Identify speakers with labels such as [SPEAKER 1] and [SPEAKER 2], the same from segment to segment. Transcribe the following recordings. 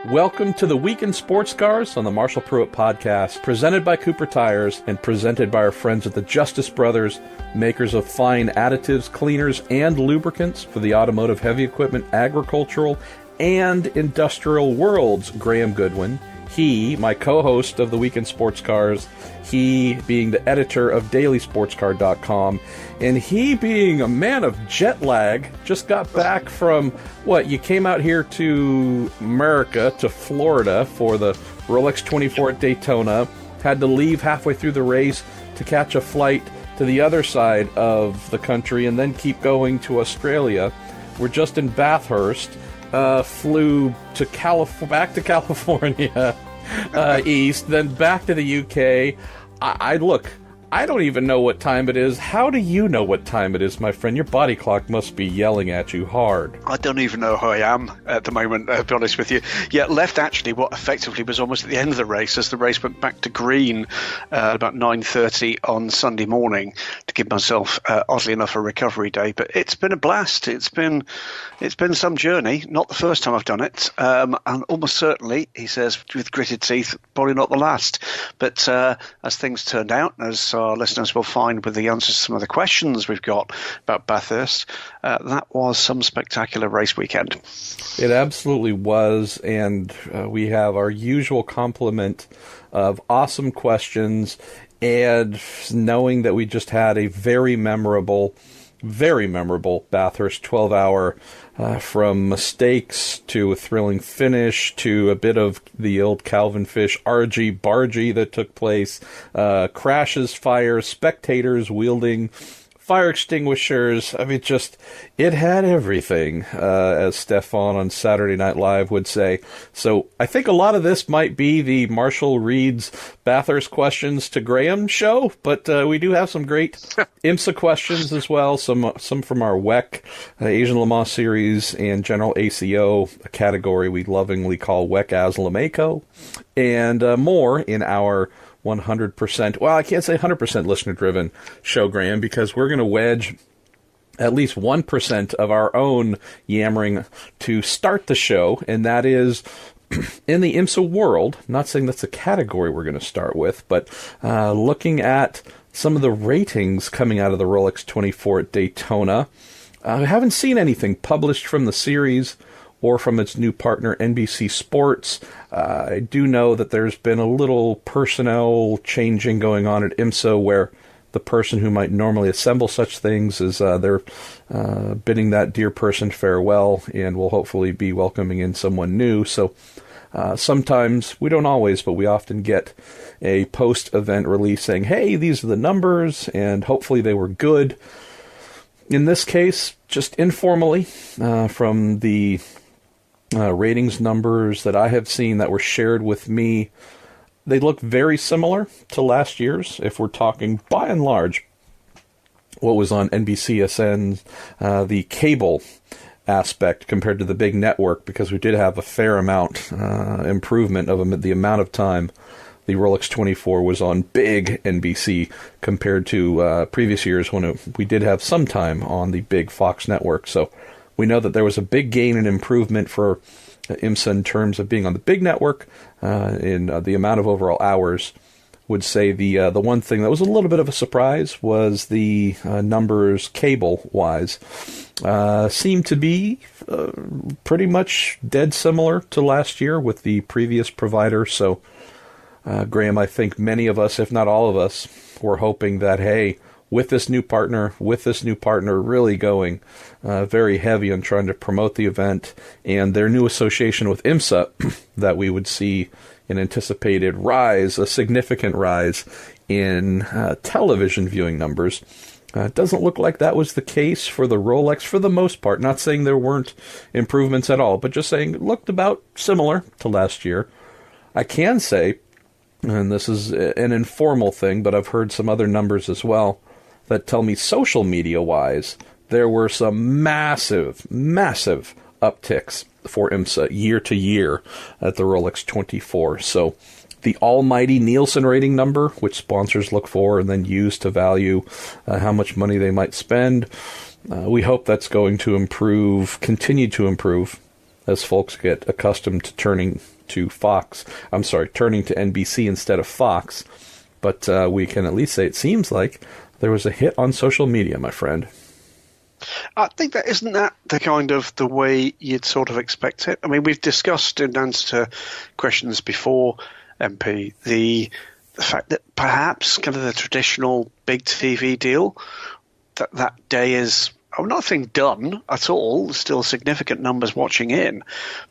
[SPEAKER 1] Welcome to the Week in Sports Cars on the Marshall Pruitt Podcast, presented by Cooper Tires and presented by our friends at the Justice Brothers, makers of fine additives, cleaners, and lubricants for the automotive, heavy equipment, agricultural, and industrial worlds. Graham Goodwin, he, my co-host of the Week in Sports Cars, he being the editor of dailysportscar.com, and he being a man of jet lag, just got back from, you came out here to America, to Florida, for the Rolex 24 at Daytona, had to leave halfway through the race to catch a flight to the other side of the country, and then keep going to Australia. We're just in Bathurst, flew to back to California, east, then back to the UK. I don't even know what time it is. How do you know what time it is, my friend? Your body clock must be yelling at you hard.
[SPEAKER 2] I don't even know who I am at the moment, to be honest with you. Yeah, left actually what effectively was almost at the end of the race, as the race went back to green about 9:30 on Sunday morning to give myself, oddly enough, a recovery day. But it's been a blast. It's been some journey. Not the first time I've done it, and almost certainly, he says with gritted teeth, probably not the last. But as things turned out, as our listeners will find with the answers to some of the questions we've got about Bathurst, that was some spectacular race weekend.
[SPEAKER 1] It absolutely was, and we have our usual complement of awesome questions, and knowing that we just had a very memorable Bathurst 12-hour, from mistakes to a thrilling finish to a bit of the old Calvin Fish argy-bargy that took place, crashes, fires, spectators wielding fire extinguishers. I mean, it had everything, as Stefan on Saturday Night Live would say. So I think a lot of this might be the Marshall Reed's Bathurst questions to Graham show, but we do have some great IMSA questions as well, some from our WEC, Asian Le Mans Series, and General ACO, a category we lovingly call WEC ASLMACO, and more in our 100%, I can't say 100% listener-driven show, Graham, because we're going to wedge at least 1% of our own yammering to start the show, and that is in the IMSA world. Not saying that's a category we're going to start with, but looking at some of the ratings coming out of the Rolex 24 at Daytona. I haven't seen anything published from the series or from its new partner, NBC Sports. I do know that there's been a little personnel changing going on at IMSA, where the person who might normally assemble such things is they're bidding that dear person farewell, and will hopefully be welcoming in someone new. So sometimes, we don't always, but we often get a post-event release saying, hey, these are the numbers, and hopefully they were good. In this case, just informally, from the ratings numbers that I have seen that were shared with me, they look very similar to last year's, if we're talking by and large what was on NBCSN, the cable aspect compared to the big network, because we did have a fair amount improvement of the amount of time the Rolex 24 was on big NBC compared to previous years when we did have some time on the big Fox network. So we know that there was a big gain and improvement for IMSA in terms of being on the big network in the amount of overall hours. Would say the one thing that was a little bit of a surprise was the numbers cable-wise seemed to be pretty much dead similar to last year with the previous provider. So, Graham, I think many of us, if not all of us, were hoping that, hey, with this new partner really going very heavy on trying to promote the event and their new association with IMSA, that we would see an anticipated rise, a significant rise in television viewing numbers. It doesn't look like that was the case for the Rolex for the most part. Not saying there weren't improvements at all, but just saying it looked about similar to last year. I can say, and this is an informal thing, but I've heard some other numbers as well that tell me social media-wise, there were some massive upticks for IMSA year to year at the Rolex 24. So the almighty Nielsen rating number, which sponsors look for and then use to value how much money they might spend, we hope that's going to continue to improve as folks get accustomed to turning to NBC instead of Fox. But we can at least say it seems like there was a hit on social media, my friend.
[SPEAKER 2] I think isn't that the kind of the way you'd sort of expect it? I mean, we've discussed in answer to questions before, MP, the fact that perhaps kind of the traditional big TV deal, that day is, I'm not saying done at all, still significant numbers watching in,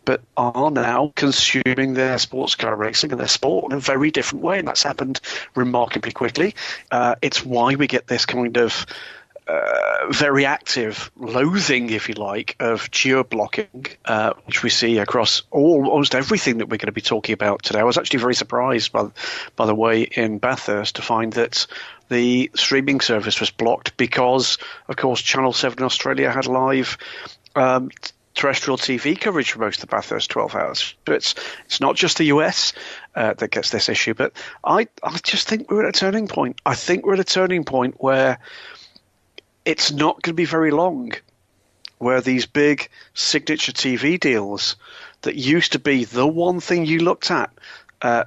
[SPEAKER 2] but are now consuming their sports car racing and their sport in a very different way, and that's happened remarkably quickly. It's why we get this kind of very active loathing, if you like, of geo-blocking, which we see across almost everything that we're going to be talking about today. I was actually very surprised, by the way, in Bathurst to find that the streaming service was blocked because, of course, Channel 7 in Australia had live terrestrial TV coverage for most of the Bathurst 12 hours. So it's not just the US that gets this issue, but I just think we're at a turning point. I think we're at a turning point where it's not going to be very long where these big signature TV deals that used to be the one thing you looked at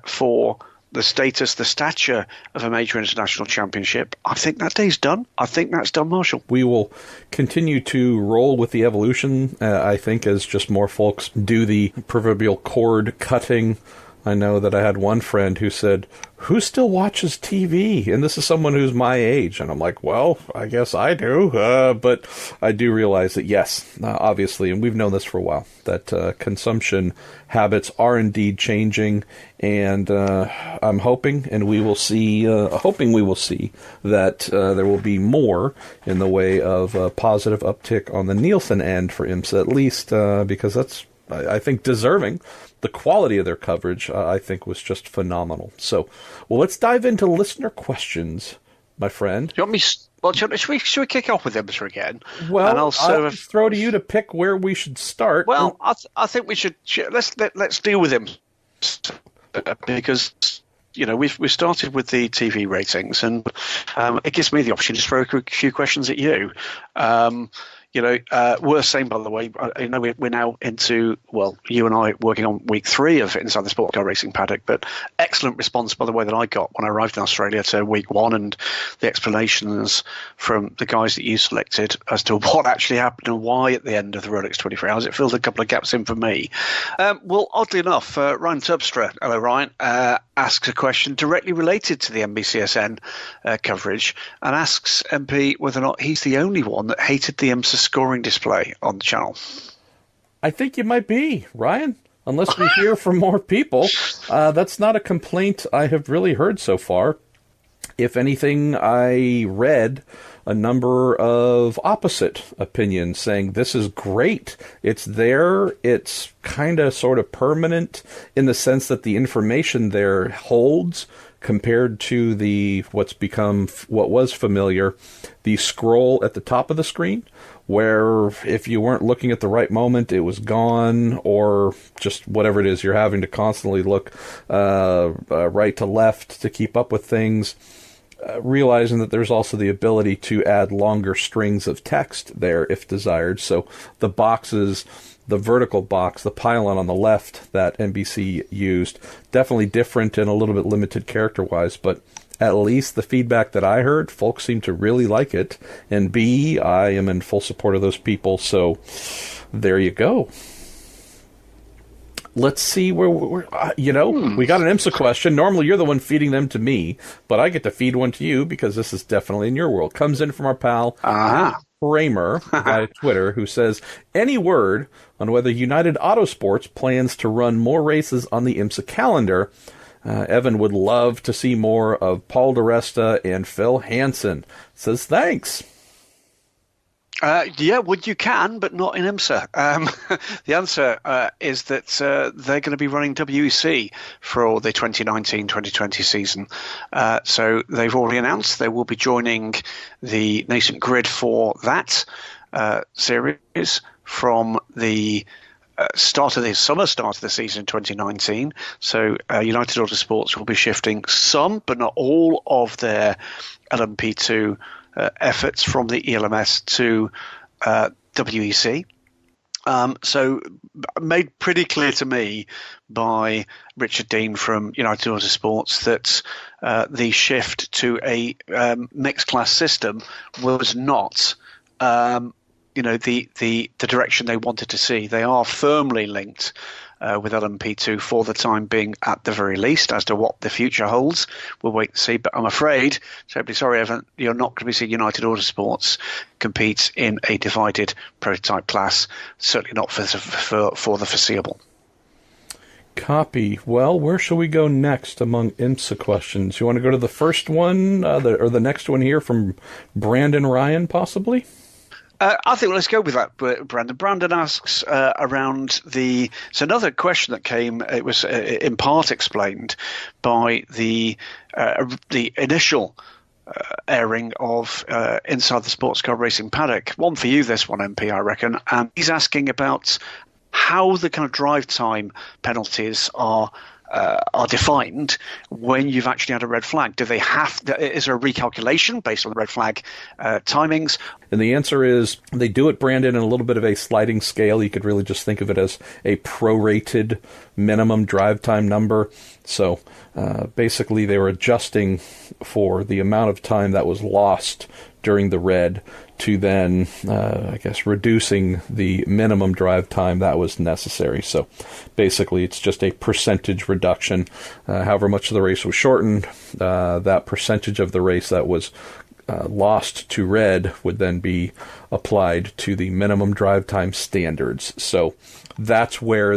[SPEAKER 2] for the status, the stature of a major international championship, I think that day's done. I think that's done, Marshall.
[SPEAKER 1] We will continue to roll with the evolution, I think, as just more folks do the proverbial cord cutting. I know that I had one friend who said, "Who still watches TV?" And this is someone who's my age. And I'm like, well, I guess I do. But I do realize that, yes, obviously, and we've known this for a while, that consumption habits are indeed changing. And I'm hoping, and we will see, that there will be more in the way of a positive uptick on the Nielsen end for IMSA, at least, because that's, I think, deserving. The quality of their coverage, I think, was just phenomenal. So, well, let's dive into listener questions, my friend.
[SPEAKER 2] You want me? Well, should we kick off with IMSA again?
[SPEAKER 1] Well, and I'll throw to you to pick where we should start.
[SPEAKER 2] Well, I think we should. Let's deal with him because we started with the TV ratings, and it gives me the opportunity to throw a few questions at you. Worth saying, by the way, we're now into, well, you and I working on week 3 of Inside the Sport Car Racing Paddock, but excellent response, by the way, that I got when I arrived in Australia to week 1, and the explanations from the guys that you selected as to what actually happened and why at the end of the Rolex 23 hours. It filled a couple of gaps in for me. Well, oddly enough, Ryan Tubstra, hello Ryan, asks a question directly related to the NBCSN coverage, and asks MP whether or not he's the only one that hated the IMSA scoring display on the channel.
[SPEAKER 1] I think you might be, Ryan, unless we hear from more people. That's not a complaint I have really heard so far. If anything, I read a number of opposite opinions saying this is great. It's there. It's kind of sort of permanent in the sense that the information there holds compared to what was familiar, the scroll at the top of the screen, where if you weren't looking at the right moment, it was gone, or just whatever it is, you're having to constantly look right to left to keep up with things. Realizing that there's also the ability to add longer strings of text there if desired. So the boxes, the vertical box, the pylon on the left that NBC used, definitely different and a little bit limited character-wise, but at least the feedback that I heard, folks seem to really like it. And B, I am in full support of those people, so there you go. Let's see where we're, we got an IMSA question. Normally you're the one feeding them to me, but I get to feed one to you because this is definitely in your world. Comes in from our pal, Kramer, via Twitter, who says, any word on whether United Autosports plans to run more races on the IMSA calendar? Evan would love to see more of Paul DiResta and Phil Hansen. Says, thanks.
[SPEAKER 2] You can, but not in IMSA. The answer is that they're going to be running WEC for the 2019-2020 season. So they've already announced they will be joining the nascent grid for that series from the start of the season in 2019. So United Autosports will be shifting some, but not all, of their LMP2 efforts from the ELMS to WEC. So made pretty clear to me by Richard Dean from United Autosports that the shift to a mixed class system was not the direction they wanted to see. They are firmly linked with LMP2 for the time being, at the very least. As to what the future holds, we'll wait and see. But I'm afraid, terribly sorry, Evan, you're not going to be seeing United Autosports compete in a divided prototype class. Certainly not for the foreseeable.
[SPEAKER 1] Copy. Well, where shall we go next among IMSA questions? You want to go to the first one, or the next one here from Brandon Ryan, possibly?
[SPEAKER 2] I think let's go with that, Brandon. Brandon asks around it's another question that came. It was in part explained by the initial airing of Inside the Sports Car Racing Paddock. One for you, this one, MP, I reckon. And he's asking about how the kind of drive time penalties are defined when you've actually had a red flag. Is there a recalculation based on the red flag timings?
[SPEAKER 1] And the answer is they do it, Brandon, in a little bit of a sliding scale. You could really just think of it as a prorated minimum drive time number. So basically they were adjusting for the amount of time that was lost during the red to then, reducing the minimum drive time that was necessary. So basically it's just a percentage reduction. However much of the race was shortened, that percentage of the race that was lost to red would then be applied to the minimum drive time standards. So that's where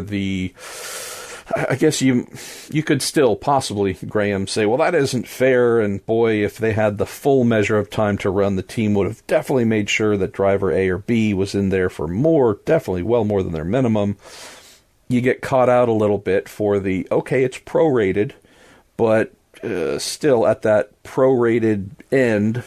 [SPEAKER 1] I guess you could still possibly, Graham, say, well, that isn't fair, and boy, if they had the full measure of time to run, the team would have definitely made sure that driver A or B was in there for definitely well more than their minimum. You get caught out a little bit for it's prorated, but still at that prorated end,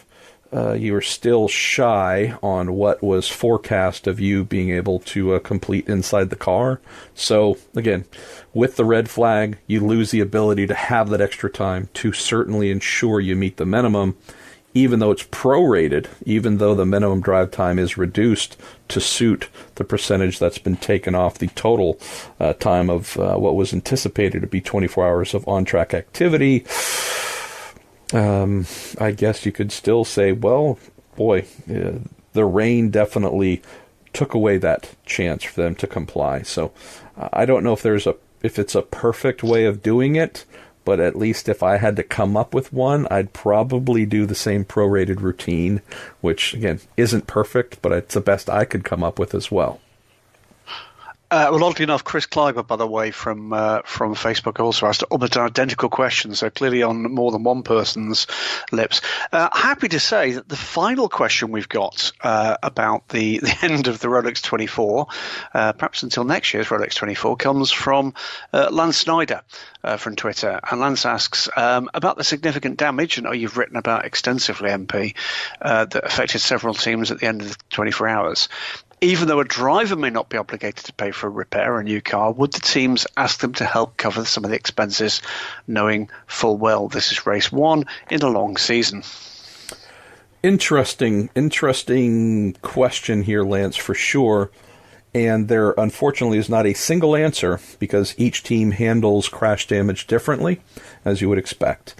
[SPEAKER 1] you were still shy on what was forecast of you being able to complete inside the car. So, again, with the red flag, you lose the ability to have that extra time to certainly ensure you meet the minimum, even though it's prorated, even though the minimum drive time is reduced to suit the percentage that's been taken off the total time of what was anticipated to be 24 hours of on-track activity. I guess you could still say, well, boy, the rain definitely took away that chance for them to comply. So I don't know if it's a perfect way of doing it, but at least if I had to come up with one, I'd probably do the same prorated routine, which, again, isn't perfect, but it's the best I could come up with as well.
[SPEAKER 2] Well, oddly enough, Chris Kleiber, by the way, from Facebook also asked almost an identical question, so clearly on more than one person's lips. Happy to say that the final question we've got about the end of the Rolex 24, perhaps until next year's Rolex 24, comes from Lance Snyder from Twitter. And Lance asks about the significant damage, and you've written about extensively, MP, that affected several teams at the end of the 24 hours. Even though a driver may not be obligated to pay for a repair or a new car, would the teams ask them to help cover some of the expenses, knowing full well this is race one in a long season?
[SPEAKER 1] Interesting question here, Lance, for sure. And there, unfortunately, is not a single answer because each team handles crash damage differently, as you would expect.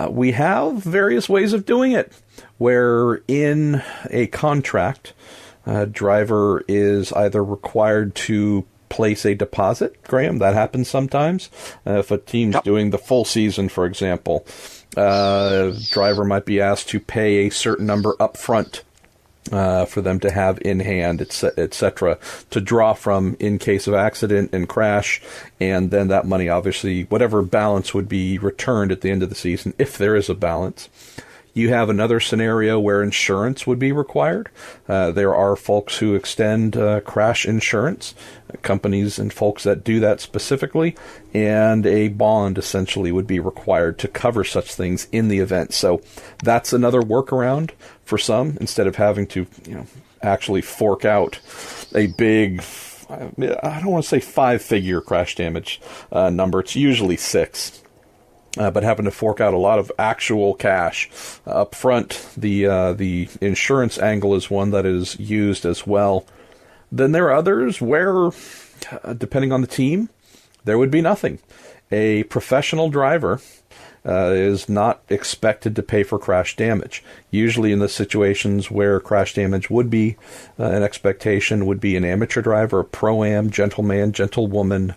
[SPEAKER 1] We have various ways of doing it, where in a contract, driver is either required to place a deposit. Graham, that happens sometimes. If a team's doing the full season, for example, driver might be asked to pay a certain number up front for them to have in hand, etc., to draw from in case of accident and crash, and then that money, obviously, whatever balance would be returned at the end of the season, if there is a balance. You have another scenario where insurance would be required. There are folks who extend crash insurance, companies and folks that do that specifically, and a bond essentially would be required to cover such things in the event. So that's another workaround for some, instead of having to, actually fork out a big, I don't want to say 5-figure crash damage number. It's usually 6. But having to fork out a lot of actual cash up front. The insurance angle is one that is used as well. Then there are others where, depending on the team, there would be nothing. A professional driver is not expected to pay for crash damage. Usually in the situations where crash damage would be an expectation would be an amateur driver, a pro-am, gentleman, gentlewoman,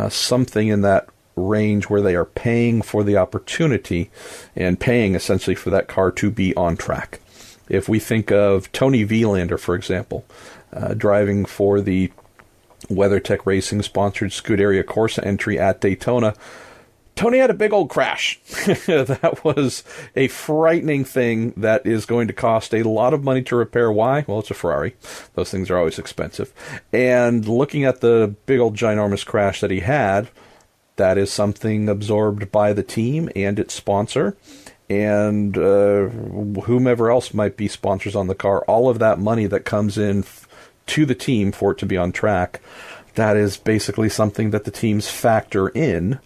[SPEAKER 1] something in that range where they are paying for the opportunity and paying essentially for that car to be on track. If we think of Tony Vielander, for example, driving for the WeatherTech Racing sponsored Scuderia Corsa entry at Daytona, Tony had a big old crash. That was a frightening thing that is going to cost a lot of money to repair. Why? Well, it's a Ferrari. Those things are always expensive. And looking at the big old ginormous crash that he had, that is something absorbed by the team and its sponsor and whomever else might be sponsors on the car. All of that money that comes in to the team for it to be on track, that is basically something that the teams factor in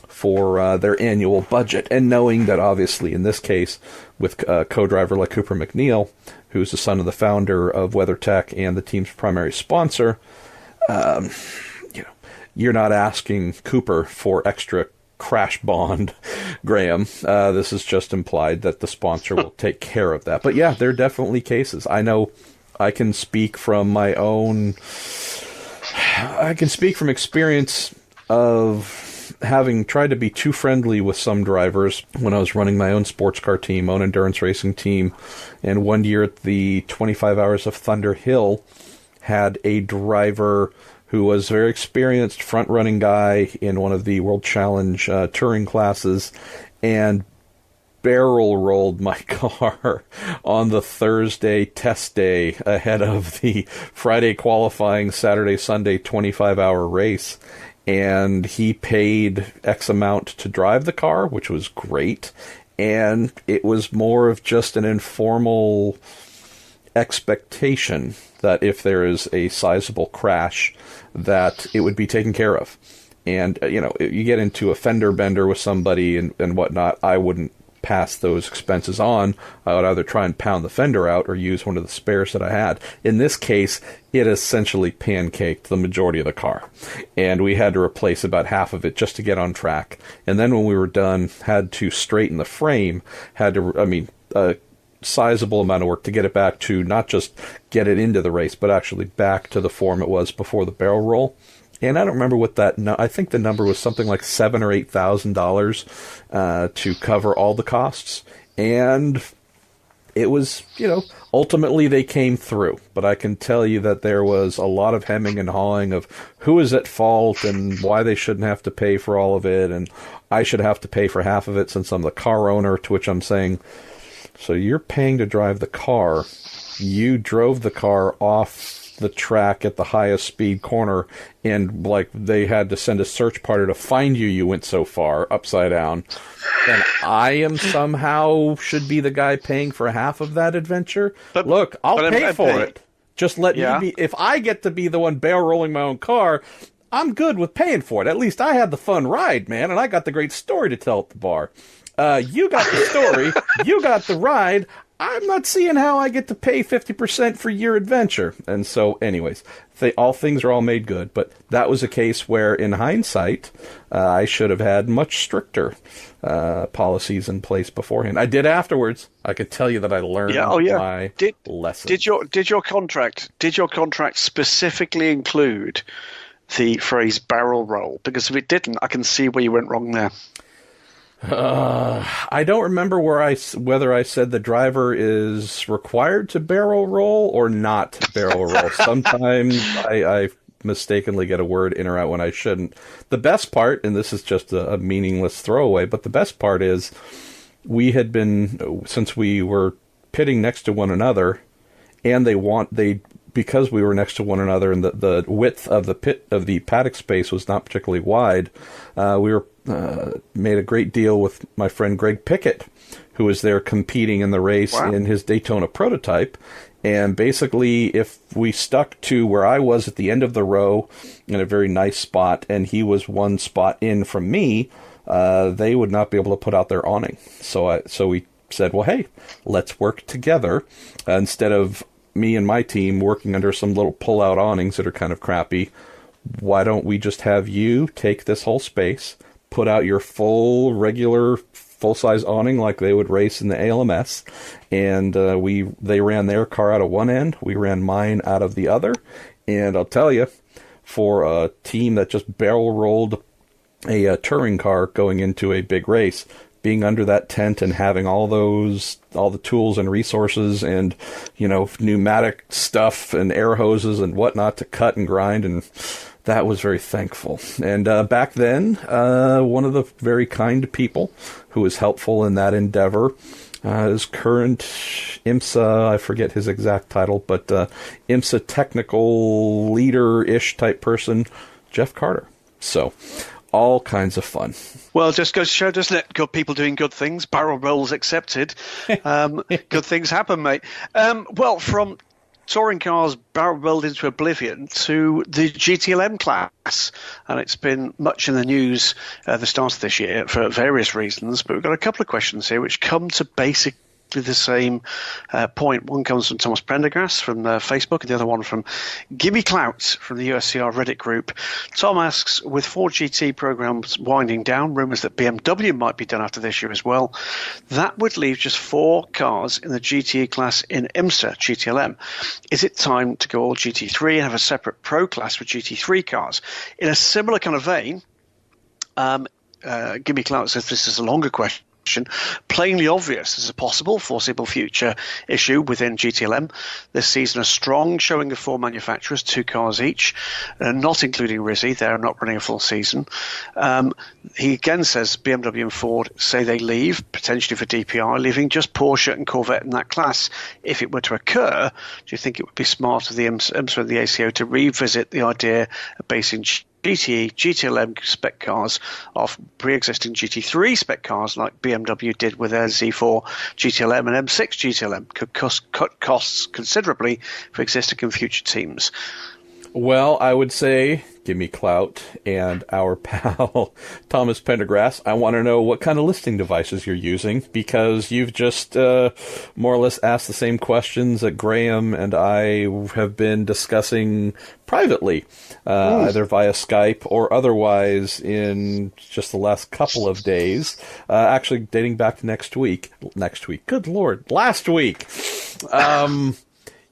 [SPEAKER 1] for their annual budget. And knowing that obviously in this case with a co-driver like Cooper McNeil, who's the son of the founder of WeatherTech and the team's primary sponsor, you're not asking Cooper for extra crash bond, Graham. This is just implied that the sponsor will take care of that. But yeah, there are definitely cases. I know I can speak from experience of having tried to be too friendly with some drivers when I was running my own sports car team, own endurance racing team, and one year at the 25 Hours of Thunder Hill had a driver who was a very experienced front-running guy in one of the World Challenge touring classes, and barrel rolled my car on the Thursday test day ahead of the Friday qualifying Saturday, Sunday 25-hour race. And he paid X amount to drive the car, which was great. And it was more of just an informal expectation that if there is a sizable crash, that it would be taken care of. And, you get into a fender bender with somebody and whatnot, I wouldn't pass those expenses on. I would either try and pound the fender out or use one of the spares that I had. In this case, it essentially pancaked the majority of the car. And we had to replace about half of it just to get on track. And then when we were done, had to straighten the frame, a sizable amount of work to get it back to not just get it into the race, but actually back to the form it was before the barrel roll. And I don't remember what I think the number was something like $7,000 or $8,000 to cover all the costs. And it was, ultimately they came through. But I can tell you that there was a lot of hemming and hawing of who is at fault and why they shouldn't have to pay for all of it. And I should have to pay for half of it since I'm the car owner, to which I'm saying, so you're paying to drive the car. You drove the car off the track at the highest speed corner, and they had to send a search party to find you. You went so far upside down, and I am somehow should be the guy paying for half of that adventure. But look, I'll pay for it. Just let me be. If I get to be the one barrel rolling my own car, I'm good with paying for it. At least I had the fun ride, man, and I got the great story to tell at the bar. You got the story. You got the ride. I'm not seeing how I get to pay 50% for your adventure. And so, anyways, all things are all made good. But that was a case where, in hindsight, I should have had much stricter policies in place beforehand. I did afterwards. I could tell you that I learned my lesson.
[SPEAKER 2] Did your contract specifically include the phrase barrel roll? Because if it didn't, I can see where you went wrong there.
[SPEAKER 1] I don't remember whether I said the driver is required to barrel roll or not barrel roll. Sometimes I mistakenly get a word in or out when I shouldn't. The best part, and this is just a meaningless throwaway, but the best part is we had been, since we were pitting next to one another, and because we were next to one another and the width of the paddock space was not particularly wide, we were made a great deal with my friend Greg Pickett, who was there competing in the race in his Daytona prototype. And basically, if we stuck to where I was at the end of the row in a very nice spot, and he was one spot in from me, they would not be able to put out their awning. So we said, well, hey, let's work together instead of me and my team working under some little pull-out awnings that are kind of crappy. Why don't we just have you take this whole space, put out your full, regular, full-size awning like they would race in the ALMS, and they ran their car out of one end, we ran mine out of the other, and I'll tell you, for a team that just barrel-rolled a touring car going into a big race, being under that tent and having all the tools and resources and, pneumatic stuff and air hoses and whatnot to cut and grind, and that was very thankful. And back then, one of the very kind people who was helpful in that endeavor is current IMSA, I forget his exact title, but IMSA technical leader-ish type person, Jeff Carter. So, all kinds of fun.
[SPEAKER 2] Well, just goes to show, doesn't it? Good people doing good things, barrel rolls accepted. Good things happen, mate. Well, from touring cars barrel rolled into oblivion to the GTLM class, and it's been much in the news at the start of this year for various reasons, but we've got a couple of questions here which come to basically the same point. One comes from Thomas Prendergast from Facebook, and the other one from Gimme Clout from the USCR Reddit group. Tom asks, with 4 GT programs winding down, rumours that BMW might be done after this year as well, that would leave just 4 cars in the GT class in IMSA GTLM. Is it time to go all GT3 and have a separate pro class for GT3 cars? In a similar kind of vein, Gimme Clout says this is a longer question. Plainly obvious as a possible foreseeable future issue within GTLM. This season, a strong showing of 4 manufacturers, 2 cars each, not including Rizzi. They're not running a full season. He again says BMW and Ford say they leave, potentially for DPI, leaving just Porsche and Corvette in that class. If it were to occur, do you think it would be smart of the IMSA and the ACO to revisit the idea of basing GTE, GTLM spec cars off pre-existing GT3 spec cars like BMW did with their Z4 GTLM and M6 GTLM? Could cut costs considerably for existing and future teams.
[SPEAKER 1] Well, I would say, Gimme Clout and our pal Thomas Pendergrass, I want to know what kind of listing devices you're using, because you've just more or less asked the same questions that Graham and I have been discussing privately, either via Skype or otherwise in just the last couple of days, actually dating back to last week.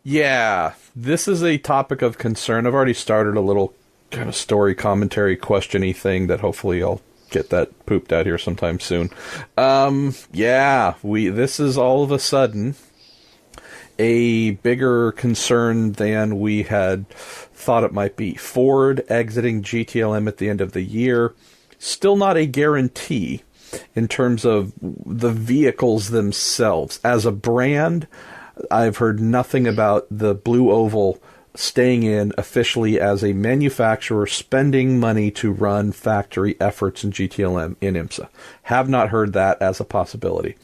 [SPEAKER 1] Yeah, this is a topic of concern. I've already started a little kind of story commentary question-y thing that hopefully I'll get that pooped out here sometime soon. This is all of a sudden a bigger concern than we had thought it might be. Ford exiting GTLM at the end of the year, still not a guarantee in terms of the vehicles themselves. As a brand, I've heard nothing about the Blue Oval staying in officially as a manufacturer spending money to run factory efforts in GTLM in IMSA. Have not heard that as a possibility.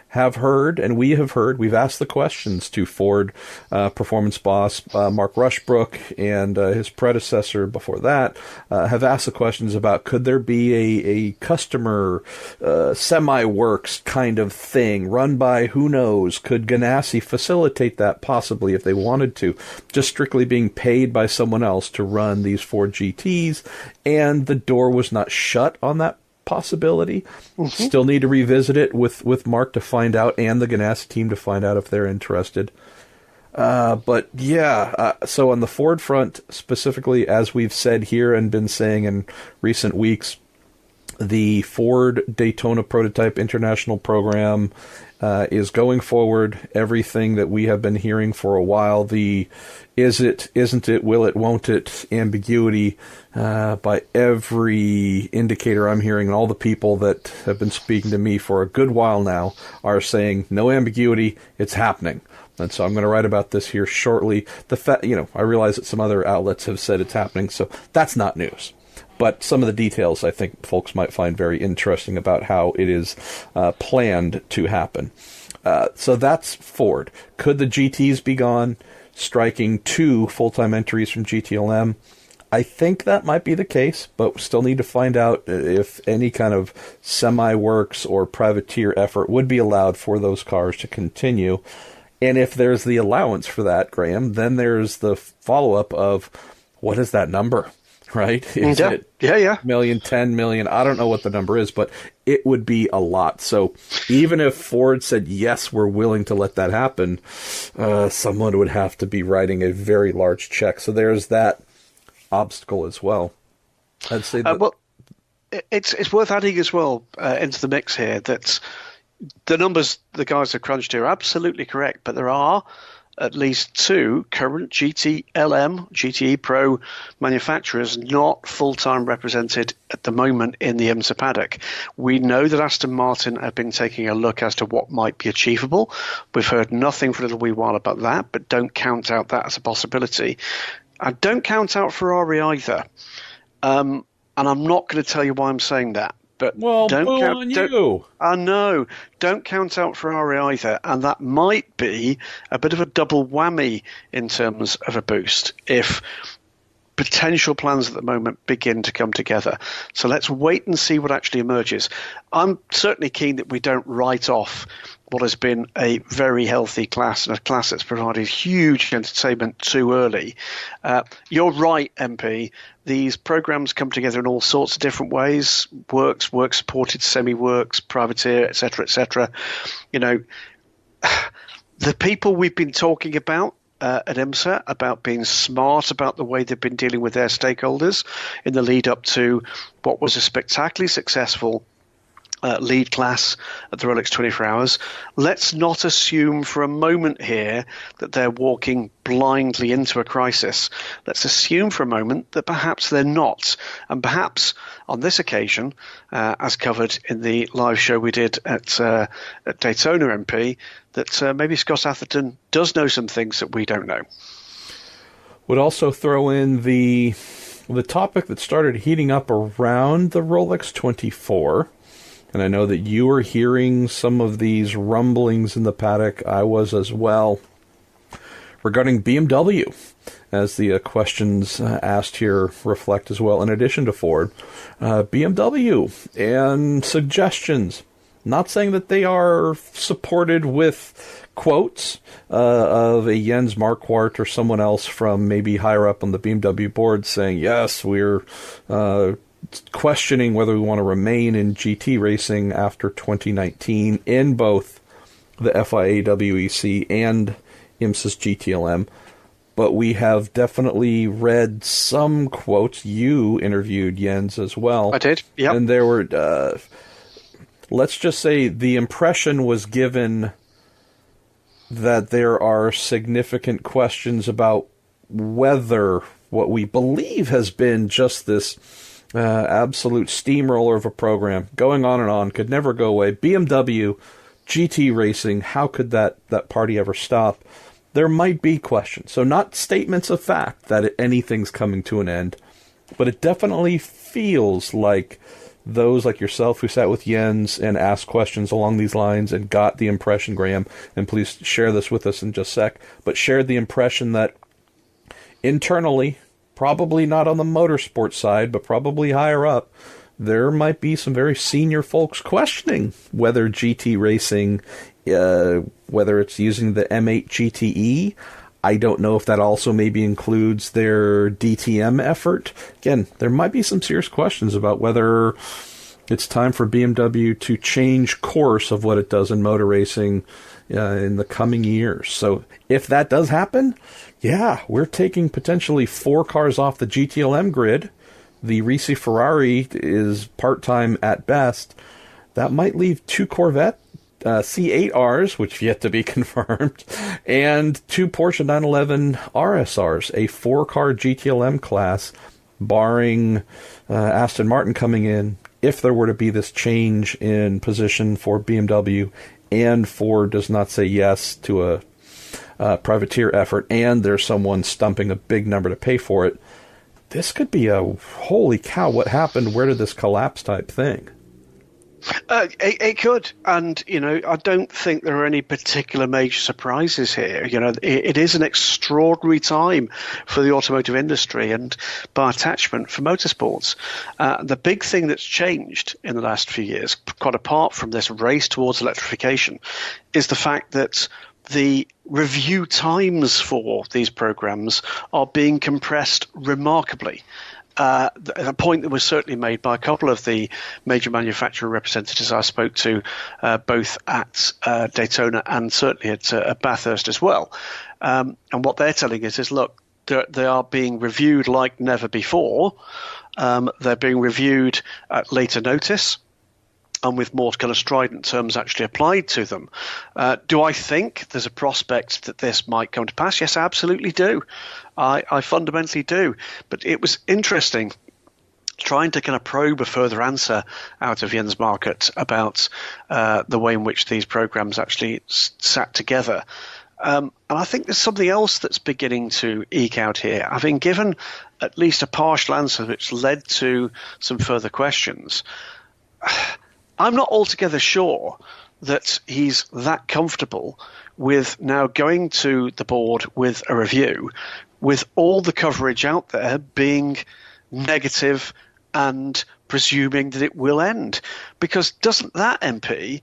[SPEAKER 1] Have heard, and we have heard, we've asked the questions to Ford performance boss Mark Rushbrook and his predecessor before that, have asked the questions about could there be a customer semi-works kind of thing run by who knows, could Ganassi facilitate that possibly if they wanted to, just strictly being paid by someone else to run these Ford GTs, and the door was not shut on that possibility. Still need to revisit it with Mark to find out, and the Ganassi team to find out if they're interested. So on the Ford front specifically, as we've said here and been saying in recent weeks, the Ford Daytona Prototype International Program is going forward. Everything that we have been hearing for a while, the is it, isn't it, will it, won't it ambiguity by every indicator I'm hearing, and all the people that have been speaking to me for a good while now are saying no ambiguity, it's happening. And so I'm going to write about this here shortly. I realize that some other outlets have said it's happening, so that's not news. But some of the details I think folks might find very interesting about how it is planned to happen. So that's Ford. Could the GTs be gone, striking 2 full-time entries from GTLM? I think that might be the case, but still need to find out if any kind of semi-works or privateer effort would be allowed for those cars to continue. And if there's the allowance for that, Graham, then there's the follow-up of, what is that number, right? Is it million, 10 million? I don't know what the number is, but it would be a lot. So even if Ford said, yes, we're willing to let that happen, someone would have to be writing a very large check. So there's that obstacle as well. I'd say that...
[SPEAKER 2] well, it's worth adding as well into the mix here that the numbers the guys have crunched here are absolutely correct, but there are at least 2 current GTLM, GTE Pro manufacturers not full-time represented at the moment in the IMSA paddock. We know that Aston Martin have been taking a look as to what might be achievable. We've heard nothing for a little wee while about that, but don't count out that as a possibility. And don't count out Ferrari either. And I'm not going to tell you why I'm saying that. But
[SPEAKER 1] well, I
[SPEAKER 2] know. Don't count out Ferrari either, and that might be a bit of a double whammy in terms of a boost if potential plans at the moment begin to come together. So let's wait and see what actually emerges. I'm certainly keen that we don't write off what has been a very healthy class and a class that's provided huge entertainment too early. You're right, MP. These programs come together in all sorts of different ways: works, work-supported, semi-works, privateer, etc., etc. You know, the people we've been talking about at IMSA about being smart about the way they've been dealing with their stakeholders in the lead up to what was a spectacularly successful lead class at the Rolex 24 Hours. Let's not assume for a moment here that they're walking blindly into a crisis. Let's assume for a moment that perhaps they're not. And perhaps on this occasion, as covered in the live show we did at Daytona MP, that maybe Scott Atherton does know some things that we don't know.
[SPEAKER 1] Would also throw in the topic that started heating up around the Rolex 24. And I know that you were hearing some of these rumblings in the paddock. I was as well. Regarding BMW, as the questions asked here reflect as well, in addition to Ford, BMW and suggestions. Not saying that they are supported with quotes of a Jens Marquardt or someone else from maybe higher up on the BMW board saying, yes, we're questioning whether we want to remain in GT racing after 2019 in both the FIA WEC and IMSA's GTLM. But we have definitely read some quotes. You interviewed Jens as well.
[SPEAKER 2] I did, yeah.
[SPEAKER 1] And there were, let's just say the impression was given that there are significant questions about whether what we believe has been just this absolute steamroller of a program going on, could never go away. BMW, GT racing, how could that party ever stop? There might be questions. So not statements of fact that anything's coming to an end, but it definitely feels like those like yourself who sat with Jens and asked questions along these lines and got the impression, Graham, and please share this with us in just a sec, but shared the impression that internally, probably not on the motorsport side, but probably higher up, there might be some very senior folks questioning whether GT racing, whether it's using the M8 GTE. I don't know if that also maybe includes their DTM effort. Again, there might be some serious questions about whether it's time for BMW to change course of what it does in motor racing in the coming years. So if that does happen, yeah, we're taking potentially 4 cars off the GTLM grid. The Risi Ferrari is part-time at best. That might leave 2 Corvette C8Rs, which yet to be confirmed, and 2 Porsche 911 RSRs, a 4-car GTLM class, barring Aston Martin coming in, if there were to be this change in position for BMW, and Ford does not say yes to a privateer effort, and there's someone stumping a big number to pay for it, this could be a holy cow, what happened, where did this collapse type thing.
[SPEAKER 2] It could, and I don't think there are any particular major surprises here. It is an extraordinary time for the automotive industry and, by attachment, for motorsports. The big thing that's changed in the last few years, quite apart from this race towards electrification, is the fact that the review times for these programs are being compressed remarkably. A point that was certainly made by a couple of the major manufacturer representatives I spoke to, both at Daytona and certainly at Bathurst as well. And what they're telling us is, look, they are being reviewed like never before. They're being reviewed at later notice and with more kind of strident terms actually applied to them. Do I think there's a prospect that this might come to pass? Yes, I absolutely do. I fundamentally do. But it was interesting trying to kind of probe a further answer out of Jens Markert about the way in which these programs actually sat together. And I think there's something else that's beginning to eke out here. Having given at least a partial answer which led to some further questions, I'm not altogether sure that he's that comfortable with now going to the board with a review, with all the coverage out there being negative and presuming that it will end. Because doesn't that, MP,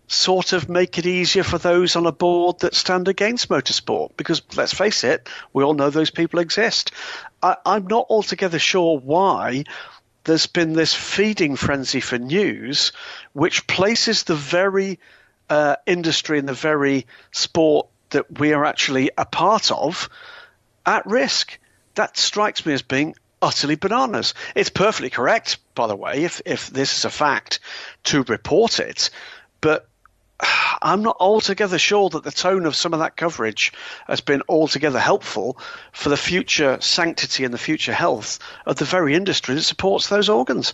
[SPEAKER 2] sort of make it easier for those on a board that stand against motorsport? Because let's face it, we all know those people exist. I'm not altogether sure why there's been this feeding frenzy for news which places the very industry and the very sport that we are actually a part of at risk. That strikes me as being utterly bananas. It's perfectly correct, by the way, if this is a fact, to report it, but I'm not altogether sure that the tone of some of that coverage has been altogether helpful for the future sanctity and the future health of the very industry that supports those organs.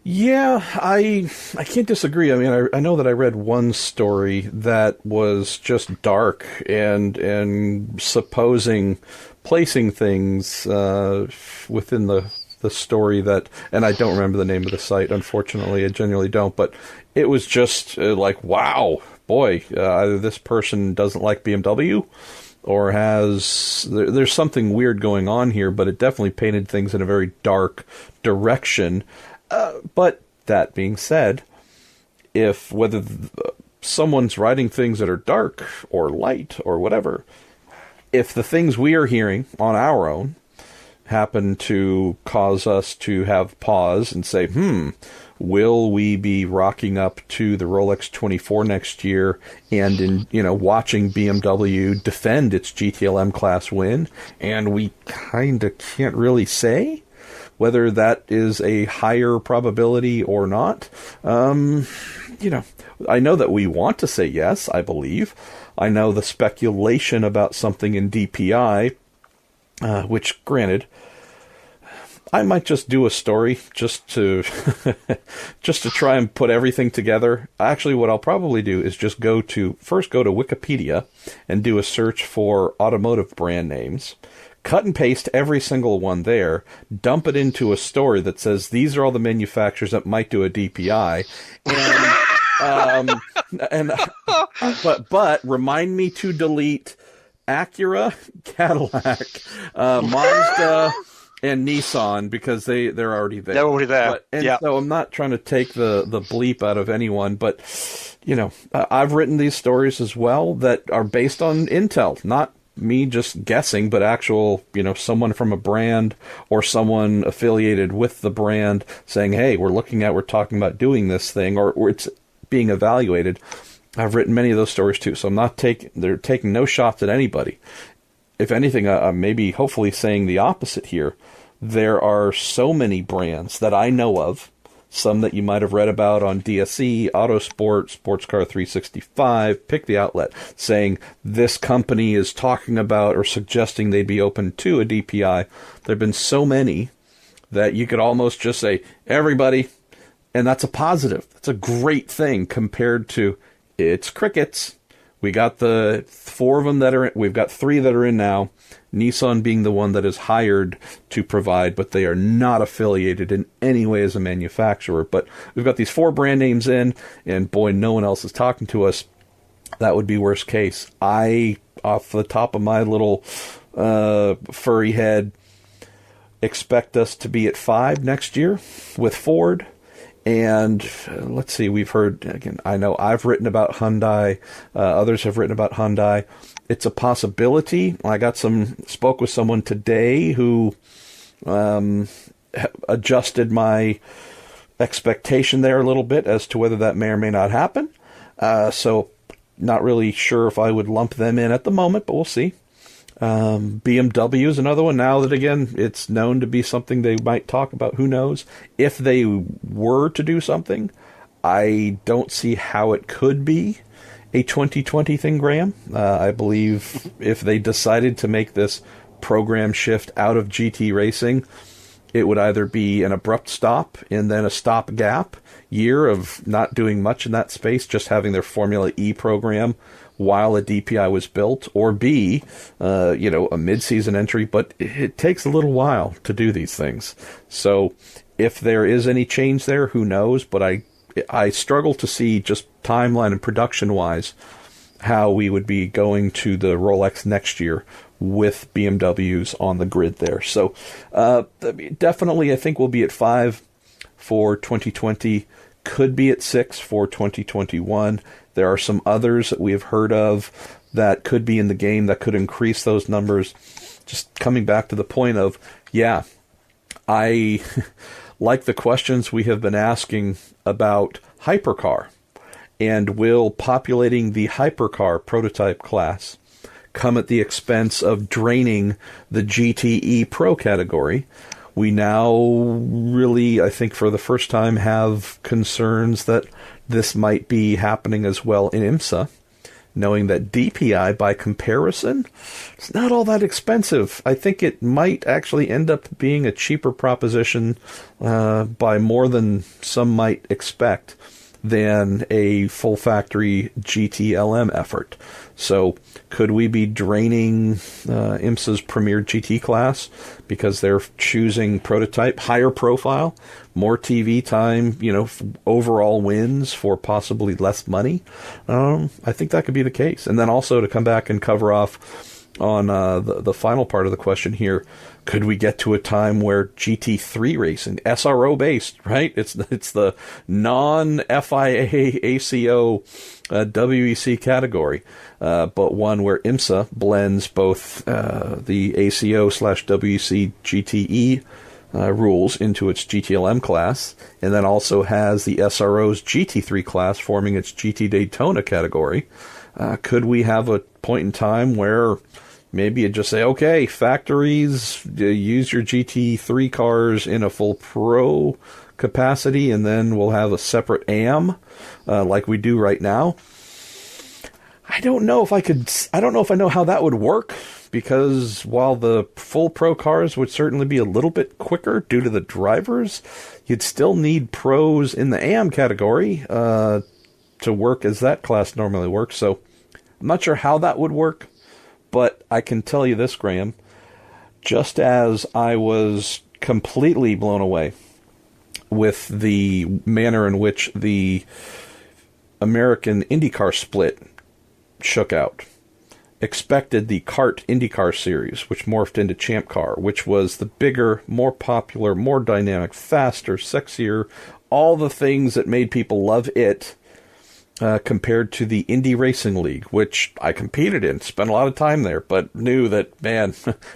[SPEAKER 1] Yeah, I can't disagree. I mean, I know that I read one story that was just dark and placing things within the story that, and I don't remember the name of the site, unfortunately, I genuinely don't, but it was just like, wow, boy, either this person doesn't like BMW or there's something weird going on here, but it definitely painted things in a very dark direction. But that being said, whether someone's writing things that are dark or light or whatever, if the things we are hearing on our own happen to cause us to have pause and say, will we be rocking up to the Rolex 24 next year and watching BMW defend its GTLM class win, and we kind of can't really say whether that is a higher probability or not. I know that we want to say yes, I believe. I know the speculation about something in DPI, which, granted, I might just do a story just to try and put everything together. Actually, what I'll probably do is just go to Wikipedia and do a search for automotive brand names, cut and paste every single one there, dump it into a story that says these are all the manufacturers that might do a DPI, but remind me to delete Acura, Cadillac, Mazda, and Nissan, because they're already there.
[SPEAKER 2] They're already there.
[SPEAKER 1] So I'm not trying to take the bleep out of anyone, but I've written these stories as well that are based on intel, not me just guessing, but actual, someone from a brand or someone affiliated with the brand saying, hey, we're talking about doing this thing, or it's being evaluated. I've written many of those stories too, so they're taking no shots at anybody. If anything, maybe hopefully saying the opposite here. There are so many brands that I know of, some that you might have read about on DSE, Autosport, Sportscar 365, pick the outlet, saying this company is talking about or suggesting they'd be open to a DPI. There have been so many that you could almost just say, everybody, and that's a positive. That's a great thing compared to, it's crickets. We got the 4 of them we've got 3 that are in now, Nissan being the one that is hired to provide, but they are not affiliated in any way as a manufacturer. But we've got these 4 brand names in, and boy, no one else is talking to us. That would be worst case. Off the top of my little furry head, expect us to be at 5 next year with Ford, And let's see, we've heard, again, I know I've written about Hyundai, others have written about Hyundai. It's a possibility. I spoke with someone today who adjusted my expectation there a little bit as to whether that may or may not happen. So not really sure if I would lump them in at the moment, but we'll see. BMW is another one. Now that, again, it's known to be something they might talk about. Who knows? If they were to do something, I don't see how it could be a 2020 thing, Graham. I believe if they decided to make this program shift out of GT racing, it would either be an abrupt stop and then a stopgap year of not doing much in that space, just having their Formula E program while a DPI was built, or B, a mid-season entry, but it takes a little while to do these things. So if there is any change there, who knows? But I struggle to see, just timeline and production-wise, how we would be going to the Rolex next year with BMWs on the grid there. So definitely I think we'll be at 5 for 2020, could be at 6 for 2021. There are some others that we have heard of that could be in the game that could increase those numbers. Just coming back to the point of, yeah, I like the questions we have been asking about hypercar, and will populating the hypercar prototype class come at the expense of draining the GTE Pro category? We now really, I think for the first time, have concerns that this might be happening as well in IMSA, knowing that DPI, by comparison, it's not all that expensive. I think it might actually end up being a cheaper proposition by more than some might expect than a full factory GTLM effort. So could we be draining IMSA's premier GT class because they're choosing prototype, higher profile, more TV time, overall wins for possibly less money? I think that could be the case. And then also to come back and cover off on the final part of the question here, could we get to a time where GT3 racing, SRO based, right? It's the non-FIA ACO WEC category, but one where IMSA blends both the ACO/WEC GTE rules into its GTLM class, and then also has the SRO's GT3 class forming its GT Daytona category. Could we have a point in time where maybe you just say, okay, factories, use your GT3 cars in a full pro capacity, and then we'll have a separate AM like we do right now? I don't know if I know how that would work, because while the full pro cars would certainly be a little bit quicker due to the drivers, you'd still need pros in the AM category to work as that class normally works. So I'm not sure how that would work. But I can tell you this, Graham, just as I was completely blown away with the manner in which the American IndyCar split shook out, expected the CART IndyCar series, which morphed into Champ Car, which was the bigger, more popular, more dynamic, faster, sexier, all the things that made people love it, compared to the Indy Racing League, which I competed in, spent a lot of time there, but knew that, man,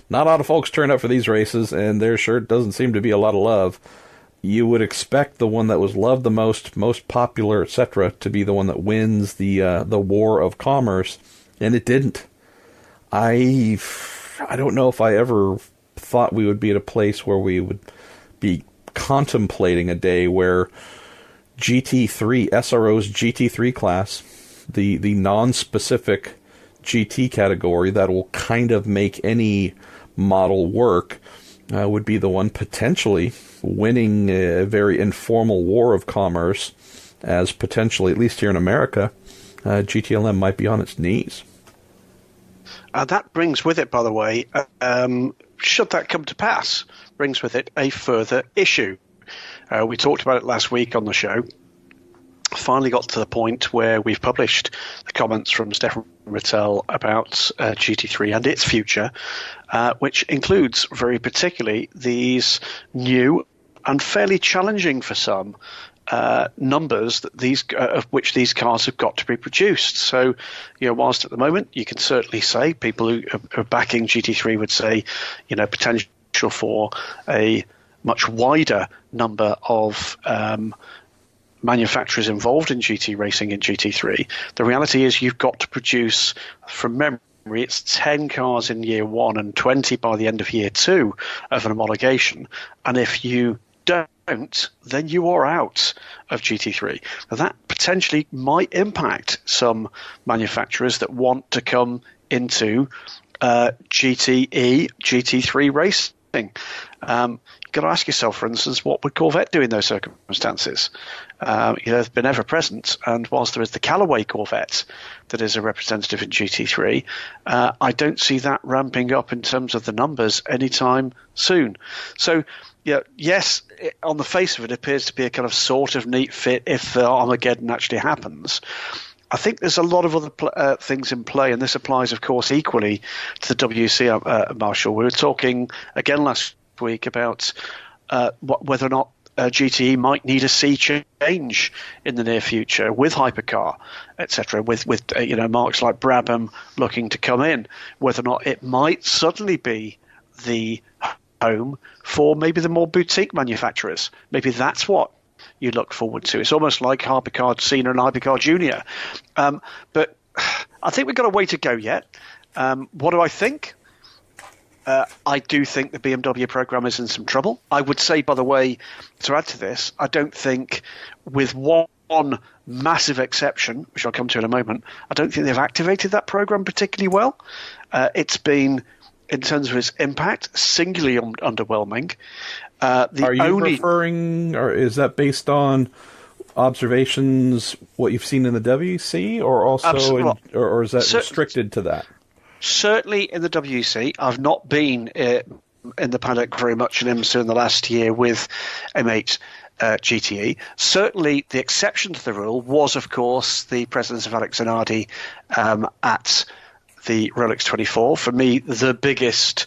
[SPEAKER 1] not a lot of folks turn up for these races, and there sure doesn't seem to be a lot of love. You would expect the one that was loved the most popular, etc., to be the one that wins the war of commerce, and it didn't. I don't know if I ever thought we would be at a place where we would be contemplating a day where GT3, SRO's GT3 class, the non-specific GT category that will kind of make any model work, would be the one potentially winning a very informal war of commerce, as potentially, at least here in America, GTLM might be on its knees.
[SPEAKER 2] That brings with it, by the way, should that come to pass, brings with it a further issue. We talked about it last week on the show. Finally got to the point where we've published the comments from Stefan Rattel about GT3 and its future, which includes very particularly these new and fairly challenging for some numbers that of which these cars have got to be produced. So, whilst at the moment you can certainly say people who are backing GT3 would say, potential for a much wider number of manufacturers involved in GT racing in GT3. The reality is you've got to produce, from memory, it's 10 cars in year 1 and 20 by the end of year 2 of an homologation. And if you don't, then you are out of GT3. Now, that potentially might impact some manufacturers that want to come into GT3 racing. You've got to ask yourself, for instance, what would Corvette do in those circumstances? They've been ever present, and whilst there is the Callaway Corvette that is a representative in GT3, I don't see that ramping up in terms of the numbers anytime soon. So, yes, on the face of it, appears to be a kind of sort of neat fit if Armageddon actually happens. I think there's a lot of other things in play, and this applies, of course, equally to the WEC, Marshall. We were talking again last week about whether or not GTE might need a sea change in the near future with hypercar, etc. With marks like Brabham looking to come in, whether or not it might suddenly be the home for maybe the more boutique manufacturers. Maybe that's what you look forward to. It's almost like Hypercar Senior and Hypercar Junior. But I think we've got a way to go yet. What do I think? I do think the BMW program is in some trouble. I would say, by the way, to add to this, I don't think, with one massive exception, which I'll come to in a moment, I don't think they've activated that program particularly well. It's been, in terms of its impact, singularly underwhelming. Are
[SPEAKER 1] you referring, or is that based on observations, what you've seen in the WEC, or also, or is that restricted to that? Certainly
[SPEAKER 2] in the WEC. I've not been in the paddock very much in IMSA in the last year with M8 GTE. Certainly the exception to the rule was, of course, the presence of Alex Zanardi at the Rolex 24. For me, the biggest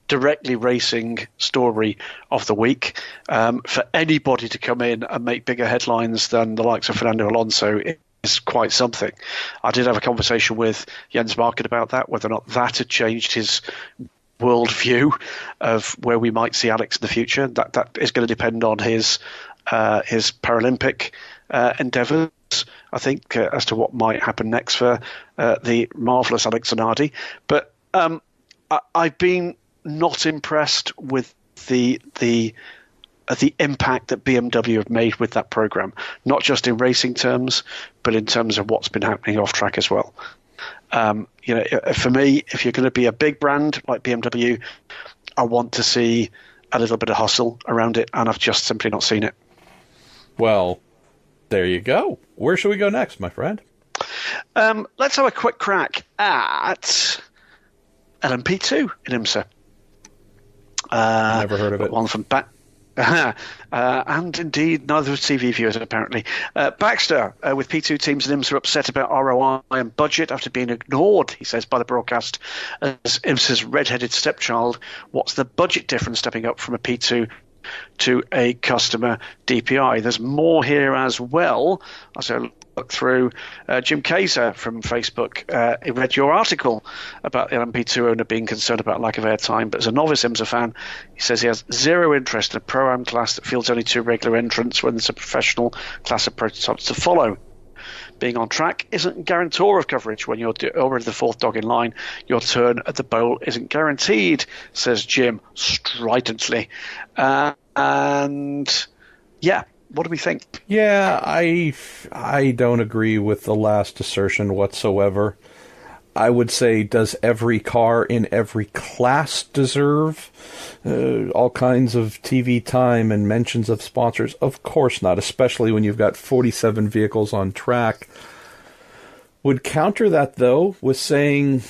[SPEAKER 2] directly racing story of the week. For anybody to come in and make bigger headlines than the likes of Fernando Alonso is quite something. I did have a conversation with Jens Market about that, whether or not that had changed his worldview of where we might see Alex in the future. That is going to depend on his Paralympic endeavours, I think, as to what might happen next for the marvellous Alex Zanardi. But I've been not impressed with the impact that BMW have made with that program, not just in racing terms, but in terms of what's been happening off track as well. For me, if you're going to be a big brand like BMW, I want to see a little bit of hustle around it, and I've just simply not seen it.
[SPEAKER 1] Well, there you go. Where should we go next, my friend?
[SPEAKER 2] Let's have a quick crack at LMP2 in IMSA.
[SPEAKER 1] Never heard of it.
[SPEAKER 2] One from and indeed neither of TV viewers apparently. Baxter with P2 teams and IMSA are upset about ROI and budget after being ignored, he says, by the broadcast as IMSA's red-headed stepchild. What's the budget difference stepping up from a P2 to a customer DPI? There's more here as well. As I look through, Jim Kaiser from Facebook, he read your article about the LMP2 owner being concerned about lack of airtime, but as a novice IMSA fan, he says he has zero interest in a Pro-Am class that fields only 2 regular entrants when there's a professional class of prototypes to follow. Being on track isn't a guarantor of coverage. When you're already the 4th dog in line, your turn at the bowl isn't guaranteed, says Jim stridently. And yeah, what do we think?
[SPEAKER 1] Yeah, I don't agree with the last assertion whatsoever. I would say, does every car in every class deserve all kinds of TV time and mentions of sponsors? Of course not, especially when you've got 47 vehicles on track. Would counter that, though, with saying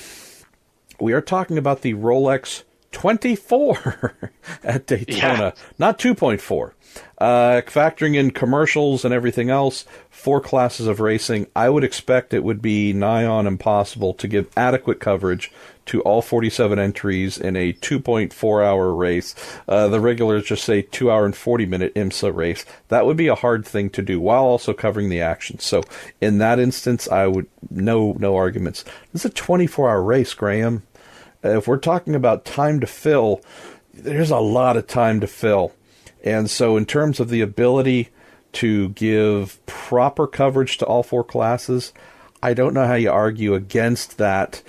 [SPEAKER 1] we are talking about the Rolex 24 at Daytona, not 2.4. Factoring in commercials and everything else, 4 classes of racing, I would expect it would be nigh on impossible to give adequate coverage to all 47 entries in a 2.4-hour race. The regulars just say 2-hour and 40-minute IMSA race. That would be a hard thing to do while also covering the action. So in that instance, I would no arguments. This is a 24-hour race, Graham. If we're talking about time to fill, there's a lot of time to fill. And so in terms of the ability to give proper coverage to all 4 classes, I don't know how you argue against that,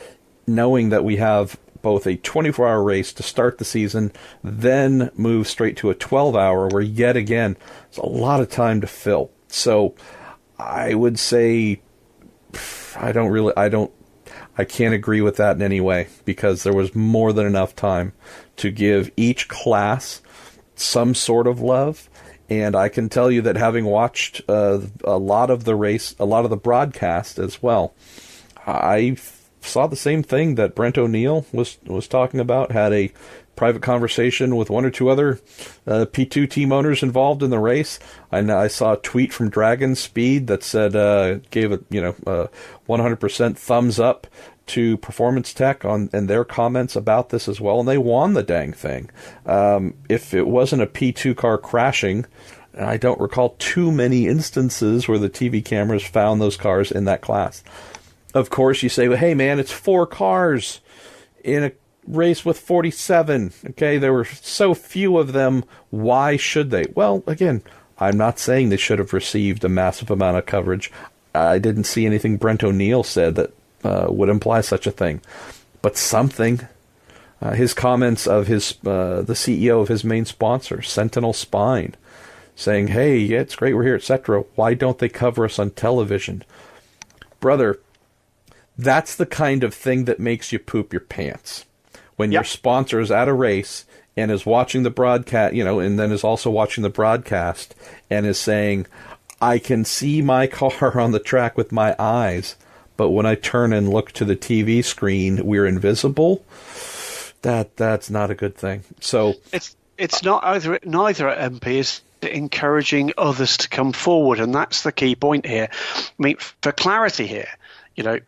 [SPEAKER 1] knowing that we have both a 24-hour race to start the season, then move straight to a 12-hour where yet again, there's a lot of time to fill. So I would say I can't agree with that in any way, because there was more than enough time to give each class some sort of love. And I can tell you that having watched a lot of the race, a lot of the broadcast as well, I saw the same thing that Brent O'Neill was talking about, had a private conversation with 1 or 2 other P2 team owners involved in the race. I saw a tweet from Dragon Speed that said, gave it 100% thumbs up to Performance Tech and their comments about this as well, and they won the dang thing. If it wasn't a P2 car crashing, I don't recall too many instances where the TV cameras found those cars in that class. Of course, you say, well, hey, man, it's 4 cars in a race with 47. Okay, there were so few of them. Why should they? Well, again, I'm not saying they should have received a massive amount of coverage. I didn't see anything Brent O'Neill said that would imply such a thing. But something. His comments of the CEO of his main sponsor, Sentinel Spine, saying, hey, yeah, it's great we're here, etc. Why don't they cover us on television? Brother, that's the kind of thing that makes you poop your pants. When your sponsor is at a race and is watching the broadcast, and then is also watching the broadcast and is saying, I can see my car on the track with my eyes, but when I turn and look to the TV screen, we're invisible. That's not a good thing. So
[SPEAKER 2] it's not neither at MP is encouraging others to come forward, and that's the key point here. I mean, for clarity here,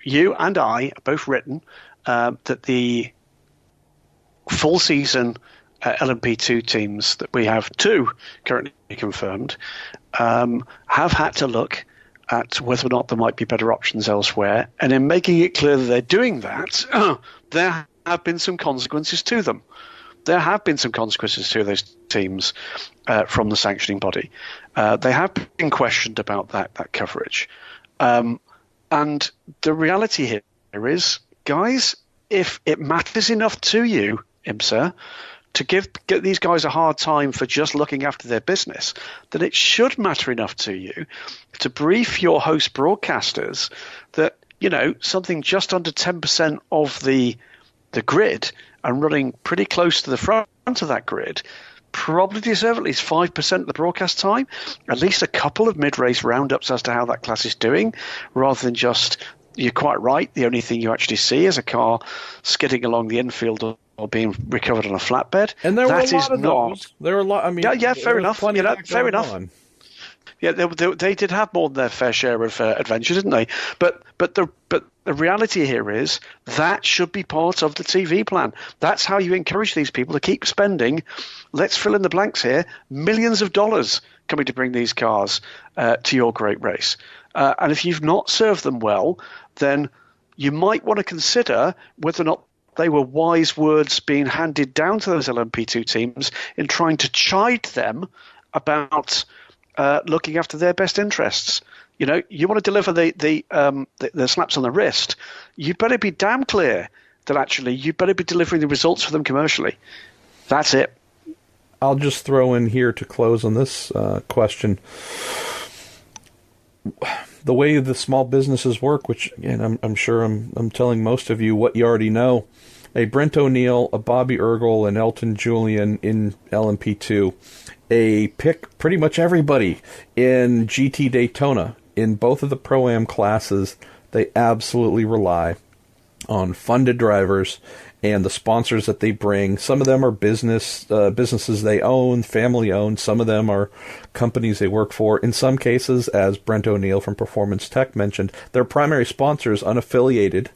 [SPEAKER 2] you and I have both written that the full season LMP2 teams that we have 2 currently confirmed have had to look at whether or not there might be better options elsewhere. And in making it clear that they're doing that, there have been some consequences to them. There have been some consequences to those teams from the sanctioning body. They have been questioned about that coverage. And the reality here is, guys, if it matters enough to you, IMSA, to get these guys a hard time for just looking after their business, then it should matter enough to you to brief your host broadcasters that, something just under 10% of the grid and running pretty close to the front of that grid probably deserve at least 5% of the broadcast time, at least a couple of mid-race roundups as to how that class is doing, rather than just, you're quite right, the only thing you actually see is a car skidding along the infield or being recovered on a flatbed.
[SPEAKER 1] And there were a lot of those. There were a lot. I mean,
[SPEAKER 2] fair enough. Fair enough. Yeah, they did have more than their fair share of adventure, didn't they? But the reality here is that should be part of the TV plan. That's how you encourage these people to keep spending. Let's fill in the blanks here. Millions of dollars coming to bring these cars to your great race. And if you've not served them well, then you might want to consider whether or not they were wise words being handed down to those LMP2 teams in trying to chide them about looking after their best interests. You want to deliver the slaps on the wrist. You better be damn clear that actually you better be delivering the results for them commercially. That's it.
[SPEAKER 1] I'll just throw in here to close on this question. The way the small businesses work, which again, I'm sure I'm telling most of you what you already know. A Brent O'Neill, a Bobby Ergel, an Elton Julian in LMP2, a pick pretty much everybody in GT Daytona. In both of the Pro-Am classes, they absolutely rely on funded drivers and the sponsors that they bring. Some of them are businesses they own, family owned. Some of them are companies they work for. In some cases, as Brent O'Neill from Performance Tech mentioned, their primary sponsors unaffiliated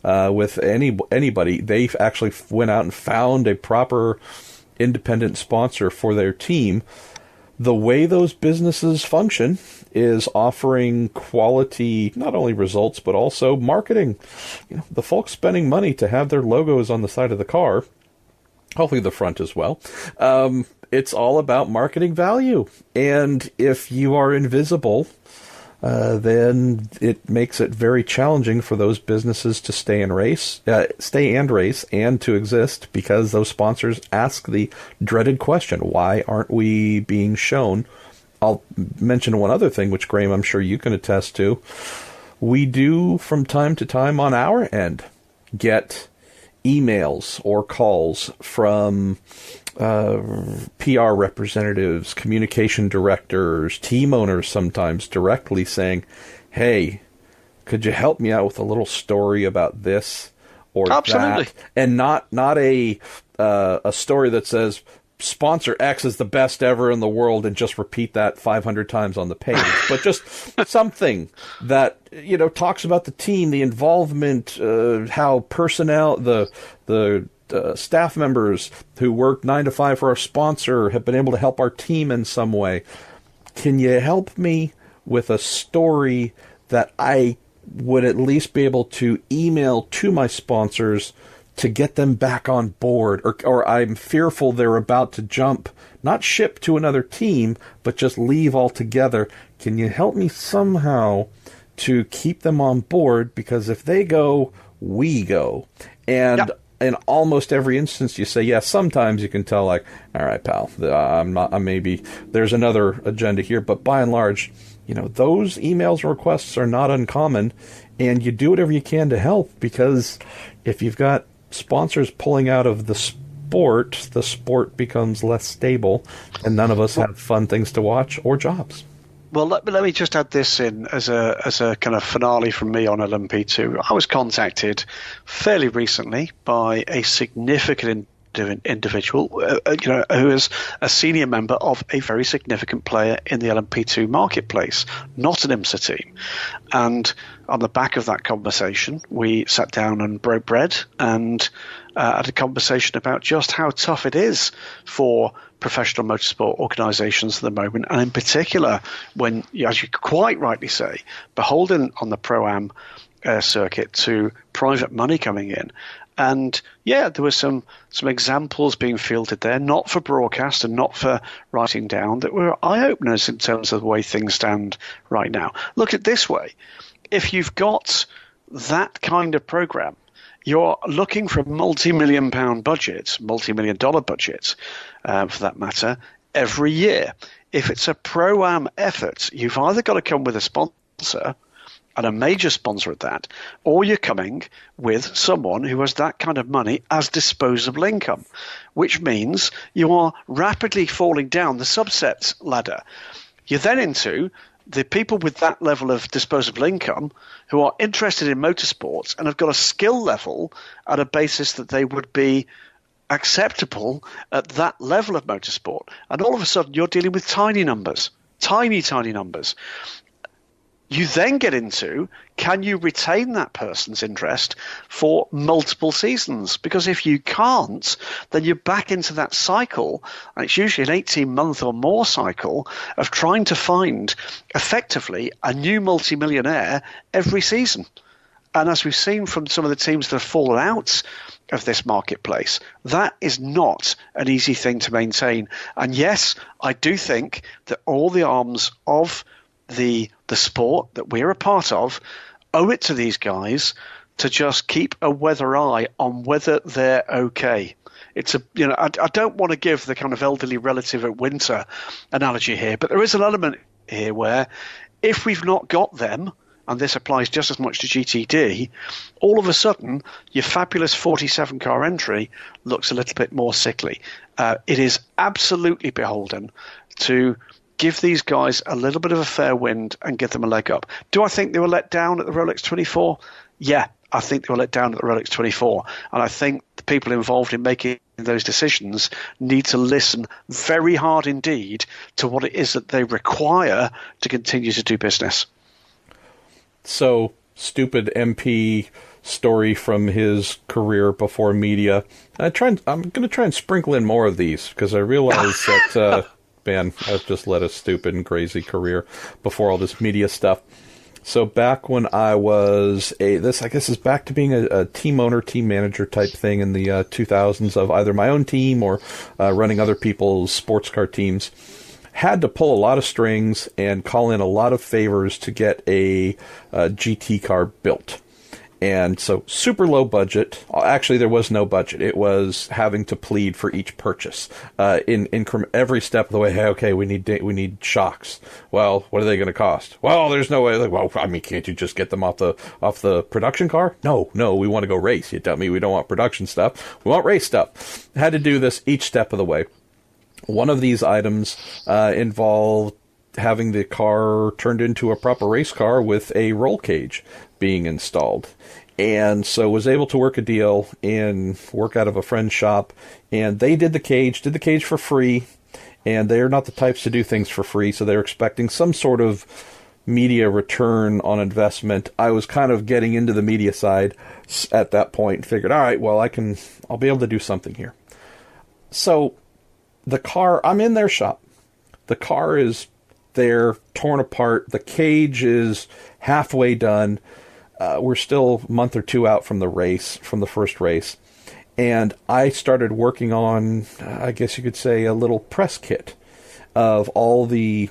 [SPEAKER 1] with anybody. They actually went out and found a proper independent sponsor for their team. The way those businesses function is offering quality, not only results, but also marketing. The folks spending money to have their logos on the side of the car, hopefully the front as well, it's all about marketing value. And if you are invisible, then it makes it very challenging for those businesses to stay and race and to exist, because those sponsors ask the dreaded question, why aren't we being shown? I'll mention one other thing, which, Graham, I'm sure you can attest to. We do, from time to time on our end, get emails or calls from PR representatives, communication directors, team owners sometimes directly saying, hey, could you help me out with a little story about this or that? And not a story that says sponsor X is the best ever in the world and just repeat that 500 times on the page, but just something that, talks about the team, the involvement, how personnel, the staff members who work 9 to 5 for our sponsor have been able to help our team in some way. Can you help me with a story that I would at least be able to email to my sponsors to get them back on board? Or I'm fearful they're about to jump, not ship to another team, but just leave altogether. Can you help me somehow to keep them on board? Because if they go, we go. And yep. In almost every instance, you say, yes, sometimes you can tell, like, all right, pal, maybe there's another agenda here. But by and large, those emails and requests are not uncommon, and you do whatever you can to help, because if you've got sponsors pulling out of the sport becomes less stable, and none of us have fun things to watch or jobs.
[SPEAKER 2] Well, let me just add this in as a kind of finale from me on LMP2. I was contacted fairly recently by a significant individual, who is a senior member of a very significant player in the LMP2 marketplace, not an IMSA team. And on the back of that conversation, we sat down and broke bread and had a conversation about just how tough it is for professional motorsport organisations at the moment, and in particular when, as you quite rightly say, beholden on the Pro-Am circuit to private money coming in. And yeah, there were some examples being fielded there, not for broadcast and not for writing down, that were eye-openers in terms of the way things stand right now. Look at it this way. If you've got that kind of program, you're looking for multi-million pound budgets, multi-million dollar budgets, for that matter, every year. If it's a Pro-Am effort, you've either got to come with a sponsor, and a major sponsor at that, or you're coming with someone who has that kind of money as disposable income, which means you are rapidly falling down the subsets ladder. You're then into the people with that level of disposable income who are interested in motorsports and have got a skill level at a basis that they would be acceptable at that level of motorsport. And all of a sudden you're dealing with tiny numbers, tiny numbers. You then get into, can you retain that person's interest for multiple seasons? Because if you can't, then you're back into that cycle, and it's usually an 18-month or more cycle of trying to find effectively a new multimillionaire every season. And as we've seen from some of the teams that have fallen out of this marketplace, that is not an easy thing to maintain. And yes, I do think that all the arms of the sport that we're a part of owe it to these guys to just keep a weather eye on whether they're okay. It's I don't want to give the kind of elderly relative at winter analogy here, but there is an element here where if we've not got them, and this applies just as much to GTD, all of a sudden your fabulous 47 car entry looks a little bit more sickly. It is absolutely beholden to give these guys a little bit of a fair wind and give them a leg up. Do I think they were let down at the Rolex 24? Yeah, I think they were let down at the Rolex 24. And I think the people involved in making those decisions need to listen very hard indeed to what it is that they require to continue to do business.
[SPEAKER 1] So, stupid MP story from his career before media. I'm going to try and sprinkle in more of these because I realize that, man, I've just led a stupid and crazy career before all this media stuff. So back when I was this I guess is back to being a team owner, team manager type thing in the 2000s of either my own team or running other people's sports car teams. Had to pull a lot of strings and call in a lot of favors to get a GT car built. And so super low budget. Actually, there was no budget. It was having to plead for each purchase in every step of the way. Hey, okay, we need shocks. Well, what are they going to cost? Well, there's no way. Like, well, I mean, can't you just get them off the production car? No, we want to go race. You tell me we don't want production stuff. We want race stuff. Had to do this each step of the way. One of these items involved having the car turned into a proper race car with a roll cage being installed. And so was able to work a deal and work out of a friend's shop. And they did the cage for free. And they're not the types to do things for free, so they're expecting some sort of media return on investment. I was kind of getting into the media side at that point and figured, all right, well, I'll be able to do something here. So the car, I'm in their shop. The car is there, torn apart. The cage is halfway done. We're still a month or two out from the first race. And I started working on, I guess you could say, a little press kit of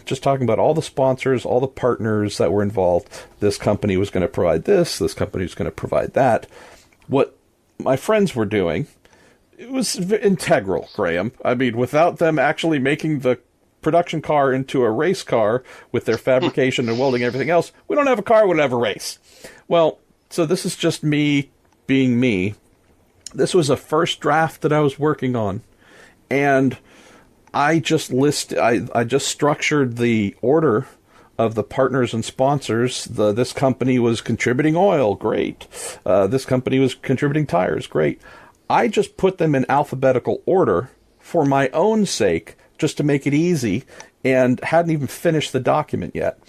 [SPEAKER 1] just talking about all the sponsors, all the partners that were involved. This company was going to provide this company was going to provide that. What my friends were doing, it was integral, Graham. I mean, without them actually making the production car into a race car with their fabrication and welding and everything else, we don't have a car, we don't have a race. Well, so this is just me being me. This was a first draft that I was working on, and I just structured the order of the partners and sponsors. This company was contributing oil, great. This company was contributing tires, great. I just put them in alphabetical order for my own sake, just to make it easy, and hadn't even finished the document yet,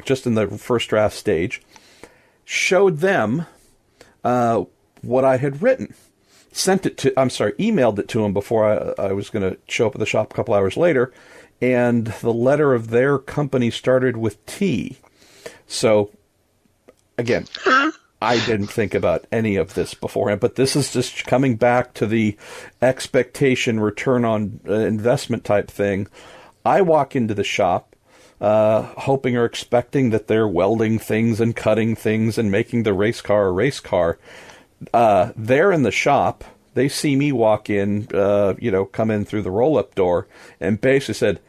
[SPEAKER 1] just in the first draft stage. Showed them what I had written. Emailed it to them before I was going to show up at the shop a couple hours later, and the letter of their company started with T. So, again, I didn't think about any of this beforehand, but this is just coming back to the expectation return on investment type thing. I walk into the shop, hoping or expecting that they're welding things and cutting things and making the race car a race car. They're in the shop. They see me walk in, come in through the roll-up door, and basically said,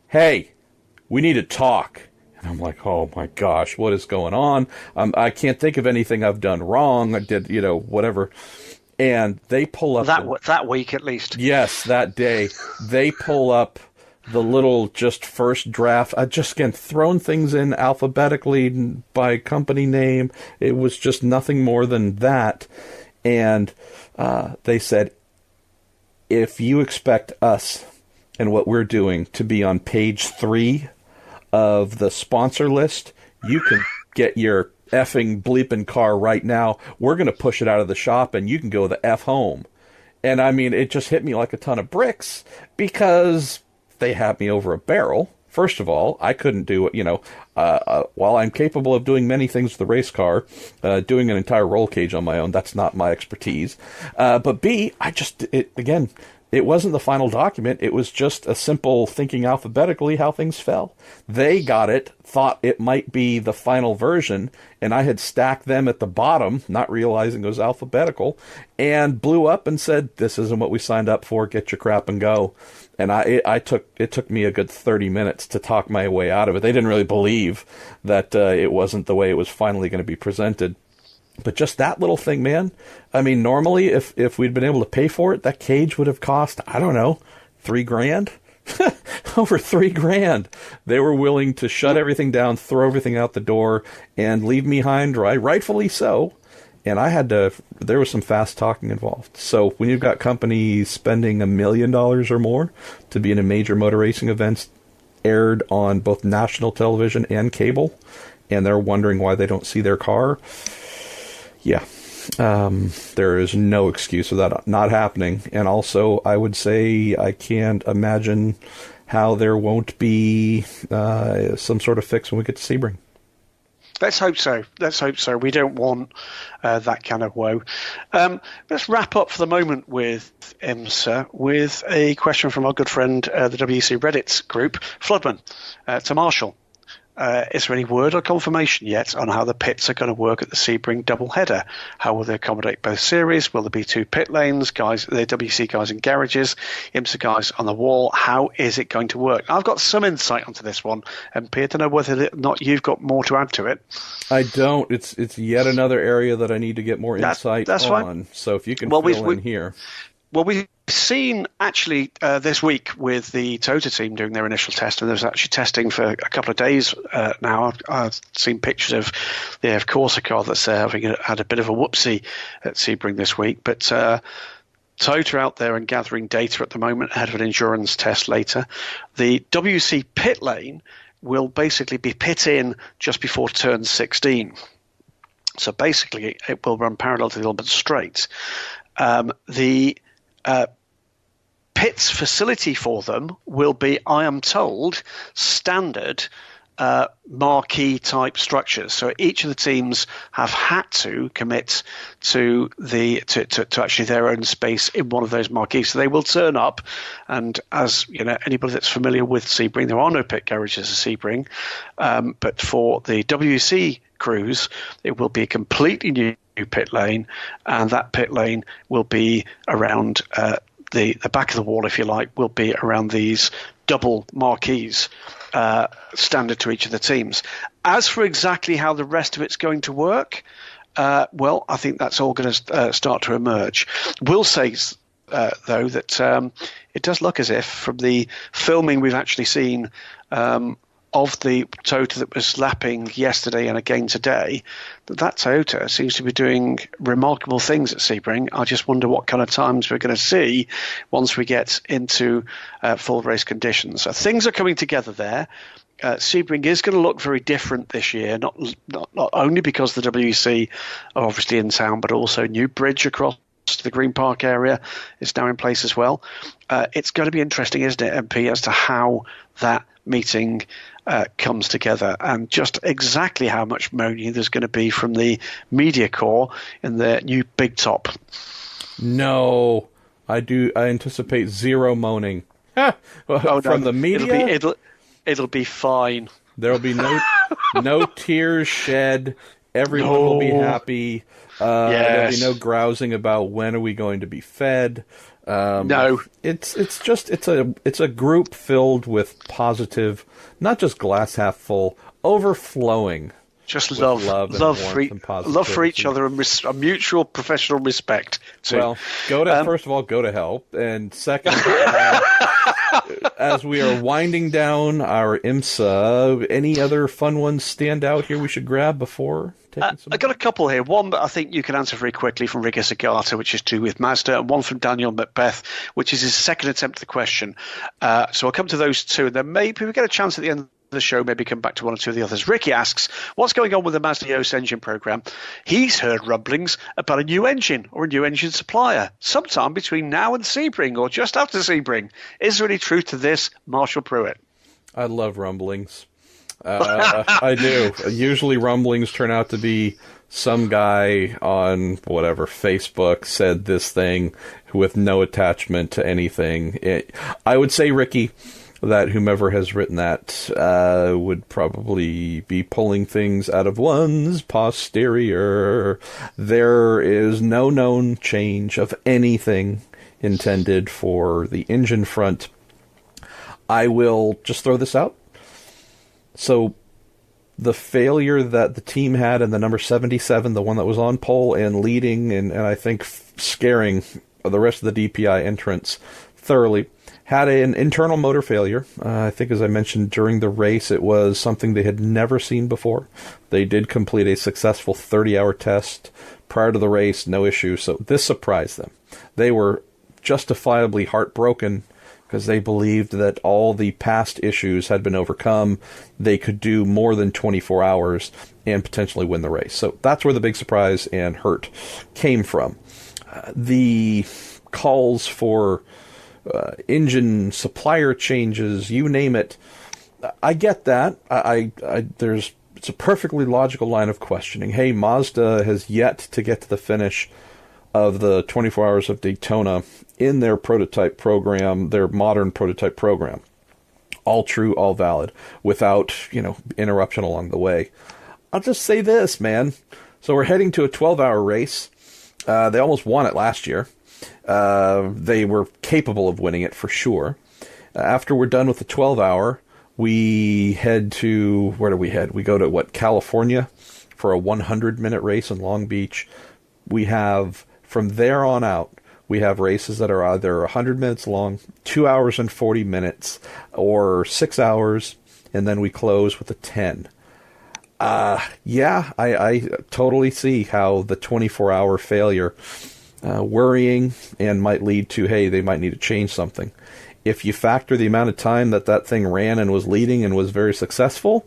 [SPEAKER 1] "Hey, we need to talk." And I'm like, oh my gosh, what is going on? I can't think of anything I've done wrong. I did, whatever. And they pull up
[SPEAKER 2] that week at least.
[SPEAKER 1] Yes, that day they pull up the little just first draft. I just again thrown things in alphabetically by company name. It was just nothing more than that. And they said, if you expect us and what we're doing to be on page 3 of the sponsor list, you can get your effing bleeping car right now. We're going to push it out of the shop and you can go the F home. And I mean, it just hit me like a ton of bricks because they had me over a barrel. First of all, I couldn't do it, while I'm capable of doing many things with the race car, doing an entire roll cage on my own, that's not my expertise. But B, it wasn't the final document. It was just a simple thinking alphabetically how things fell. They got it, thought it might be the final version, and I had stacked them at the bottom, not realizing it was alphabetical, and blew up and said, "This isn't what we signed up for. Get your crap and go." And it took me a good 30 minutes to talk my way out of it. They didn't really believe that it wasn't the way it was finally going to be presented. But just that little thing, man. I mean, normally if we'd been able to pay for it, that cage would have cost, I don't know, $3,000? Over $3,000. They were willing to shut everything down, throw everything out the door, and leave me high and dry, rightfully so. And there was some fast talking involved. So when you've got companies spending $1 million or more to be in a major motor racing events aired on both national television and cable, and they're wondering why they don't see their car, yeah, there is no excuse for that not happening. And also, I would say I can't imagine how there won't be some sort of fix when we get to Sebring.
[SPEAKER 2] Let's hope so. Let's hope so. We don't want that kind of woe. Let's wrap up for the moment with IMSA with a question from our good friend, the WEC Reddit group, Floodman, to Marshall. Is there any word or confirmation yet on how the pits are going to work at the Sebring doubleheader? How will they accommodate both series? Will there be 2 pit lanes, the WC guys in garages, IMSA guys on the wall? How is it going to work? I've got some insight onto this one, and Peter, I don't know whether or not you've got more to add to it.
[SPEAKER 1] I don't. It's yet another area that I need to get more insight
[SPEAKER 2] that's
[SPEAKER 1] on.
[SPEAKER 2] Fine.
[SPEAKER 1] So if you can fill in here.
[SPEAKER 2] Well, we've seen actually this week with the Toyota team doing their initial test, and there's actually testing for a couple of days now. I've seen pictures of the Corsa car that's having had a bit of a whoopsie at Sebring this week. But Toyota out there and gathering data at the moment ahead of an endurance test later. The WC pit lane will basically be pit in just before turn 16. So basically it will run parallel to the Albert Straight. The pits facility for them will be, I am told, standard marquee type structures. So each of the teams have had to commit to actually their own space in one of those marquees. So they will turn up, and as you know, anybody that's familiar with Sebring, there are no pit garages at Sebring, but for the WC crews, it will be a completely new pit lane, and that pit lane will be around the back of the wall, if you like, will be around these double marquees standard to each of the teams. As for exactly how the rest of it's going to work, well, I think that's all going to start to emerge. We'll say, though, that it does look as if from the filming we've actually seen of the Toyota that was lapping yesterday and again today, that Toyota seems to be doing remarkable things at Sebring. I just wonder what kind of times we're going to see once we get into full race conditions. So things are coming together there. Sebring is going to look very different this year, not only because the WEC are obviously in town, but also new bridge across the Green Park area is now in place as well. It's going to be interesting, isn't it, MP, as to how that meeting comes together and just exactly how much moaning there's going to be from the media corps in their new big top.
[SPEAKER 1] No, I anticipate zero moaning. From the media?
[SPEAKER 2] It'll be fine.
[SPEAKER 1] There'll be no tears shed. Everyone will be happy. There'll be no grousing about when are we going to be fed.
[SPEAKER 2] No,
[SPEAKER 1] it's a group filled with positive, not just glass half full, overflowing.
[SPEAKER 2] Just love for each other and a mutual professional respect. Too.
[SPEAKER 1] Well, first of all, go to hell, and second, as we are winding down our IMSA, any other fun ones stand out here we should grab before? I
[SPEAKER 2] got a couple here. One that I think you can answer very quickly from Riga Sagata, which is to do with Mazda, and one from Daniel Macbeth, which is his second attempt at the question. So I'll come to those two, and then maybe we get a chance at the end of the show, maybe come back to one or two of the others. Ricky asks, what's going on with the Mazda EOS engine program? He's heard rumblings about a new engine or a new engine supplier sometime between now and Sebring or just after Sebring. Is there any truth to this, Marshall Pruitt?
[SPEAKER 1] I love rumblings. I do. Usually rumblings turn out to be some guy on whatever Facebook said this thing with no attachment to anything. I would say, Ricky, that whomever has written that would probably be pulling things out of one's posterior. There is no known change of anything intended for the engine front. I will just throw this out. So the failure that the team had in the number 77, the one that was on pole and leading and I think scaring the rest of the DPI entrants thoroughly, had an internal motor failure. I think, as I mentioned during the race, it was something they had never seen before. They did complete a successful 30-hour test prior to the race, no issue. So this surprised them. They were justifiably heartbroken because they believed that all the past issues had been overcome. They could do more than 24 hours and potentially win the race. So that's where the big surprise and hurt came from. The calls for engine supplier changes, you name it, I get that. It's a perfectly logical line of questioning. Hey, Mazda has yet to get to the finish of the 24 Hours of Daytona in their prototype program, their modern prototype program. All true, all valid, without, interruption along the way. I'll just say this, man. So we're heading to a 12-hour race. They almost won it last year. They were capable of winning it for sure. After we're done with the 12-hour, we head to, where do we head? We go to, California for a 100-minute race in Long Beach. We have, from there on out, we have races that are either 100 minutes long, 2 hours and 40 minutes, or 6 hours, and then we close with a 10. I totally see how the 24-hour failure worrying and might lead to, hey, they might need to change something. If you factor the amount of time that thing ran and was leading and was very successful,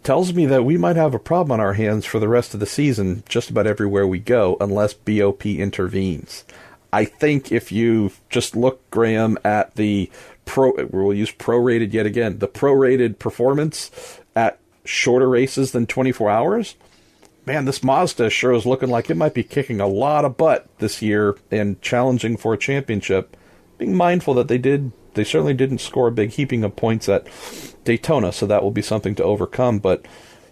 [SPEAKER 1] tells me that we might have a problem on our hands for the rest of the season just about everywhere we go, unless BOP intervenes. I think if you just look, Graham, at we'll use prorated yet again, the prorated performance at shorter races than 24 hours, man, this Mazda sure is looking like it might be kicking a lot of butt this year and challenging for a championship. Being mindful that they certainly didn't score a big heaping of points at Daytona, so that will be something to overcome. But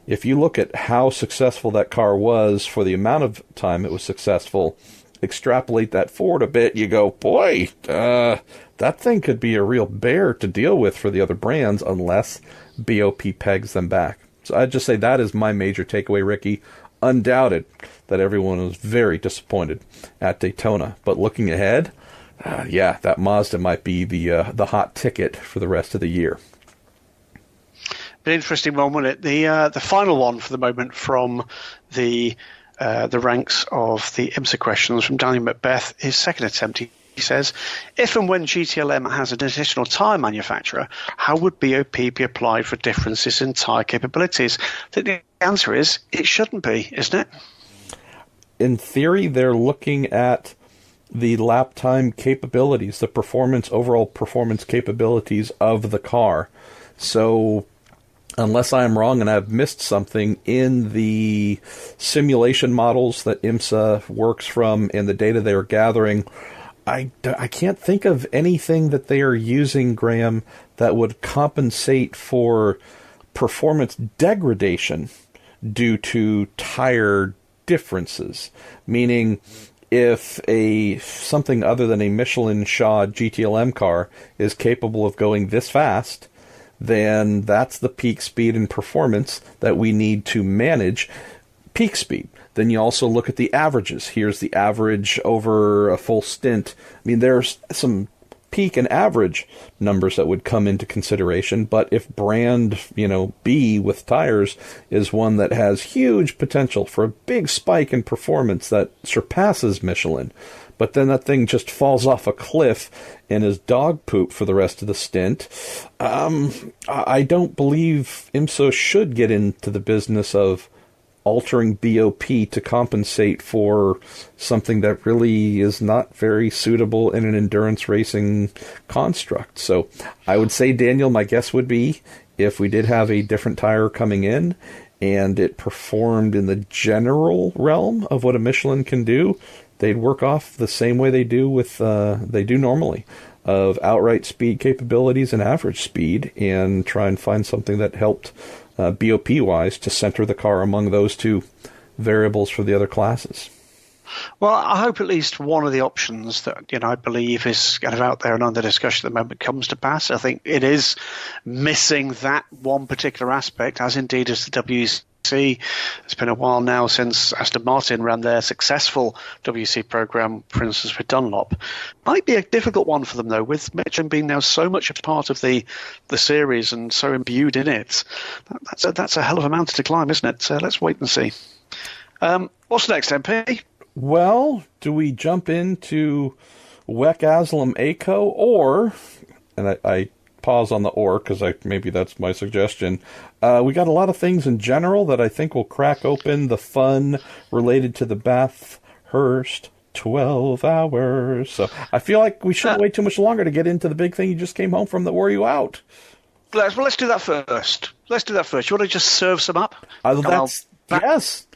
[SPEAKER 1] if you look at how successful that car was for the amount of time it was successful, extrapolate that forward a bit, you go, boy, that thing could be a real bear to deal with for the other brands unless BOP pegs them back. So I'd just say that is my major takeaway, Ricky. Undoubted that everyone was very disappointed at Daytona. But looking ahead, that Mazda might be the hot ticket for the rest of the year.
[SPEAKER 2] An interesting one, wasn't it? The final one for the moment from the ranks of the IMSA questions from Daniel Macbeth, his second attempt. He says, if and when GTLM has an additional tyre manufacturer, how would BOP be applied for differences in tyre capabilities? The answer is, it shouldn't be, isn't it?
[SPEAKER 1] In theory, they're looking at the lap time capabilities, the overall performance capabilities of the car. So unless I'm wrong and I've missed something in the simulation models that IMSA works from and the data they are gathering, I can't think of anything that they are using, Graham, that would compensate for performance degradation due to tire differences. Meaning, if something other than a Michelin-shod GTLM car is capable of going this fast, then that's the peak speed and performance that we need to manage peak speed. Then you also look at the averages. Here's the average over a full stint. I mean, there's some peak and average numbers that would come into consideration, but if brand, B with tires is one that has huge potential for a big spike in performance that surpasses Michelin, but then that thing just falls off a cliff and is dog poop for the rest of the stint, I don't believe IMSA should get into the business of altering BOP to compensate for something that really is not very suitable in an endurance racing construct. So I would say, Daniel, my guess would be if we did have a different tire coming in and it performed in the general realm of what a Michelin can do, they'd work off the same way they do normally, of outright speed capabilities and average speed, and try and find something that helped BOP-wise to center the car among those two variables for the other classes.
[SPEAKER 2] Well, I hope at least one of the options that I believe is kind of out there and under discussion at the moment comes to pass. I think it is missing that one particular aspect, as indeed is the WEC. It's been a while now since Aston Martin ran their successful WEC program, for instance, with Dunlop. Might be a difficult one for them, though, with Michelin being now so much a part of the series and so imbued in it. That's a hell of a mountain to climb, isn't it? So let's wait and see. What's next, MP?
[SPEAKER 1] Well, do we jump into WEC Aslam ACO or, and I pause on the or because maybe that's my suggestion. We got a lot of things in general that I think will crack open the fun related to the Bathurst 12 hours. So I feel like we shouldn't wait too much longer to get into the big thing you just came home from that wore you out.
[SPEAKER 2] Let's do that first. You want to just serve some up?
[SPEAKER 1] Yes.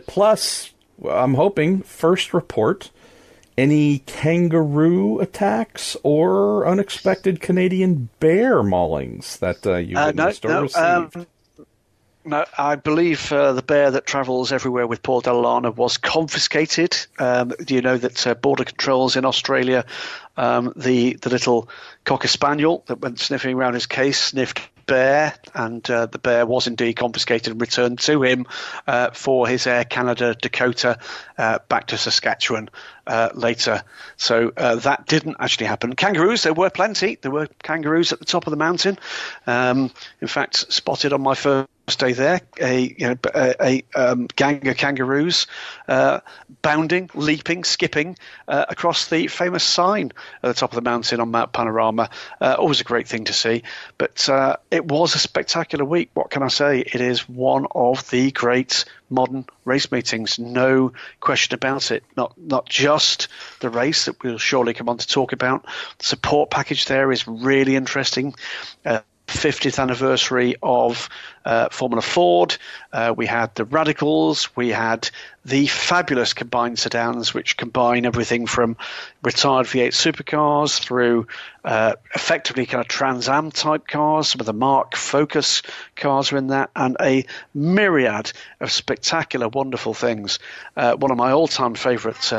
[SPEAKER 1] Plus, I'm hoping, first report, any kangaroo attacks or unexpected Canadian bear maulings that you witnessed or received?
[SPEAKER 2] No, I believe the bear that travels everywhere with Paul Dallana was confiscated. Do you know that border controls in Australia, the little Cocker Spaniel that went sniffing around his case sniffed bear, and the bear was indeed confiscated and returned to him for his Air Canada Dakota back to Saskatchewan later. So that didn't actually happen. Kangaroos, there were plenty. There were kangaroos at the top of the mountain. In fact, spotted on my first day there, a gang of kangaroos bounding, leaping, skipping across the famous sign at the top of the mountain on Mount Panorama. Always a great thing to see. But it was a spectacular week. What can I say? It is one of the great modern race meetings, no question about it. Not just the race that we'll surely come on to talk about. The support package there is really interesting. 50th anniversary of Formula Ford. We had the Radicals. We had the fabulous combined sedans, which combine everything from retired V8 supercars through effectively kind of Trans Am type cars. Some of the Mark Focus cars are in that, and a myriad of spectacular, wonderful things. One of my all-time favorites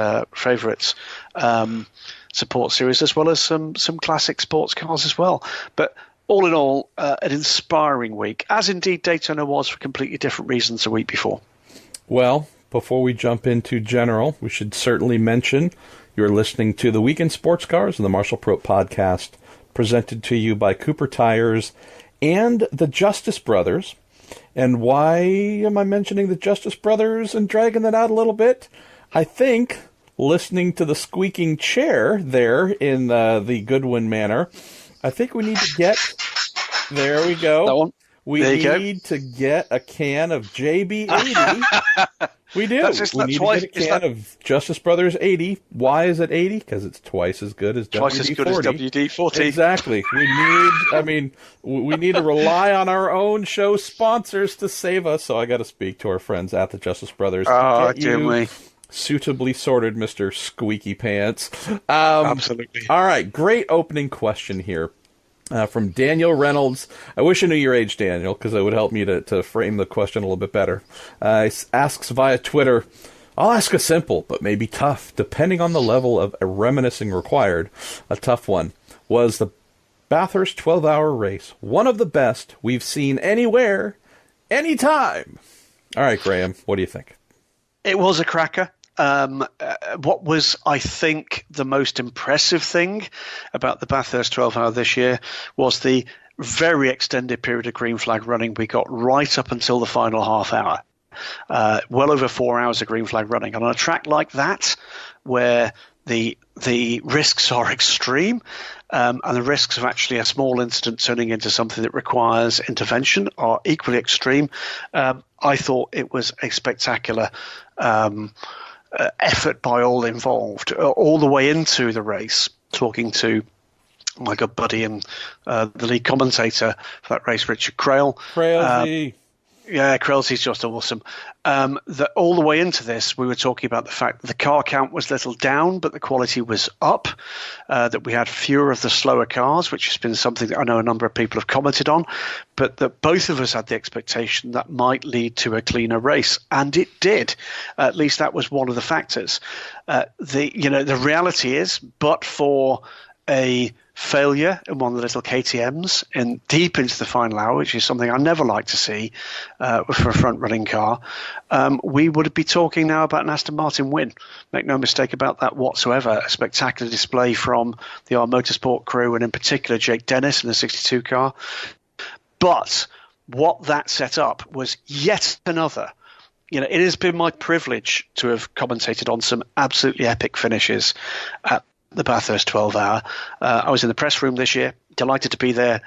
[SPEAKER 2] support series, as well as some classic sports cars as well. But all in all, an inspiring week, as indeed Daytona was for completely different reasons the week before.
[SPEAKER 1] Well, before we jump into general, we should certainly mention you're listening to the Week in Sports Cars and the Marshall Pruett podcast, presented to you by Cooper Tires and the Justice Brothers. And why am I mentioning the Justice Brothers and dragging that out a little bit? I think listening to the squeaking chair there in the Goodwin manner, I think we need to get... There we go.
[SPEAKER 2] That one.
[SPEAKER 1] We need to get a can of JB80. We do. We need to get a can of Justice Brothers 80. Why is it 80? Because it's twice as good as WD-40.
[SPEAKER 2] Twice as good as WD-40.
[SPEAKER 1] Exactly. We need to rely on our own show sponsors to save us. So I got to speak to our friends at the Justice Brothers.
[SPEAKER 2] Oh, dear me.
[SPEAKER 1] Suitably sorted, Mr. Squeaky Pants.
[SPEAKER 2] Absolutely.
[SPEAKER 1] All right. Great opening question here. From Daniel Reynolds. I wish I knew your age, Daniel, because it would help me to frame the question a little bit better. He asks via Twitter, I'll ask a simple, but maybe tough, depending on the level of reminiscing required. A tough one. Was the Bathurst 12-hour race one of the best we've seen anywhere, anytime? All right, Graham, what do you think?
[SPEAKER 2] It was a cracker. What was, I think, the most impressive thing about the Bathurst 12-hour this year was the very extended period of green flag running we got right up until the final half hour. Well over 4 hours of green flag running. And on a track like that, where the risks are extreme, and the risks of actually a small incident turning into something that requires intervention are equally extreme, I thought it was a spectacular effort by all involved, all the way into the race, talking to my good buddy and the lead commentator for that race, Richard Crail.
[SPEAKER 1] Crailsy.
[SPEAKER 2] Yeah, Crailsy's just awesome. All the way into this, we were talking about the fact that the car count was little down, but the quality was up, that we had fewer of the slower cars, which has been something that I know a number of people have commented on, but that both of us had the expectation that might lead to a cleaner race, and it did. At least that was one of the factors. The reality is, but for a failure in one of the little KTMs deep into the final hour, which is something I never like to see for a front-running car, we would be talking now about an Aston Martin Win. Make no mistake about that whatsoever. A spectacular display from the R Motorsport crew, and in particular Jake Dennis in the 62 car. But what that set up was yet another it has been my privilege to have commentated on some absolutely epic finishes at the Bathurst 12 Hour. I was in the press room this year, delighted to be there,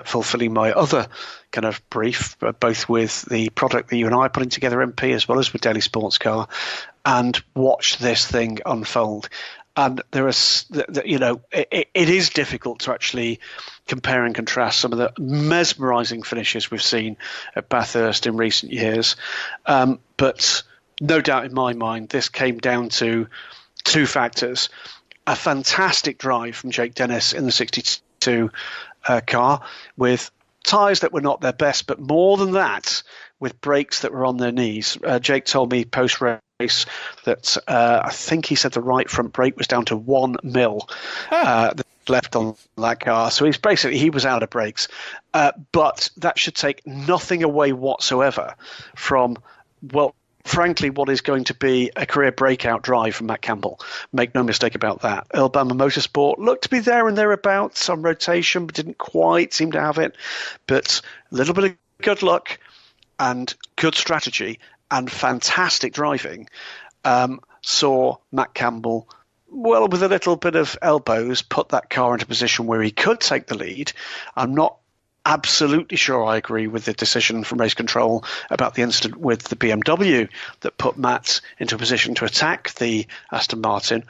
[SPEAKER 2] fulfilling my other kind of brief, both with the product that you and I are putting together, MP, as well as with Daily Sports Car, and watch this thing unfold. And there is, it is difficult to actually compare and contrast some of the mesmerising finishes we've seen at Bathurst in recent years. But no doubt in my mind, this came down to two factors. A fantastic drive from Jake Dennis in the 62 car with tyres that were not their best, but more than that, with brakes that were on their knees. Jake told me post-race that I think he said the right front brake was down to 1 mil left on that car. So he was out of brakes. But that should take nothing away whatsoever from, frankly, what is going to be a career breakout drive from Matt Campbell. Make no mistake about that. Alabama Motorsport looked to be there and thereabouts on rotation, but didn't quite seem to have it. But a little bit of good luck and good strategy and fantastic driving saw Matt Campbell, with a little bit of elbows, put that car into a position where he could take the lead. I'm not absolutely sure I agree with the decision from race control about the incident with the BMW that put Matt into a position to attack the Aston Martin.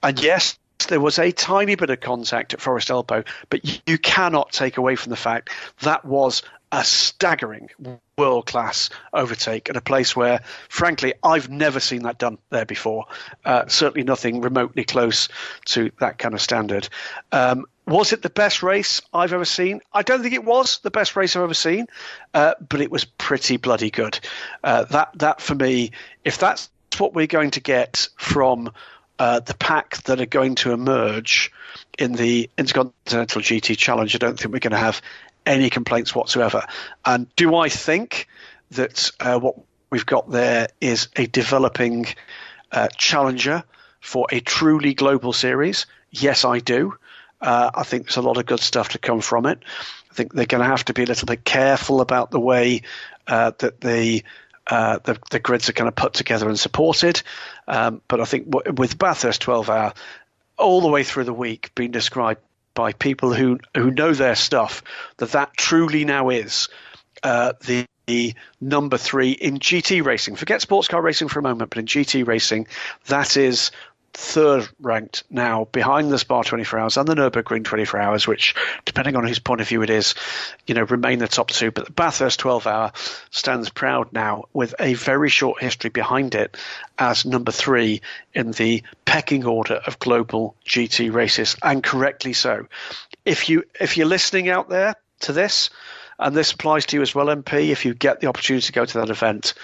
[SPEAKER 2] And yes, there was a tiny bit of contact at Forest Elbow, but you cannot take away from the fact that was a staggering world-class overtake at a place where, frankly, I've never seen that done there before. Certainly nothing remotely close to that kind of standard. Was it the best race I've ever seen? I don't think it was the best race I've ever seen, but it was pretty bloody good. That for me, if that's what we're going to get from the pack that are going to emerge in the Intercontinental GT Challenge, I don't think we're going to have any complaints whatsoever. And do I think that what we've got there is a developing challenger for a truly global series? Yes, I do. I think there's a lot of good stuff to come from it. I think they're going to have to be a little bit careful about the way that the grids are kind of put together and supported. But I think with Bathurst 12 Hour, all the way through the week, being described by people who know their stuff, that truly now is the number 3 in GT racing. Forget sports car racing for a moment, but in GT racing, that is third ranked now, behind the Spa 24 Hours and the Nürburgring 24 Hours, which, depending on whose point of view it is, remain the top 2. But the Bathurst 12 Hour stands proud now with a very short history behind it as number 3 in the pecking order of global GT races, and correctly so. If you're listening out there to this, and this applies to you as well, MP, if you get the opportunity to go to that event,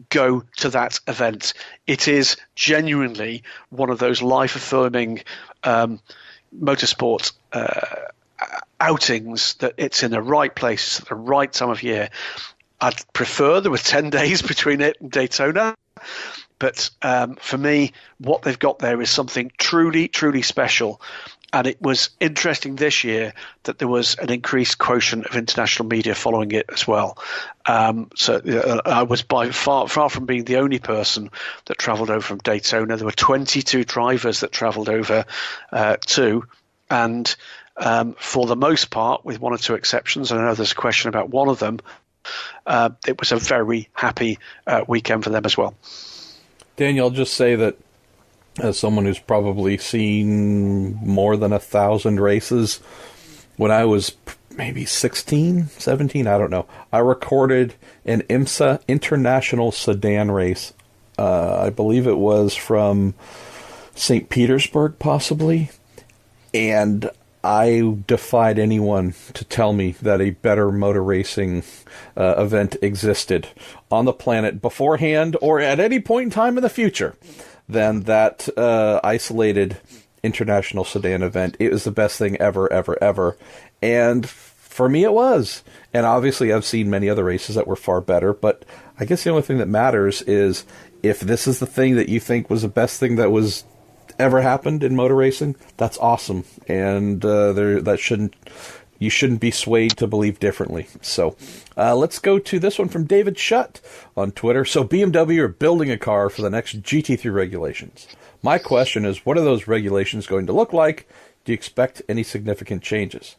[SPEAKER 2] go to that event. It is genuinely one of those life-affirming motorsport outings that it's in the right place at the right time of year. I'd prefer there were 10 days between it and Daytona. But for me, what they've got there is something truly, truly special. And it was interesting this year that there was an increased quotient of international media following it as well. So I was by far from being the only person that travelled over from Daytona. There were 22 drivers that travelled over too. And for the most part, with one or two exceptions, and I know there's a question about one of them, it was a very happy weekend for them as well.
[SPEAKER 1] Daniel, I'll just say that as someone who's probably seen more than 1,000 races, when I was maybe 16, 17, I don't know, I recorded an IMSA International Sedan race. I believe it was from St. Petersburg, possibly. And I defied anyone to tell me that a better motor racing event existed on the planet beforehand or at any point in time in the future than that isolated international sedan event. It was the best thing ever, ever, ever. And for me, it was. And obviously, I've seen many other races that were far better. But I guess the only thing that matters is if this is the thing that you think was the best thing that was ever happened in motor racing, that's awesome. And that shouldn't, you shouldn't be swayed to believe differently. So let's go to this one from David Shutt on Twitter. So BMW are building a car for the next GT3 regulations. My question is, what are those regulations going to look like? Do you expect any significant changes?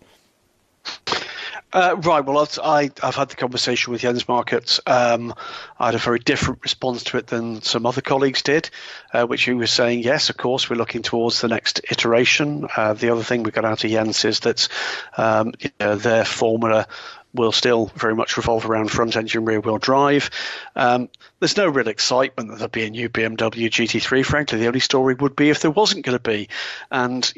[SPEAKER 2] Right. Well, I've had the conversation with Jens Markets. I had a very different response to it than some other colleagues did, which he was saying, yes, of course, we're looking towards the next iteration. The other thing we got out of Jens is that their formula will still very much revolve around front-engine rear-wheel drive. There's no real excitement that there'll be a new BMW GT3, frankly. The only story would be if there wasn't going to be. And,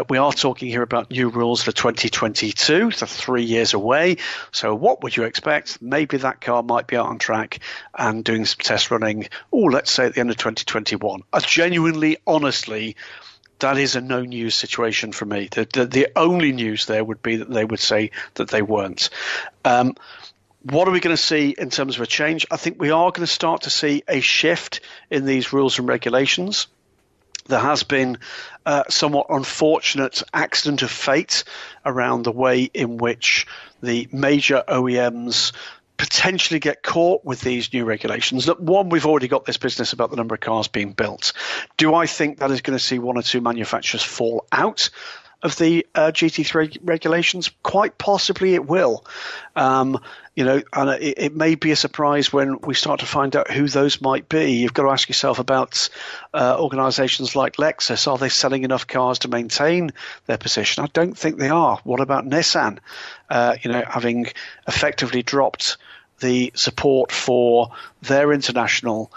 [SPEAKER 2] we are talking here about new rules for 2022, so 3 years away. So what would you expect? Maybe that car might be out on track and doing some test running, let's say at the end of 2021. Honestly, that is a no news situation for me. The only news there would be that they would say that they weren't. What are we going to see in terms of a change? I think we are going to start to see a shift in these rules and regulations. There has been somewhat unfortunate accident of fate around the way in which the major OEMs potentially get caught with these new regulations. Look, one, we've already got this business about the number of cars being built. Do I think that is going to see one or two manufacturers fall out of the GT3 regulations? Quite possibly it will. And it may be a surprise when we start to find out who those might be. You've got to ask yourself about organisations like Lexus. Are they selling enough cars to maintain their position? I don't think they are. What about Nissan? Having effectively dropped the support for their international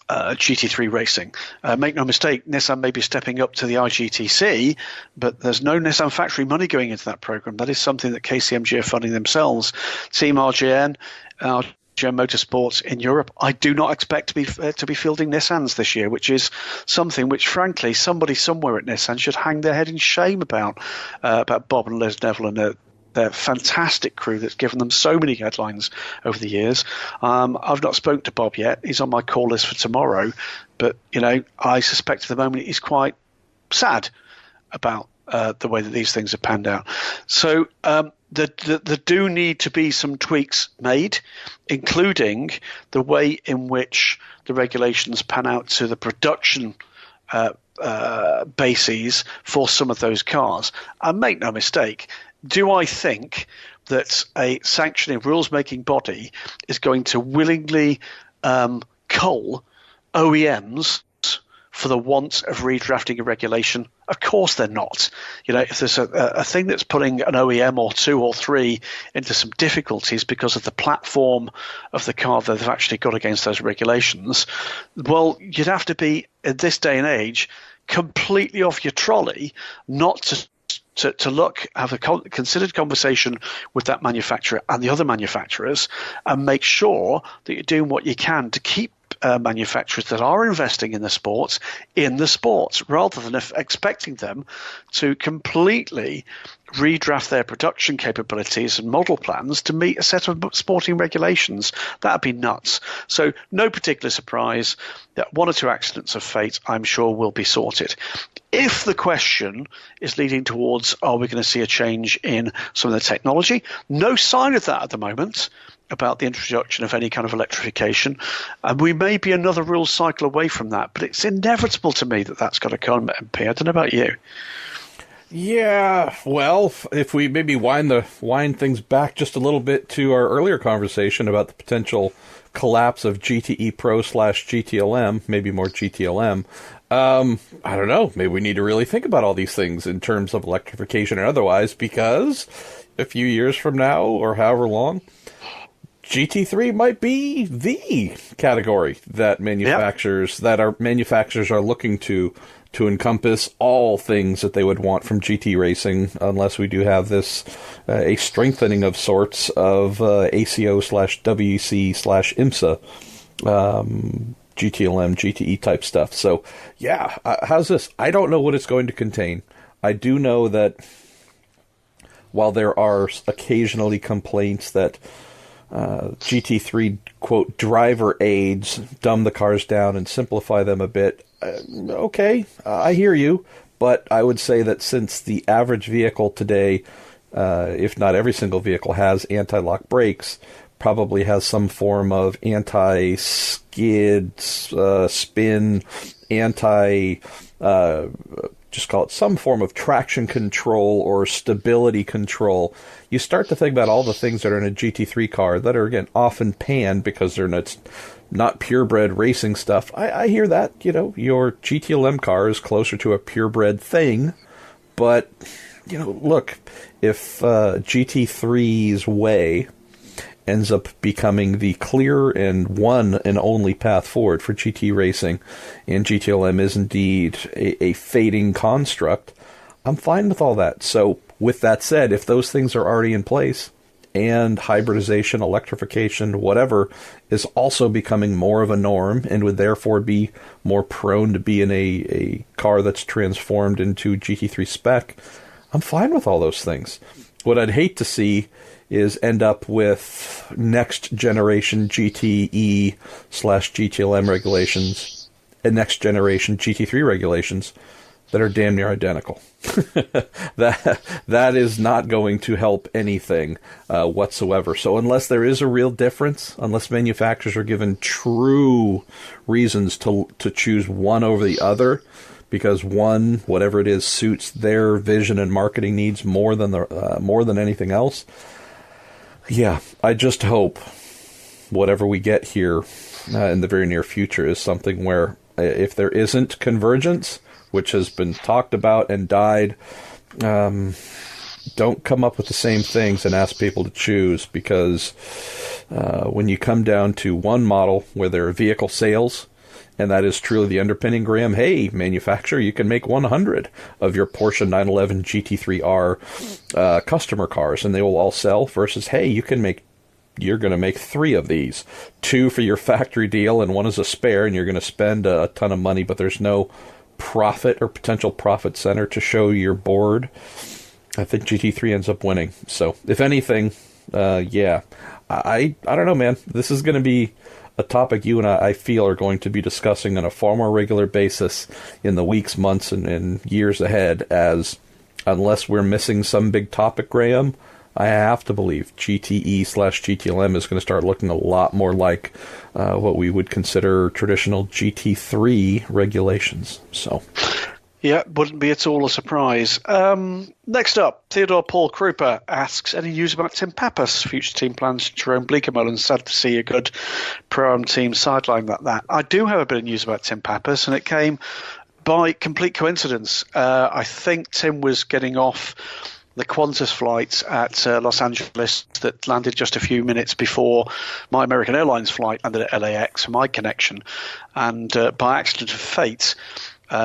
[SPEAKER 2] GT3 racing. Make no mistake, Nissan may be stepping up to the IGTC, but there's no Nissan factory money going into that program. That is something that KCMG are funding themselves. Team RGN, RGN Motorsports in Europe, I do not expect to be fielding Nissans this year, which is something which, frankly, somebody somewhere at Nissan should hang their head in shame about Bob and Liz Neville and their fantastic crew that's given them so many headlines over the years. I've not spoken to Bob yet. He's on my call list for tomorrow. But, I suspect at the moment he's quite sad about the way that these things have panned out. So there do need to be some tweaks made, including the way in which the regulations pan out to the production bases for some of those cars. And make no mistake, do I think that a sanctioning rules-making body is going to willingly cull OEMs for the want of redrafting a regulation? Of course they're not. If there's a thing that's putting an OEM or two or three into some difficulties because of the platform of the car that they've actually got against those regulations, well, you'd have to be, in this day and age, completely off your trolley not to have a considered conversation with that manufacturer and the other manufacturers and make sure that you're doing what you can to keep manufacturers that are investing in the sports rather than expecting them to completely redraft their production capabilities and model plans to meet a set of sporting regulations. That would be nuts. So no particular surprise that one or two accidents of fate, I'm sure, will be sorted. If the question is leading towards, are we going to see a change in some of the technology? No sign of that at the moment about the introduction of any kind of electrification. And we may be another rule cycle away from that, but it's inevitable to me that that's got to come, MP. I don't know about you.
[SPEAKER 1] Yeah, well, if we maybe wind things back just a little bit to our earlier conversation about the potential collapse of GTE Pro / GTLM, maybe more GTLM, I don't know, maybe we need to really think about all these things in terms of electrification and otherwise, because a few years from now, or however long, GT3 might be the category that manufacturers are looking to encompass all things that they would want from GT racing, unless we do have this a strengthening of sorts of ACO / WEC / IMSA GTLM, GTE type stuff. So yeah, how's this? I don't know what it's going to contain. I do know that while there are occasionally complaints that GT3, quote, driver aids dumb the cars down and simplify them a bit. Okay, I hear you, But I would say that since the average vehicle today, if not every single vehicle, has anti-lock brakes, probably has some form of anti-skid, spin, just call it some form of traction control or stability control. You start to think about all the things that are in a GT3 car that are, again, often panned because they're not purebred racing stuff. I hear that, your GTLM car is closer to a purebred thing, but, look, if GT3's way ends up becoming the clear and one and only path forward for GT racing, and GTLM is indeed a fading construct, I'm fine with all that. So, with that said, if those things are already in place, and hybridization, electrification, whatever, is also becoming more of a norm, and would therefore be more prone to be in a car that's transformed into GT3 spec, I'm fine with all those things. What I'd hate to see is end up with next generation GTE/GTLM regulations and next generation GT3 regulations that are damn near identical. That is not going to help anything whatsoever. So unless there is a real difference, unless manufacturers are given true reasons to choose one over the other, because one, whatever it is, suits their vision and marketing needs more than anything else. Yeah, I just hope whatever we get here in the very near future is something where if there isn't convergence, which has been talked about and died, don't come up with the same things and ask people to choose, because when you come down to one model where there are vehicle sales, and that is truly the underpinning, Graham, hey, manufacturer, you can make 100 of your Porsche 911 GT3R customer cars, and they will all sell, versus, hey, you're going to make 3 of these, 2 for your factory deal, and 1 is a spare, and you're going to spend a ton of money, but there's no profit or potential profit center to show your board. I think GT3 ends up winning. So, if anything, yeah, I don't know, man. This is going to be a topic you and I feel are going to be discussing on a far more regular basis in the weeks, months, and years ahead, as unless we're missing some big topic, Graham, I have to believe GTE/GTLM is going to start looking a lot more like what we would consider traditional GT3 regulations. So,
[SPEAKER 2] yeah, wouldn't be at all a surprise. Next up, Theodore Paul Krupa asks, any news about Tim Pappas, future team plans, Jerome Bleekemolen? Sad to see a good Pro-Am team sideline that. I do have a bit of news about Tim Pappas, and it came by complete coincidence. I think Tim was getting off the Qantas flight at Los Angeles that landed just a few minutes before my American Airlines flight landed at LAX for my connection. And by accident of fate,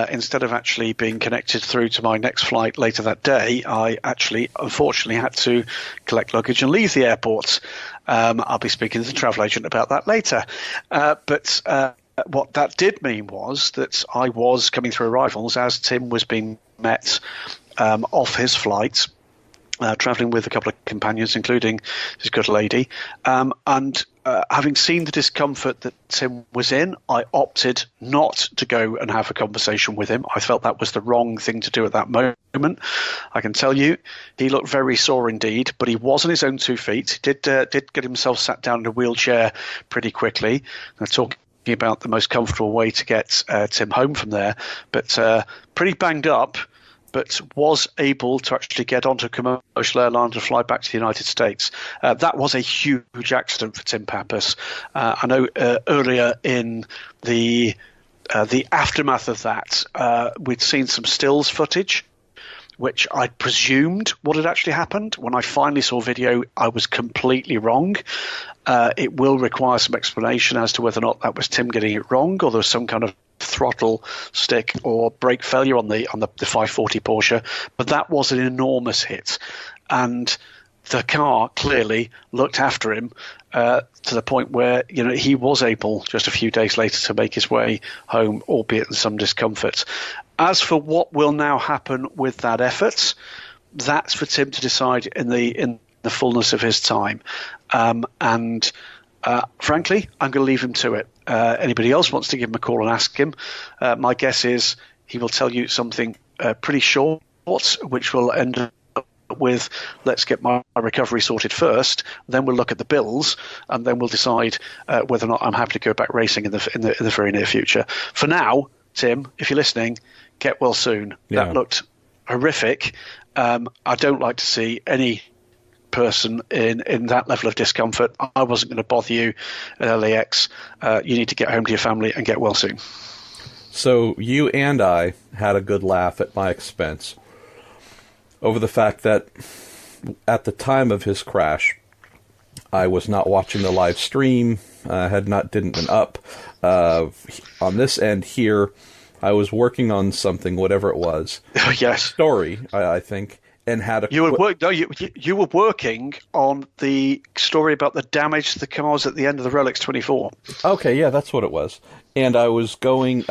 [SPEAKER 2] instead of actually being connected through to my next flight later that day, I actually, unfortunately, had to collect luggage and leave the airport. I'll be speaking to the travel agent about that later. But what that did mean was that I was coming through arrivals as Tim was being met off his flight, travelling with a couple of companions, including his good lady. And having seen the discomfort that Tim was in, I opted not to go and have a conversation with him. I felt that was the wrong thing to do at that moment. I can tell you, he looked very sore indeed, but he was on his own 2 feet. Did get himself sat down in a wheelchair pretty quickly. Talking about the most comfortable way to get Tim home from there, but pretty banged up, but was able to actually get onto a commercial airline to fly back to the United States. That was a huge accident for Tim Pappas. I know earlier in the aftermath of that, we'd seen some stills footage, which I presumed what had actually happened. When I finally saw video, I was completely wrong. It will require some explanation as to whether or not that was Tim getting it wrong, or there was some kind of throttle stick or brake failure on the 540 Porsche. But that was an enormous hit, and the car clearly looked after him to the point where he was able just a few days later to make his way home, albeit in some discomfort. As for what will now happen with that effort, that's for Tim to decide in the fullness of his time. And frankly, I'm going to leave him to it. Anybody else wants to give him a call and ask him, my guess is he will tell you something pretty short, which will end up with, let's get my recovery sorted first, then we'll look at the bills, and then we'll decide whether or not I'm happy to go back racing in the very near future. For now, Tim, if you're listening, get well soon.
[SPEAKER 1] Yeah.
[SPEAKER 2] That looked horrific. I don't like to see any person in that level of discomfort. I wasn't going to bother you at LAX. You need to get home to your family and get well soon.
[SPEAKER 1] So you and I had a good laugh at my expense over the fact that at the time of his crash, I was not watching the live stream, didn't been up. On this end here, I was working on something, whatever it was.
[SPEAKER 2] Yes.
[SPEAKER 1] Story, I think, and had a...
[SPEAKER 2] You were working on the story about the damage to the cars at the end of the Rolex 24.
[SPEAKER 1] Okay, yeah, that's what it was. And I was calling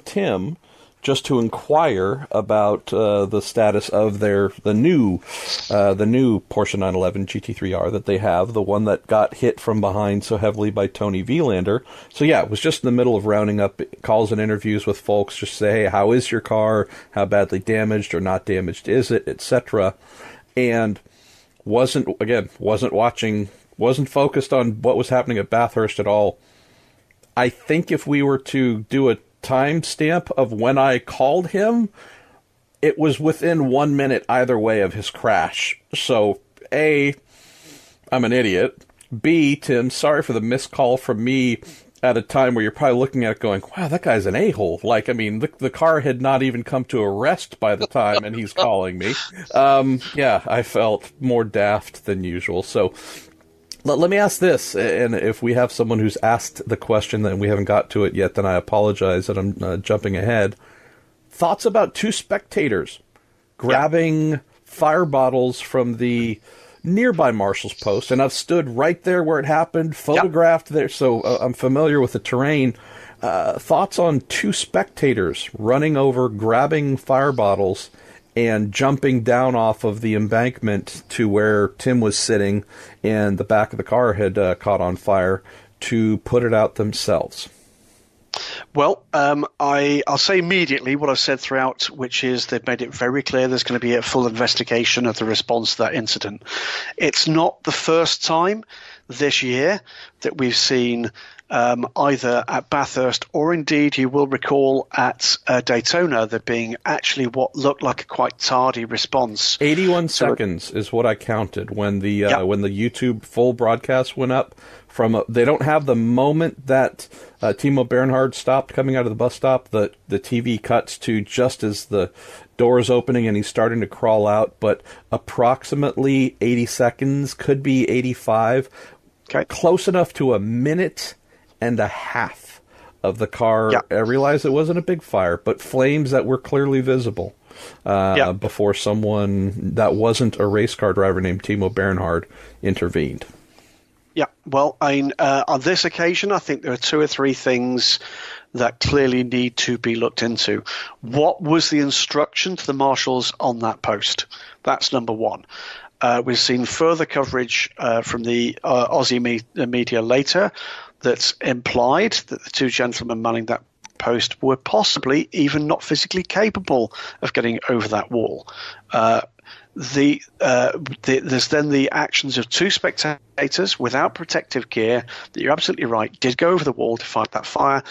[SPEAKER 1] Tim just to inquire about the status of the new Porsche 911 GT3R that they have, the one that got hit from behind so heavily by Tony Vilander. So yeah, it was just in the middle of rounding up calls and interviews with folks, just say, hey, how is your car? How badly damaged or not damaged is it, etc. And wasn't focused on what was happening at Bathurst at all. I think if we were to do a timestamp of when I called him, it was within 1 minute either way of his crash. So, A, I'm an idiot. B, Tim, sorry for the missed call from me at a time where you're probably looking at it going, wow, that guy's an a-hole. Like, I mean, the car had not even come to a rest by the time, and he's calling me. Yeah, I felt more daft than usual. So, let me ask this, and if we have someone who's asked the question and we haven't got to it yet, then I apologize that I'm jumping ahead. Thoughts about two spectators grabbing fire bottles from the nearby marshal's post, and I've stood right there where it happened, photographed there, so I'm familiar with the terrain. Thoughts on two spectators running over, grabbing fire bottles, and jumping down off of the embankment to where Tim was sitting and the back of the car had caught on fire to put it out themselves?
[SPEAKER 2] Well, I'll say immediately what I've said throughout, which is they've made it very clear there's going to be a full investigation of the response to that incident. It's not the first time this year that we've seen either at Bathurst or indeed you will recall at Daytona there being actually what looked like a quite tardy response.
[SPEAKER 1] 81 seconds is what I counted when the YouTube full broadcast went up. They don't have the moment that Timo Bernhard stopped coming out of the bus stop. The TV cuts to just as the door is opening and he's starting to crawl out, but approximately 80 seconds, could be 85.
[SPEAKER 2] Okay. Close
[SPEAKER 1] enough to a minute and a half of the car. I realized it wasn't a big fire, but flames that were clearly visible before someone that wasn't a race car driver named Timo Bernhard intervened.
[SPEAKER 2] Yeah, well, on this occasion, I think there are two or three things that clearly need to be looked into. What was the instruction to the marshals on that post? That's number one. We've seen further coverage from the Aussie media later that's implied that the two gentlemen manning that post were possibly even not physically capable of getting over that wall. There's then the actions of two spectators without protective gear that you're absolutely right did go over the wall to fight that fire.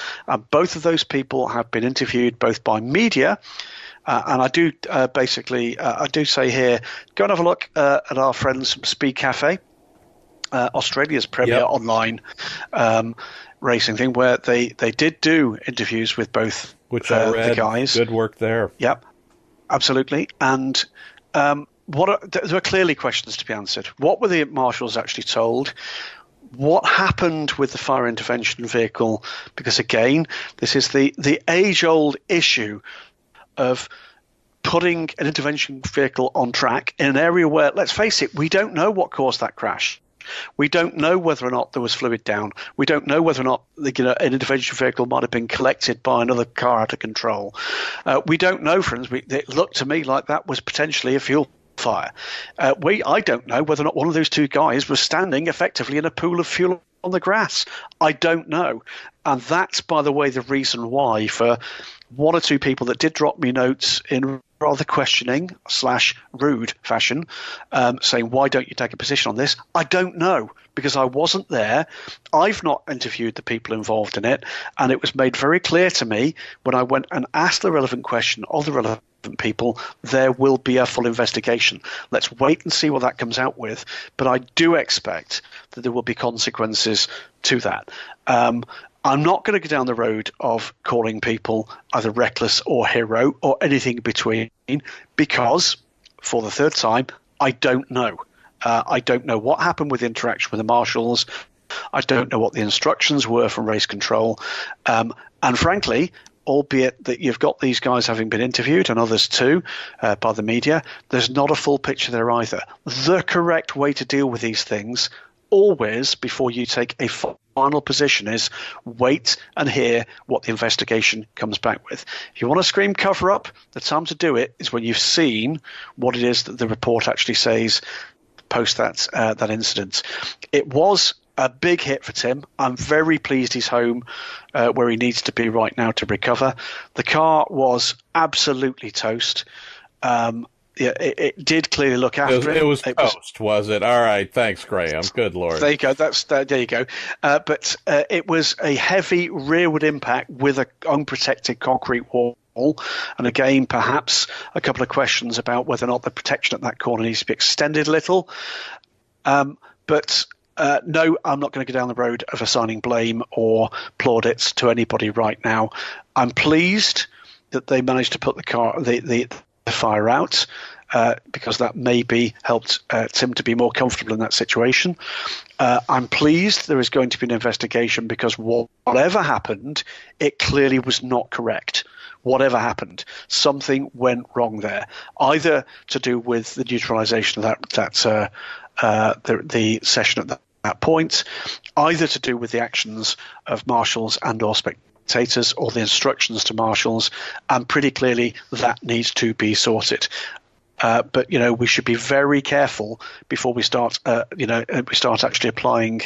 [SPEAKER 2] Both of those people have been interviewed both by media. And I do I do say here, go and have a look at our friends from Speed Cafe, Australia's premier online racing thing, where they did do interviews with both
[SPEAKER 1] I read.
[SPEAKER 2] The guys.
[SPEAKER 1] Good work there.
[SPEAKER 2] Yep, absolutely. And there are clearly questions to be answered. What were the marshals actually told? What happened with the fire intervention vehicle? Because again, this is the age-old issue of putting an intervention vehicle on track in an area where, let's face it, we don't know what caused that crash. We don't know whether or not there was fluid down. We don't know whether or not an intervention vehicle might have been collected by another car out of control. We don't know, friends. It looked to me like that was potentially a fuel fire. I don't know whether or not one of those two guys was standing effectively in a pool of fuel on the grass? I don't know. And that's, by the way, the reason why for one or two people that did drop me notes in rather questioning / rude fashion, saying, why don't you take a position on this? I don't know, because I wasn't there. I've not interviewed the people involved in it. And it was made very clear to me when I went and asked the relevant question of the relevant people, there will be a full investigation. Let's wait and see what that comes out with. But I do expect that there will be consequences to that. I'm not going to go down the road of calling people either reckless or hero or anything between, because, for the third time, I don't know. I don't know what happened with the interaction with the marshals. I don't know what the instructions were from race control. And frankly, albeit that you've got these guys having been interviewed and others too by the media, there's not a full picture there either. The correct way to deal with these things, always before you take a final position, is wait and hear what the investigation comes back with. If you want to scream cover up, the time to do it is when you've seen what it is that the report actually says post that incident. It was a big hit for Tim. I'm very pleased he's home where he needs to be right now to recover. The car was absolutely toast. It did clearly look after him.
[SPEAKER 1] It was toast, was it? All right, thanks, Graham. Good Lord.
[SPEAKER 2] There you go. There you go. But it was a heavy rearward impact with an unprotected concrete wall. And again, perhaps a couple of questions about whether or not the protection at that corner needs to be extended a little. But no, I'm not going to go down the road of assigning blame or plaudits to anybody right now. I'm pleased that they managed to put the fire out, because that maybe helped Tim to be more comfortable in that situation. I'm pleased there is going to be an investigation, because whatever happened, it clearly was not correct. Whatever happened, something went wrong there, either to do with the neutralization of the session at that point, either to do with the actions of marshals and or spectators, or the instructions to marshals, and pretty clearly that needs to be sorted. But we should be very careful before we start. We start actually applying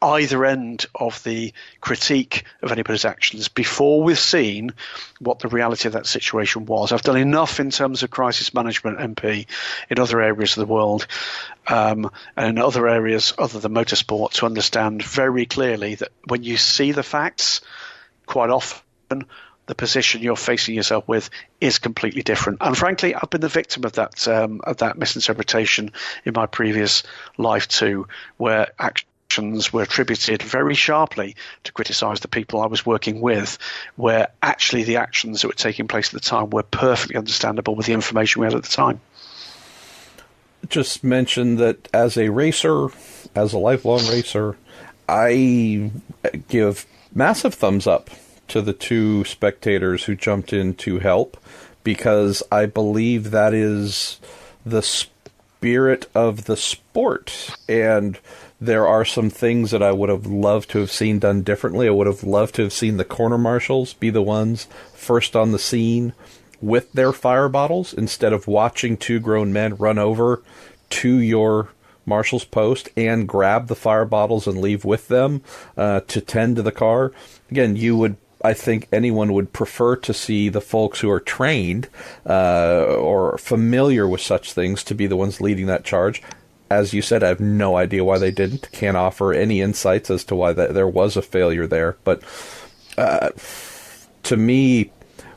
[SPEAKER 2] either end of the critique of anybody's actions before we've seen what the reality of that situation was. I've done enough in terms of crisis management, MP, in other areas of the world, and in other areas other than motorsport, to understand very clearly that when you see the facts, quite often the position you're facing yourself with is completely different. And frankly, I've been the victim of that misinterpretation in my previous life too, where actions were attributed very sharply to criticise the people I was working with, where actually the actions that were taking place at the time were perfectly understandable with the information we had at the time.
[SPEAKER 1] Just mention that as a racer, as a lifelong racer, I give massive thumbs up to the two spectators who jumped in to help, because I believe that is the spirit of the sport. And there are some things that I would have loved to have seen done differently. I would have loved to have seen the corner marshals be the ones first on the scene with their fire bottles, instead of watching two grown men run over to your marshal's post and grab the fire bottles and leave with them to tend to the car. Again, I think anyone would prefer to see the folks who are trained or familiar with such things to be the ones leading that charge. As you said, I have no idea why they didn't. Can't offer any insights as to why there was a failure there. But to me,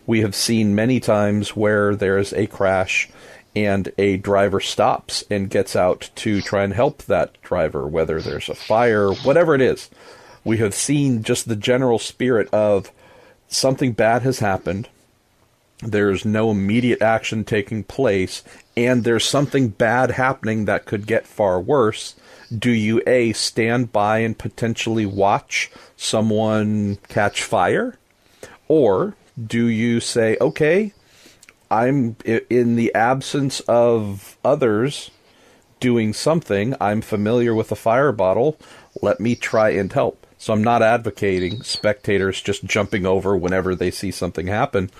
[SPEAKER 1] we have seen many times where there's a crash and a driver stops and gets out to try and help that driver, whether there's a fire, whatever it is. We have seen just the general spirit of something bad has happened, there's no immediate action taking place, and there's something bad happening that could get far worse. Do you, A, stand by and potentially watch someone catch fire? Or do you say, okay, I'm in the absence of others doing something, I'm familiar with a fire bottle, let me try and help. So I'm not advocating spectators just jumping over whenever they see something happen.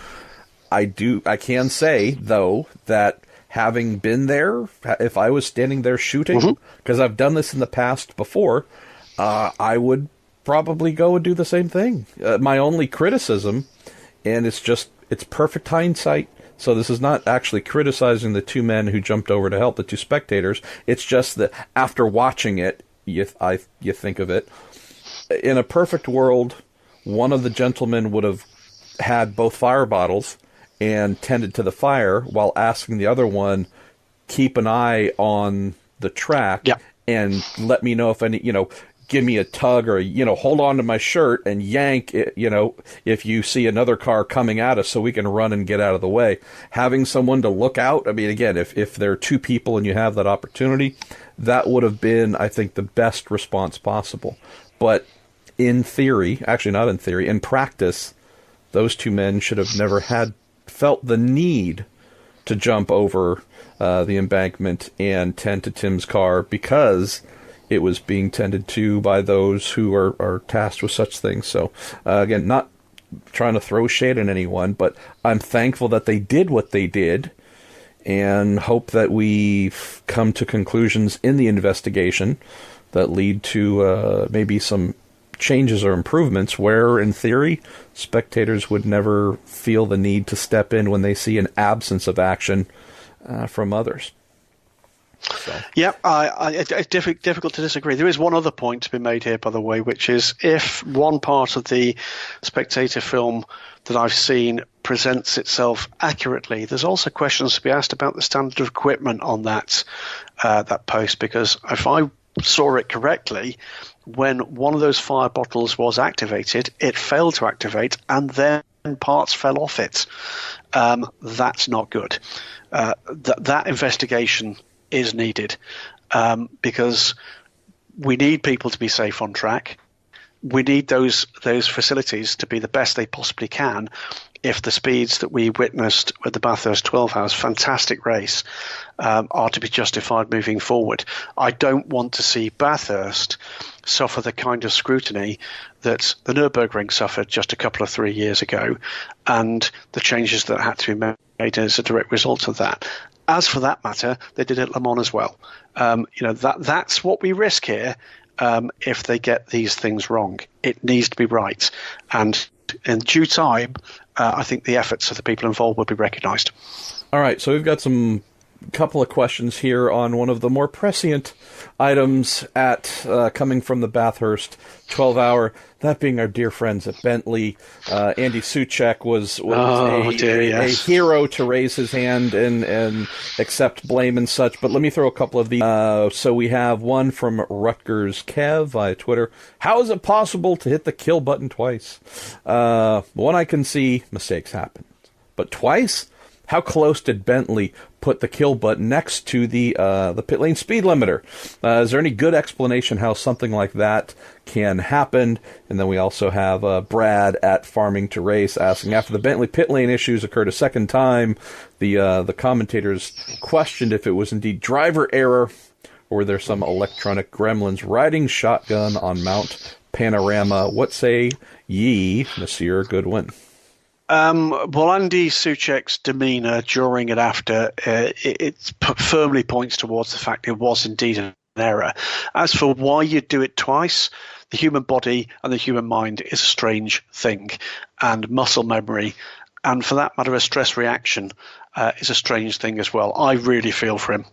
[SPEAKER 1] I can say, though, that having been there, if I was standing there shooting, because I've done this in the past before, I would probably go and do the same thing. My only criticism, and it's perfect hindsight, so this is not actually criticizing the two men who jumped over to help, the two spectators. It's just that after watching it, you think of it. In a perfect world, one of the gentlemen would have had both fire bottles and tended to the fire while asking the other one, keep an eye on the track and let me know if any, give me a tug or, hold on to my shirt and yank it, if you see another car coming at us so we can run and get out of the way. Having someone to look out, I mean, again, if there are two people and you have that opportunity, that would have been, I think, the best response possible. But in theory, actually not in theory, in practice, those two men should have never felt the need to jump over the embankment and tend to Tim's car, because it was being tended to by those who are tasked with such things. So, again, not trying to throw shade at anyone, but I'm thankful that they did what they did, and hope that we come to conclusions in the investigation that lead to maybe some changes or improvements where, in theory, spectators would never feel the need to step in when they see an absence of action from others. So. Yeah,
[SPEAKER 2] it's difficult to disagree. There is one other point to be made here, by the way, which is if one part of the spectator film that I've seen presents itself accurately, there's also questions to be asked about the standard of equipment on that post, because if I saw it correctly, when one of those fire bottles was activated, it failed to activate, and then parts fell off it. That's not good. That investigation is needed, because we need people to be safe on track. We need those facilities to be the best they possibly can if the speeds that we witnessed with the Bathurst 12 Hours fantastic race are to be justified moving forward. I don't want to see Bathurst suffer the kind of scrutiny that the Nürburgring suffered just a couple of 3 years ago, and the changes that had to be made as a direct result of that. As for that matter, they did at Le Mans as well. That's what we risk here. If they get these things wrong, it needs to be right, and in due time, I think the efforts of the people involved will be recognised.
[SPEAKER 1] All right, so we've got some couple of questions here on one of the more prescient items coming from the Bathurst 12-hour, that being our dear friends at Bentley. Andy Soucek was a hero to raise his hand and accept blame and such. But let me throw a couple of these. So we have one from Rutgers Kev via Twitter. How is it possible to hit the kill button twice? One I can see, mistakes happen. But twice? How close did Bentley put the kill button next to the pit lane speed limiter? Is there any good explanation how something like that can happen? And then we also have Brad at Farming to Race asking, after the Bentley pit lane issues occurred a second time, the commentators questioned if it was indeed driver error, or were there some electronic gremlins riding shotgun on Mount Panorama? What say ye, Monsieur Goodwin?
[SPEAKER 2] Well, Andy Soucek's demeanour during and after, it firmly points towards the fact it was indeed an error. As for why you do it twice, the human body and the human mind is a strange thing, and muscle memory, and for that matter, a stress reaction is a strange thing as well. I really feel for him.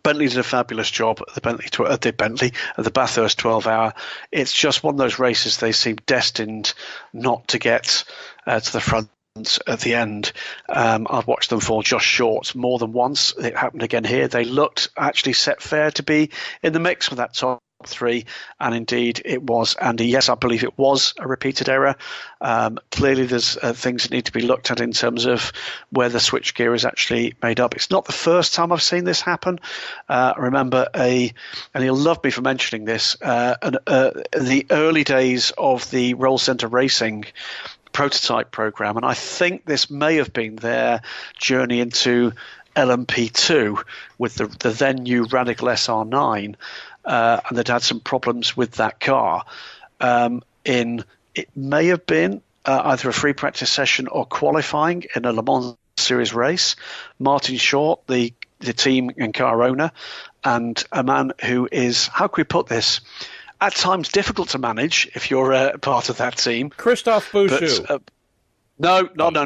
[SPEAKER 2] Bentley did a fabulous job at the Bathurst 12-hour. It's just one of those races they seem destined not to get to the front at the end. I've watched them fall just short more than once. It happened again here. They looked actually set fair to be in the mix for that top three, and indeed it was. Andy, yes, I believe it was a repeated error. Clearly there's things that need to be looked at in terms of where the switchgear is actually made up. It's not the first time I've seen this happen. I remember and he'll love me for mentioning this, the early days of the Roll Center Racing prototype program, and I think this may have been their journey into LMP2 with the then new Radical SR9, and they'd had some problems with that car. It may have been either a free practice session or qualifying in a Le Mans Series race. Martin Short, the team and car owner, and a man who is, how can we put this, at times difficult to manage if you're part of that team.
[SPEAKER 1] Christophe Bouchou.
[SPEAKER 2] But, no, don't do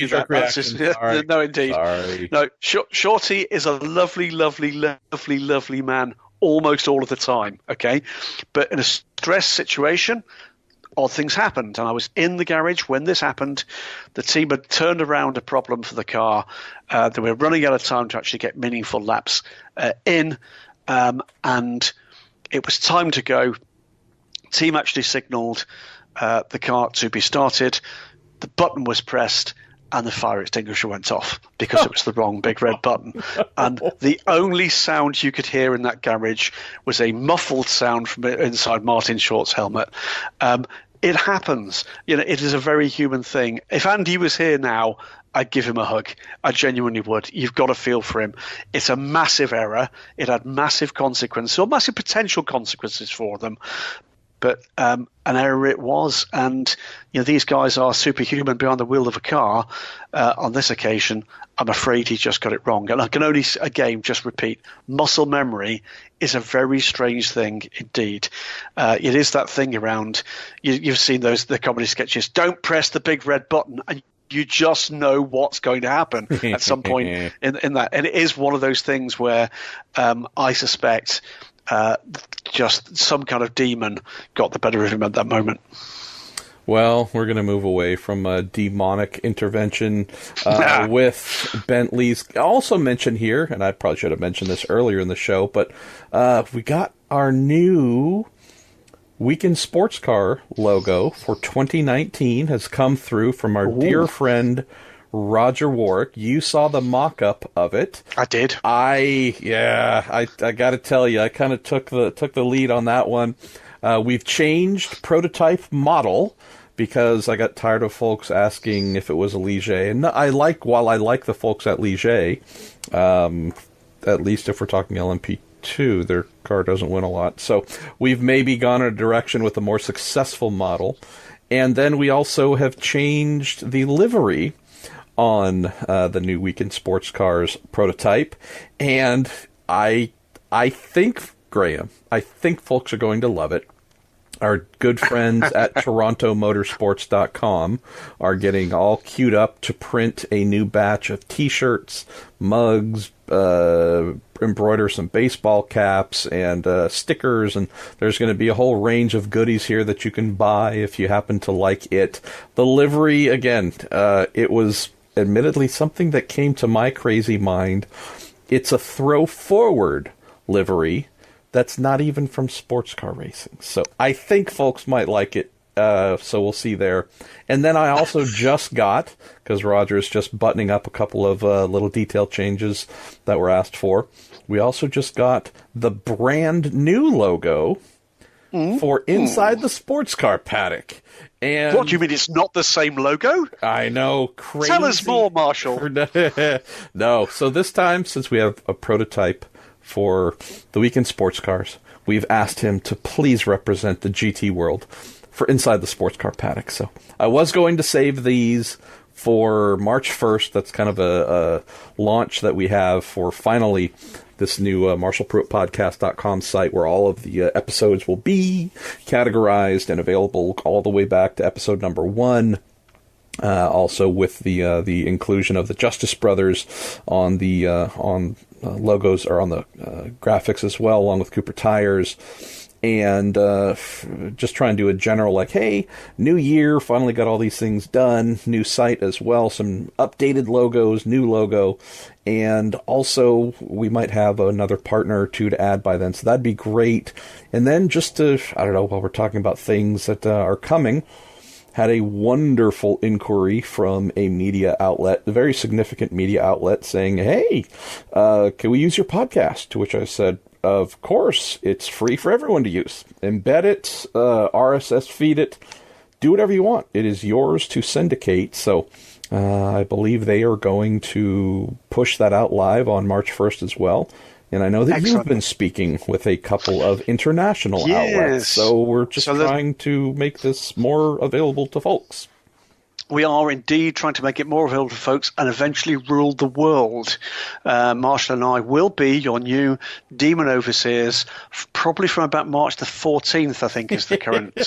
[SPEAKER 2] that. That's just, no, indeed.
[SPEAKER 1] Sorry.
[SPEAKER 2] No, Shorty is a lovely, lovely, lovely, lovely man almost all of the time, okay? But in a stress situation, odd things happened. And I was in the garage when this happened. The team had turned around a problem for the car. They were running out of time to actually get meaningful laps in. And it was time to go. Team actually signalled the car to be started. The button was pressed and the fire extinguisher went off because it was the wrong big red button. And the only sound you could hear in that garage was a muffled sound from inside Martin Short's helmet. It happens. It is a very human thing. If Andy was here now, I'd give him a hug. I genuinely would. You've got to feel for him. It's a massive error. It had massive consequences, or massive potential consequences for them. But an error it was, and these guys are superhuman behind the wheel of a car. On this occasion, I'm afraid he just got it wrong. And I can only, again, just repeat, muscle memory is a very strange thing indeed. It is that thing around, you've seen the comedy sketches, don't press the big red button, and you just know what's going to happen at some point in that. And it is one of those things where I suspect just some kind of demon got the better of him at that moment.
[SPEAKER 1] Well, we're going to move away from a demonic intervention with Bentley's. Also mentioned here, and I probably should have mentioned this earlier in the show, but we got our new Weekend Sports Car logo for 2019 has come through from our dear friend Roger Warwick. You saw the mock-up of it.
[SPEAKER 2] I did.
[SPEAKER 1] I got to tell you, I kind of took the lead on that one. We've changed prototype model because I got tired of folks asking if it was a Ligier. And while I like the folks at Ligier, at least if we're talking LMP2, their car doesn't win a lot. So we've maybe gone in a direction with a more successful model. And then we also have changed the livery on the new Weekend Sports Cars prototype. And I think, Graham, folks are going to love it. Our good friends at TorontoMotorsports.com are getting all queued up to print a new batch of T-shirts, mugs, embroider some baseball caps and stickers, and there's going to be a whole range of goodies here that you can buy if you happen to like it. The livery, again, it was admittedly something that came to my crazy mind. It's a throw-forward livery that's not even from sports car racing. So I think folks might like it, so we'll see there. And then I also just got, because Roger's just buttoning up a couple of little detail changes that were asked for, we also just got the brand new logo for inside the sports car paddock. And
[SPEAKER 2] what do you mean it's not the same logo?
[SPEAKER 1] I know, crazy.
[SPEAKER 2] Tell us more, Marshall.
[SPEAKER 1] No, so this time, since we have a prototype for the Weekend Sports Cars, we've asked him to please represent the GT world for inside the sports car paddock. So I was going to save these for March 1st. That's kind of a launch that we have for finally this new MarshallPruittPodcast.com site where all of the episodes will be categorized and available all the way back to episode number 1. Also with the inclusion of the Justice Brothers on the logos or on the graphics as well, along with Cooper Tires. And just try and do a general like, hey, new year, finally got all these things done, new site as well, some updated logos, new logo, and also we might have another partner or two to add by then, so that'd be great. And then just to, I don't know, while we're talking about things that are coming, had a wonderful inquiry from a media outlet, a very significant media outlet, saying, hey, can we use your podcast? To which I said, of course, it's free for everyone to use. Embed it, RSS feed it, do whatever you want. It is yours to syndicate. So I believe they are going to push that out live on March 1st as well. And I know that you've been speaking with a couple of international outlets, so we're just trying to make this more available to folks.
[SPEAKER 2] we are indeed trying to make it more available to folks and eventually rule the world. Marshall and I will be your new demon overseers, probably from about March the 14th, I think, is the current.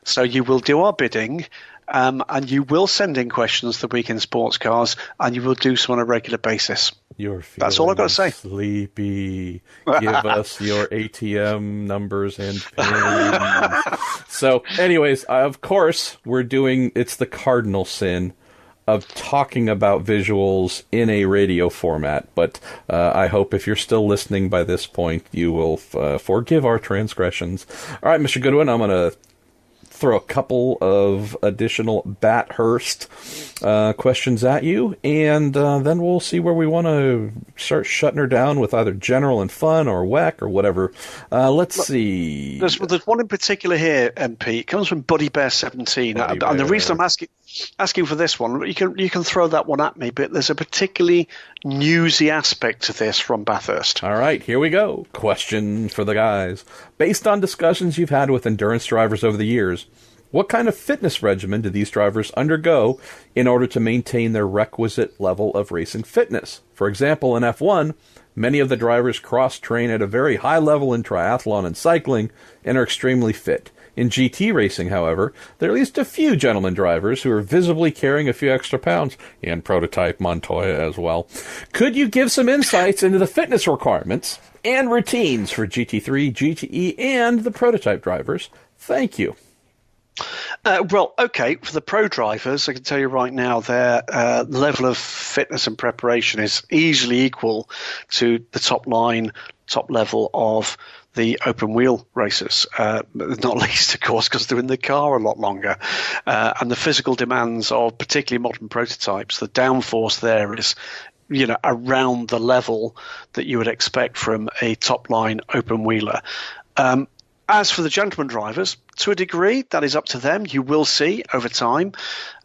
[SPEAKER 2] So you will do our bidding. And you will send in questions to Week in Sports Cars, and you will do so on a regular basis. That's all I've got to say.
[SPEAKER 1] Sleepy. Give us your ATM numbers and pins. So, anyways, of course, it's the cardinal sin of talking about visuals in a radio format. But I hope if you're still listening by this point, you will forgive our transgressions. All right, Mr. Goodwin, I'm going to throw a couple of additional Bathurst questions at you, and then we'll see where we want to start shutting her down with either General and Fun or WEC or whatever. Let's see.
[SPEAKER 2] There's one in particular here, MP. It comes from Buddy Bear 17, and the reason I'm asking for this one, you can throw that one at me, but there's a particularly newsy aspect to this from Bathurst.
[SPEAKER 1] All right, here we go. Question for the guys. Based on discussions you've had with endurance drivers over the years, what kind of fitness regimen do these drivers undergo in order to maintain their requisite level of racing fitness? For example, in F1, many of the drivers cross-train at a very high level in triathlon and cycling and are extremely fit. In GT racing, however, there are at least a few gentlemen drivers who are visibly carrying a few extra pounds, and prototype Montoya as well. Could you give some insights into the fitness requirements and routines for GT3, GTE, and the prototype drivers? Thank you.
[SPEAKER 2] Well, okay, for the pro drivers, I can tell you right now their level of fitness and preparation is easily equal to the top level of the open wheel racers, not least, of course, because they're in the car a lot longer. And the physical demands of particularly modern prototypes, the downforce there is around the level that you would expect from a top-line open wheeler. As for the gentleman drivers, to a degree, that is up to them. You will see over time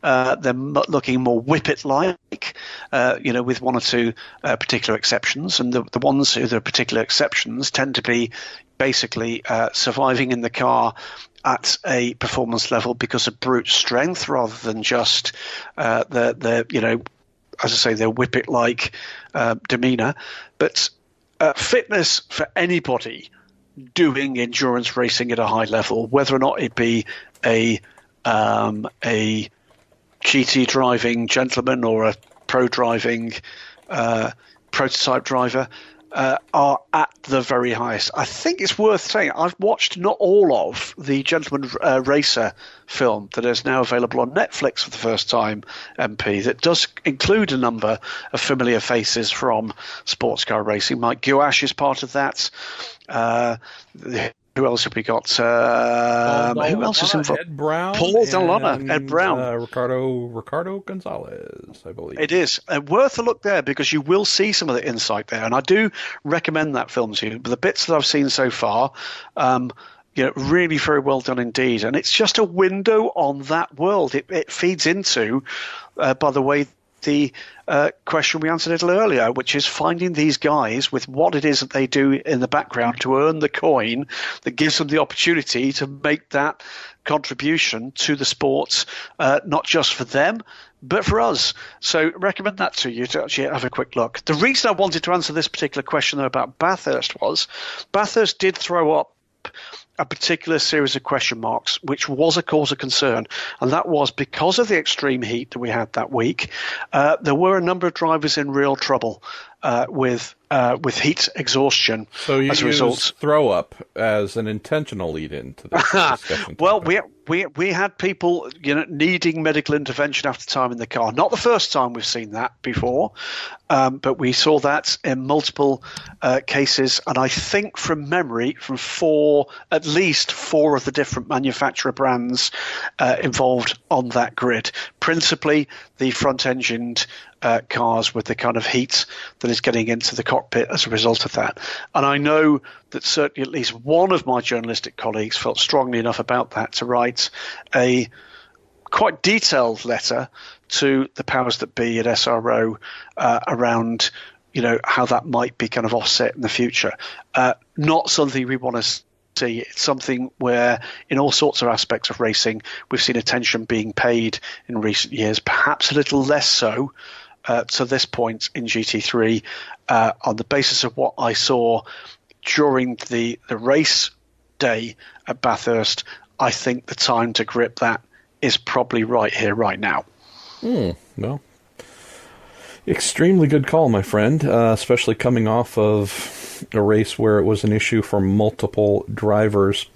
[SPEAKER 2] they're looking more whippet-like, with one or two particular exceptions. And the ones who are particular exceptions tend to be basically surviving in the car at a performance level because of brute strength rather than just as I say, their whippet-like demeanor. But fitness for anybody doing endurance racing at a high level, whether or not it be a GT driving gentleman or a pro driving prototype driver, are at the very highest. I think it's worth saying I've watched not all of the Gentleman Racer film that is now available on Netflix for the first time, MP, that does include a number of familiar faces from sports car racing. Mike Gouache is part of that. Who else have we got? Who else is involved?
[SPEAKER 1] Ed Brown.
[SPEAKER 2] Paul Dall'Anna, Ed Brown.
[SPEAKER 1] Ricardo Gonzalez, I believe.
[SPEAKER 2] It is. Worth a look there because you will see some of the insight there. And I do recommend that film to you. But the bits that I've seen so far, really very well done indeed. And it's just a window on that world. It feeds into, by the way, the question we answered a little earlier, which is finding these guys with what it is that they do in the background to earn the coin that gives them the opportunity to make that contribution to the sports, not just for them, but for us. So recommend that to you to actually have a quick look. The reason I wanted to answer this particular question, though, about Bathurst was Bathurst did throw up a particular series of question marks, which was a cause of concern. And that was because of the extreme heat that we had that week. There were a number of drivers in real trouble with heat exhaustion.
[SPEAKER 1] So you
[SPEAKER 2] as a result.
[SPEAKER 1] use throw up as an intentional lead into this discussion.
[SPEAKER 2] Well, we had people needing medical intervention after time in the car. Not the first time we've seen that before, but we saw that in multiple cases. And I think from memory, from at least four of the different manufacturer brands involved on that grid, principally the front-engined cars with the kind of heat that is getting into the cockpit as a result of that. And I know that certainly at least one of my journalistic colleagues felt strongly enough about that to write a quite detailed letter to the powers that be at SRO around how that might be kind of offset in the future. Not something we want to see. It's something where, in all sorts of aspects of racing, we've seen attention being paid in recent years, perhaps a little less so to this point in GT3, on the basis of what I saw during the race day at Bathurst. I think the time to grip that is probably right here, right now.
[SPEAKER 1] Well, extremely good call, my friend, especially coming off of a race where it was an issue for multiple drivers.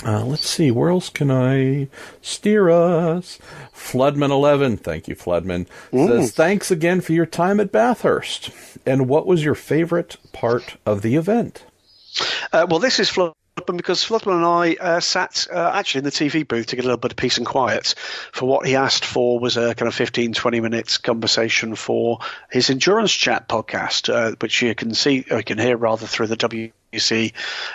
[SPEAKER 1] Let's see, where else can I steer us? Floodman11, thank you, Floodman, says, thanks again for your time at Bathurst. And what was your favorite part of the event?
[SPEAKER 2] Well, this is Floodman, because Floodman and I sat actually in the TV booth to get a little bit of peace and quiet for what he asked for was a kind of 15, 20 minutes conversation for his Endurance Chat podcast, which you can see, or you can hear rather, through the WEC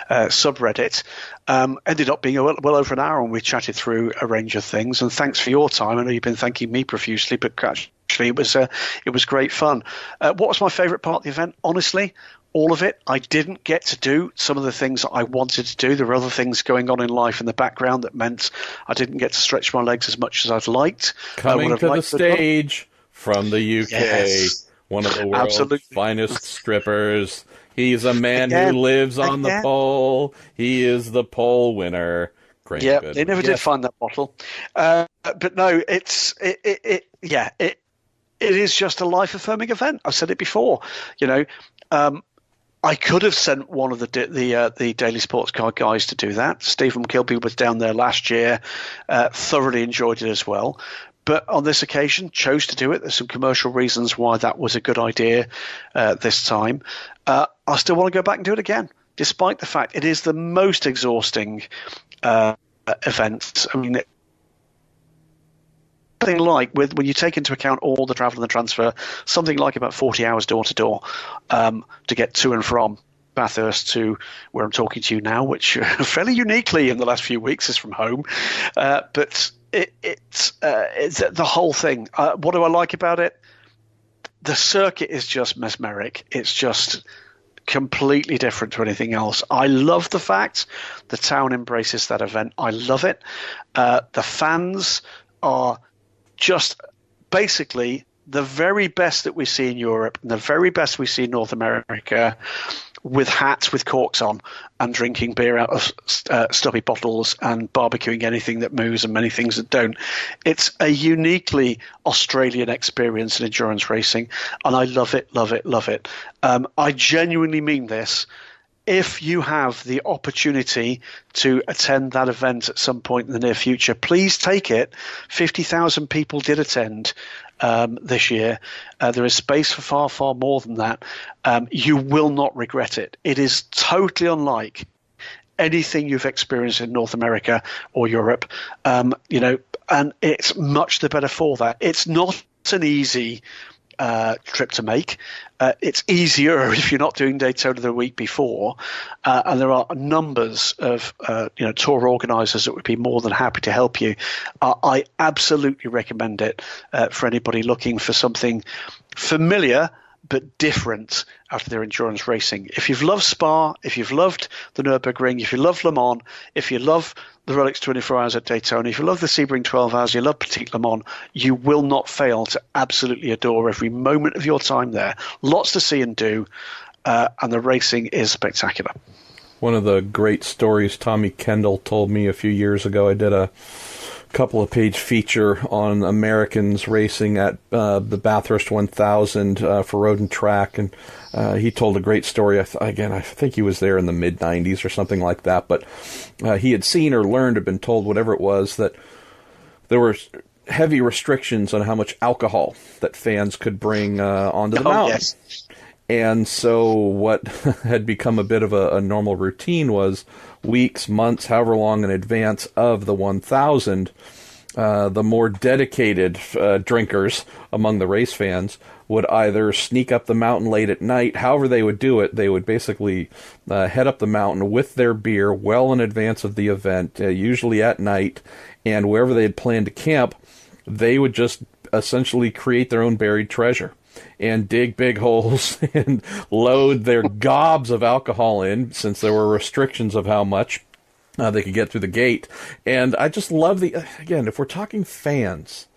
[SPEAKER 2] subreddit. Ended up being well over an hour, and we chatted through a range of things. And thanks for your time. I know you've been thanking me profusely, but actually it was great fun. What was my favourite part of the event? Honestly, all of it. I didn't get to do some of the things that I wanted to do. There were other things going on in life in the background that meant I didn't get to stretch my legs as much as I'd liked.
[SPEAKER 1] Coming to the stage from the UK, yes. One of the world's finest strippers. He's a man who lives on the pole. He is the pole winner. Great.
[SPEAKER 2] Yeah, they never did find that bottle. But no, it is just a life-affirming event. I've said it before. I could have sent one of the Daily Sports Car guys to do that. Stephen Kilby was down there last year, thoroughly enjoyed it as well. But on this occasion, chose to do it. There's some commercial reasons why that was a good idea this time. I still want to go back and do it again, despite the fact it is the most exhausting event. I mean, something like, when you take into account all the travel and the transfer, something like about 40 hours door to door to get to and from Bathurst to where I'm talking to you now, which fairly uniquely in the last few weeks is from home. But it's the whole thing. What do I like about it? The circuit is just mesmeric. It's just completely different to anything else. I love the fact the town embraces that event. I love it. The fans are just basically the very best that we see in Europe and the very best we see in North America, with hats with corks on and drinking beer out of stubby bottles and barbecuing anything that moves and many things that don't. It's a uniquely Australian experience in endurance racing, and I love it, love it, love it. I genuinely mean this. If you have the opportunity to attend that event at some point in the near future, please take it. 50,000 people did attend this year. There is space for far, far more than that. You will not regret it. It is totally unlike anything you've experienced in North America or Europe, and it's much the better for that. It's not an easy trip to make. It's easier if you're not doing Daytona the week before, and there are numbers of tour organisers that would be more than happy to help you. I absolutely recommend it for anybody looking for something familiar but different after their endurance racing. If you've loved Spa, if you've loved the Nürburgring, if you love Le Mans, if you love the Rolex 24 Hours at Daytona, if you love the Sebring 12 Hours, you love Petit Le Mans, you will not fail to absolutely adore every moment of your time there. Lots to see and do, and the racing is spectacular.
[SPEAKER 1] One of the great stories Tommy Kendall told me a few years ago, I did a couple of page feature on Americans racing at the Bathurst 1000 for Road and Track, and he told a great story. I think he was there in the mid-90s or something like that, but he had seen or learned or been told, whatever it was, that there were heavy restrictions on how much alcohol that fans could bring onto the mountain. Yes. And so what had become a bit of a normal routine was weeks, months, however long in advance of the 1000, the more dedicated drinkers among the race fans would either sneak up the mountain late at night. However they would do it, they would basically head up the mountain with their beer well in advance of the event, usually at night, and wherever they had planned to camp, they would just essentially create their own buried treasure and dig big holes and load their gobs of alcohol in, since there were restrictions of how much, they could get through the gate. And I just love again, if we're talking fans,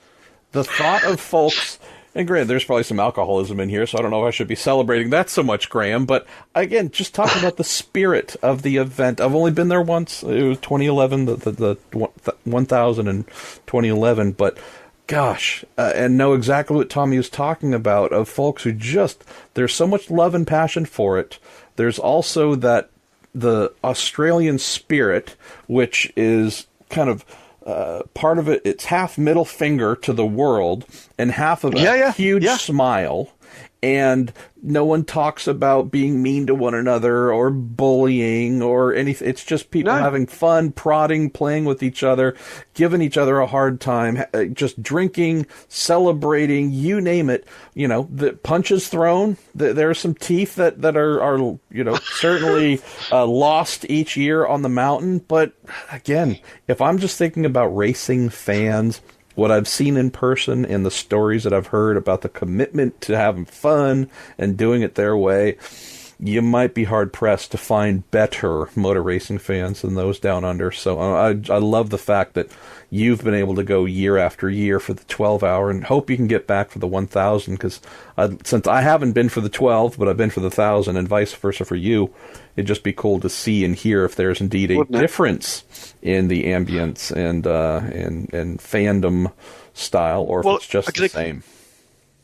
[SPEAKER 1] the thought of folks, and granted, there's probably some alcoholism in here, so I don't know if I should be celebrating that so much, Graham, but again, just talking about the spirit of the event. I've only been there once. It was 2011, the 1000 in 2011, but gosh, and know exactly what Tommy was talking about, of folks who there's so much love and passion for it. There's also the Australian spirit, which is kind of part of it. It's half middle finger to the world and half of a huge smile. And no one talks about being mean to one another or bullying or anything. It's just people having fun, prodding, playing with each other, giving each other a hard time, just drinking, celebrating, you name it. The punches thrown. There are some teeth that are certainly lost each year on the mountain. But again, if I'm just thinking about racing fans, what I've seen in person and the stories that I've heard about the commitment to having fun and doing it their way, you might be hard-pressed to find better motor racing fans than those down under. So I love the fact that you've been able to go year after year for the 12-hour, and hope you can get back for the 1,000, because since I haven't been for the 12, but I've been for the 1,000, and vice versa for you, it'd just be cool to see and hear if there's indeed a difference in the ambience and fandom style, or if it's just the same.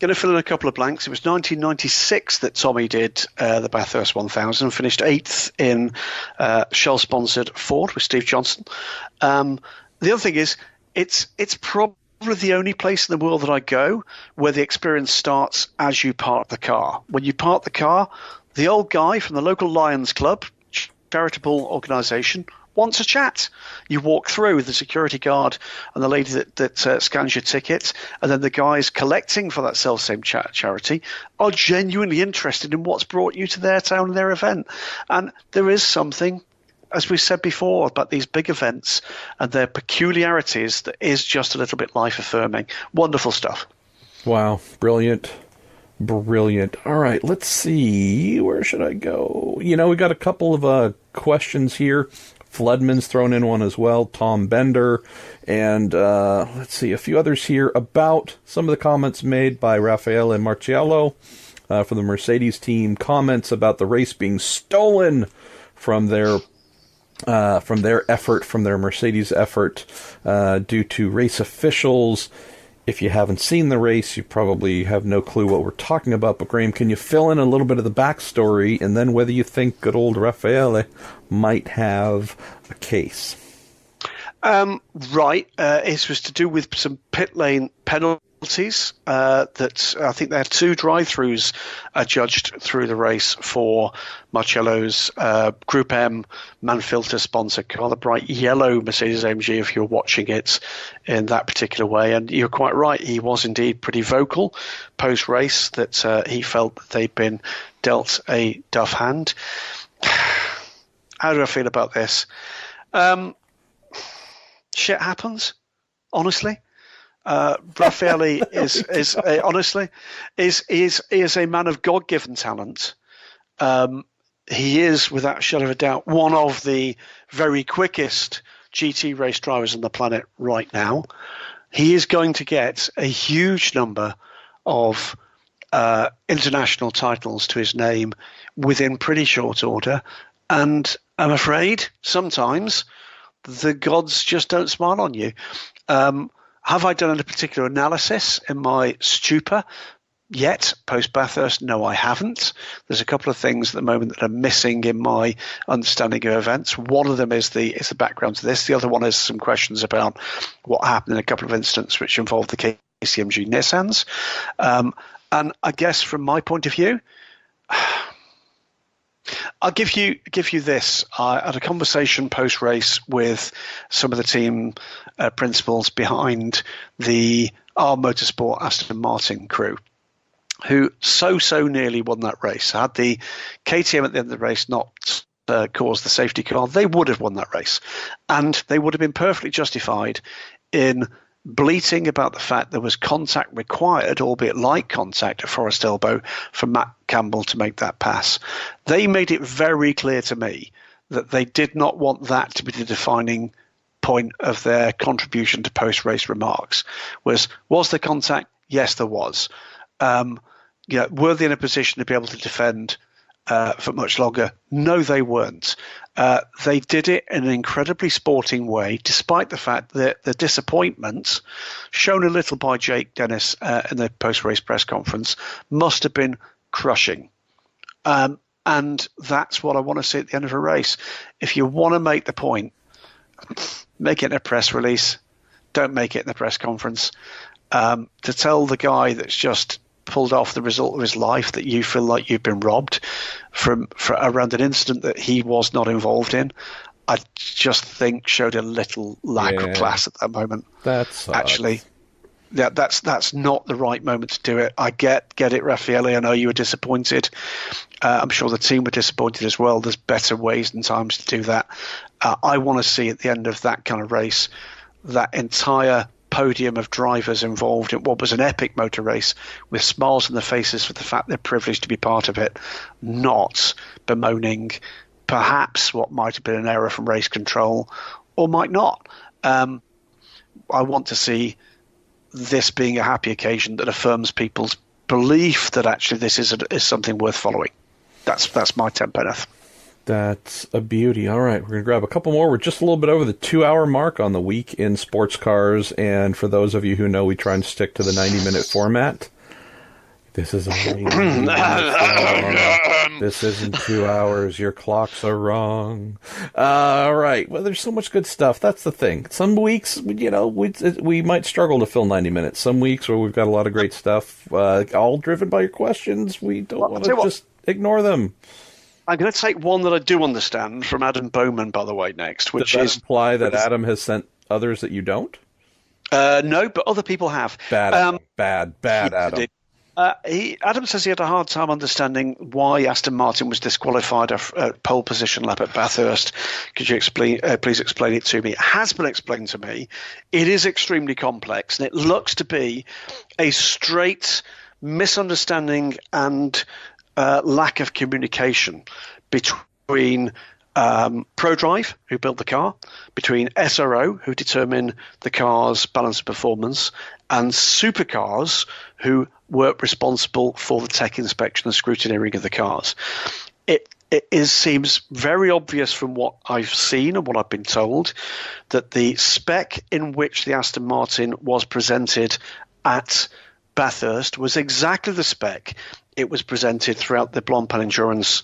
[SPEAKER 2] Going to fill in a couple of blanks. It was 1996 that Tommy did the Bathurst 1000 and finished 8th in Shell-sponsored Ford with Steve Johnson. The other thing is, it's probably the only place in the world that I go where the experience starts as you park the car. When you park the car, the old guy from the local Lions Club, charitable organisation, wants a chat. You walk through with the security guard and the lady that scans your ticket, and then the guys collecting for that self-same charity are genuinely interested in what's brought you to their town and their event. And there is something, as we said before, about these big events and their peculiarities that is just a little bit life-affirming. Wonderful stuff.
[SPEAKER 1] Wow. Brilliant. All right, let's see. Where should I go? We got a couple of questions here. Floodman's thrown in one as well, Tom Bender, and let's see, a few others here about some of the comments made by Raffaele Marciello from the Mercedes team, comments about the race being stolen from their Mercedes effort due to race officials. If you haven't seen the race, you probably have no clue what we're talking about. But Graham, can you fill in a little bit of the backstory, and then whether you think good old Raffaele might have a case?
[SPEAKER 2] Right. It was to do with some pit lane penalties that I think there are 2 drive-throughs judged through the race for Marcello's Group M Manfilter sponsor car, the bright yellow Mercedes-AMG, if you're watching it in that particular way. And you're quite right, he was indeed pretty vocal post-race that he felt that they'd been dealt a duff hand. How do I feel about this? Shit happens, honestly. Raffaele is honestly a man of God-given talent. He is, without a shadow of a doubt, one of the very quickest GT race drivers on the planet right now. He is going to get a huge number of international titles to his name within pretty short order, and I'm afraid sometimes the gods just don't smile on you. Have I done a particular analysis in my stupor yet, post-Bathurst? No, I haven't. There's a couple of things at the moment that are missing in my understanding of events. One of them is the background to this. The other one is some questions about what happened in a couple of incidents which involved the KCMG Nissans. And I guess from my point of view, I'll give you this. I had a conversation post-race with some of the team principals behind the R Motorsport Aston Martin crew, who so nearly won that race. Had the KTM at the end of the race not caused the safety car, they would have won that race. And they would have been perfectly justified in bleating about the fact there was contact required, albeit light contact at Forest Elbow, for Matt Campbell to make that pass. They made it very clear to me that they did not want that to be the defining point of their contribution to post-race remarks. Was there contact? Yes, there was. Were they in a position to be able to defend for much longer? No, they weren't. They did it in an incredibly sporting way, despite the fact that the disappointment shown a little by Jake Dennis in the post-race press conference must have been crushing. And that's what I want to see at the end of a race. If you want to make the point, make it in a press release. Don't make it in the press conference. To tell the guy that's just pulled off the result of his life that you feel like you've been robbed for around an incident that he was not involved in, I just think showed a little lack of class at that moment.
[SPEAKER 1] That's
[SPEAKER 2] actually. Yeah, that's not the right moment to do it. I get it, Raffaele. I know you were disappointed. I'm sure the team were disappointed as well. There's better ways and times to do that. I want to see at the end of that kind of race that entire podium of drivers involved in what was an epic motor race with smiles on their faces for the fact they're privileged to be part of it, not bemoaning perhaps what might have been an error from race control or might not. I want to see this being a happy occasion that affirms people's belief that actually this is something worth following. That's my 10 penneth.
[SPEAKER 1] That's a beauty. All right, we're going to grab a couple more. We're just a little bit over the 2-hour mark on the week in sports cars, and for those of you who know, we try and stick to the 90-minute format. This is only 90 minutes. This isn't 2 hours. Your clocks are wrong. All right. Well, there's so much good stuff. That's the thing. Some weeks, we might struggle to fill 90 minutes. Some weeks where we've got a lot of great stuff, all driven by your questions. We don't want to just ignore them.
[SPEAKER 2] I'm going to take one that I do understand from Adam Bowman, by the way, next. Which
[SPEAKER 1] Does that imply that Adam has sent others that you don't?
[SPEAKER 2] No, but other people have.
[SPEAKER 1] Bad Adam.
[SPEAKER 2] Adam says he had a hard time understanding why Aston Martin was disqualified at pole position lap at Bathurst. Could you please explain it to me? It has been explained to me. It is extremely complex, and it looks to be a straight misunderstanding and lack of communication between ProDrive, who built the car, between SRO, who determine the car's balance of performance, and Supercars, who were responsible for the tech inspection and scrutineering of the cars. It seems very obvious from what I've seen and what I've been told that the spec in which the Aston Martin was presented at Bathurst was exactly the spec it was presented throughout the Blancpain Endurance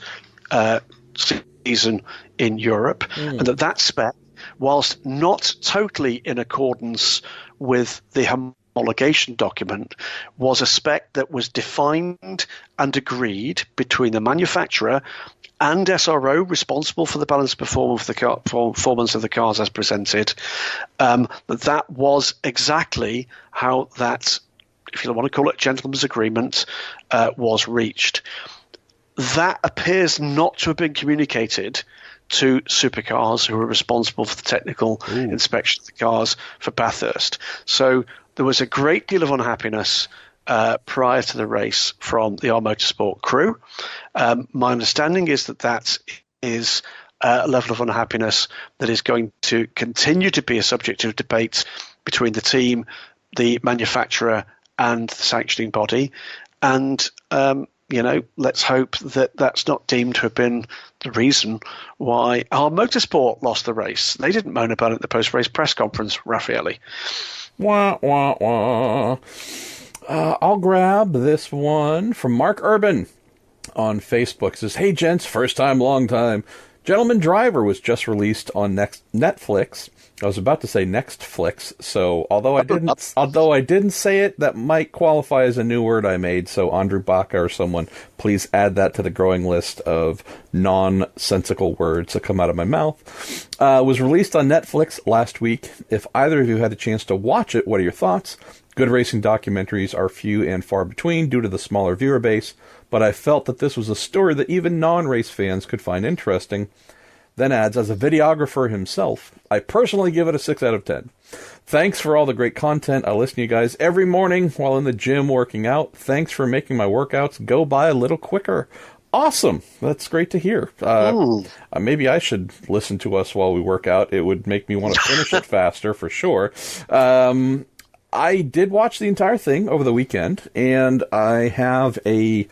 [SPEAKER 2] season in Europe, and that spec, whilst not totally in accordance with the homologation document, was a spec that was defined and agreed between the manufacturer and SRO, responsible for the balance performance of the cars as presented. That was exactly how that, if you want to call it, gentleman's agreement, was reached. That appears not to have been communicated to Supercars, who were responsible for the technical inspection of the cars for Bathurst. So there was a great deal of unhappiness prior to the race from the R Motorsport crew. My understanding is that is a level of unhappiness that is going to continue to be a subject of debate between the team, the manufacturer, and the sanctioning body. And let's hope that that's not deemed to have been the reason why our Motorsport lost the race. They didn't moan about it at the post-race press conference, Raffaele.
[SPEAKER 1] Wah, wah, wah. I'll grab this one from Mark Urban on Facebook. It says, "Hey, gents, first time, long time. Gentleman Driver was just released on Netflix. I was about to say Nextflix, so although I didn't say it, that might qualify as a new word I made. So Andrew Baca or someone, please add that to the growing list of nonsensical words that come out of my mouth. Was released on Netflix last week. If either of you had a chance to watch it, what are your thoughts? Good racing documentaries are few and far between due to the smaller viewer base, but I felt that this was a story that even non-race fans could find interesting." Then adds, "As a videographer himself, I personally give it a 6 out of 10. Thanks for all the great content. I listen to you guys every morning while in the gym working out. Thanks for making my workouts go by a little quicker. Awesome. That's great to hear. Maybe I should listen to us while we work out. It would make me want to finish it faster for sure. I did watch the entire thing over the weekend, and I have I'm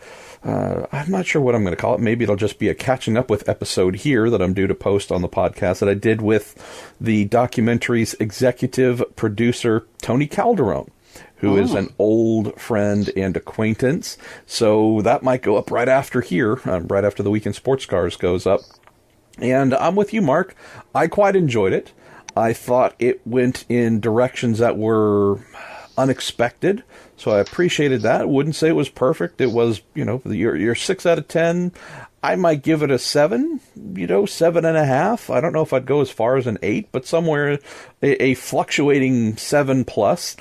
[SPEAKER 1] not sure what I'm going to call it. Maybe it'll just be a catching up with episode here that I'm due to post on the podcast that I did with the documentary's executive producer, Tony Calderone, who is an old friend and acquaintance. So that might go up right after here, right after the Weekend Sports Cars goes up. And I'm with you, Mark. I quite enjoyed it. I thought it went in directions that were unexpected, so I appreciated that. Wouldn't say it was perfect. It was, your 6 out of 10. I might give it a 7, 7.5. I don't know if I'd go as far as an 8, but somewhere a fluctuating 7 plus.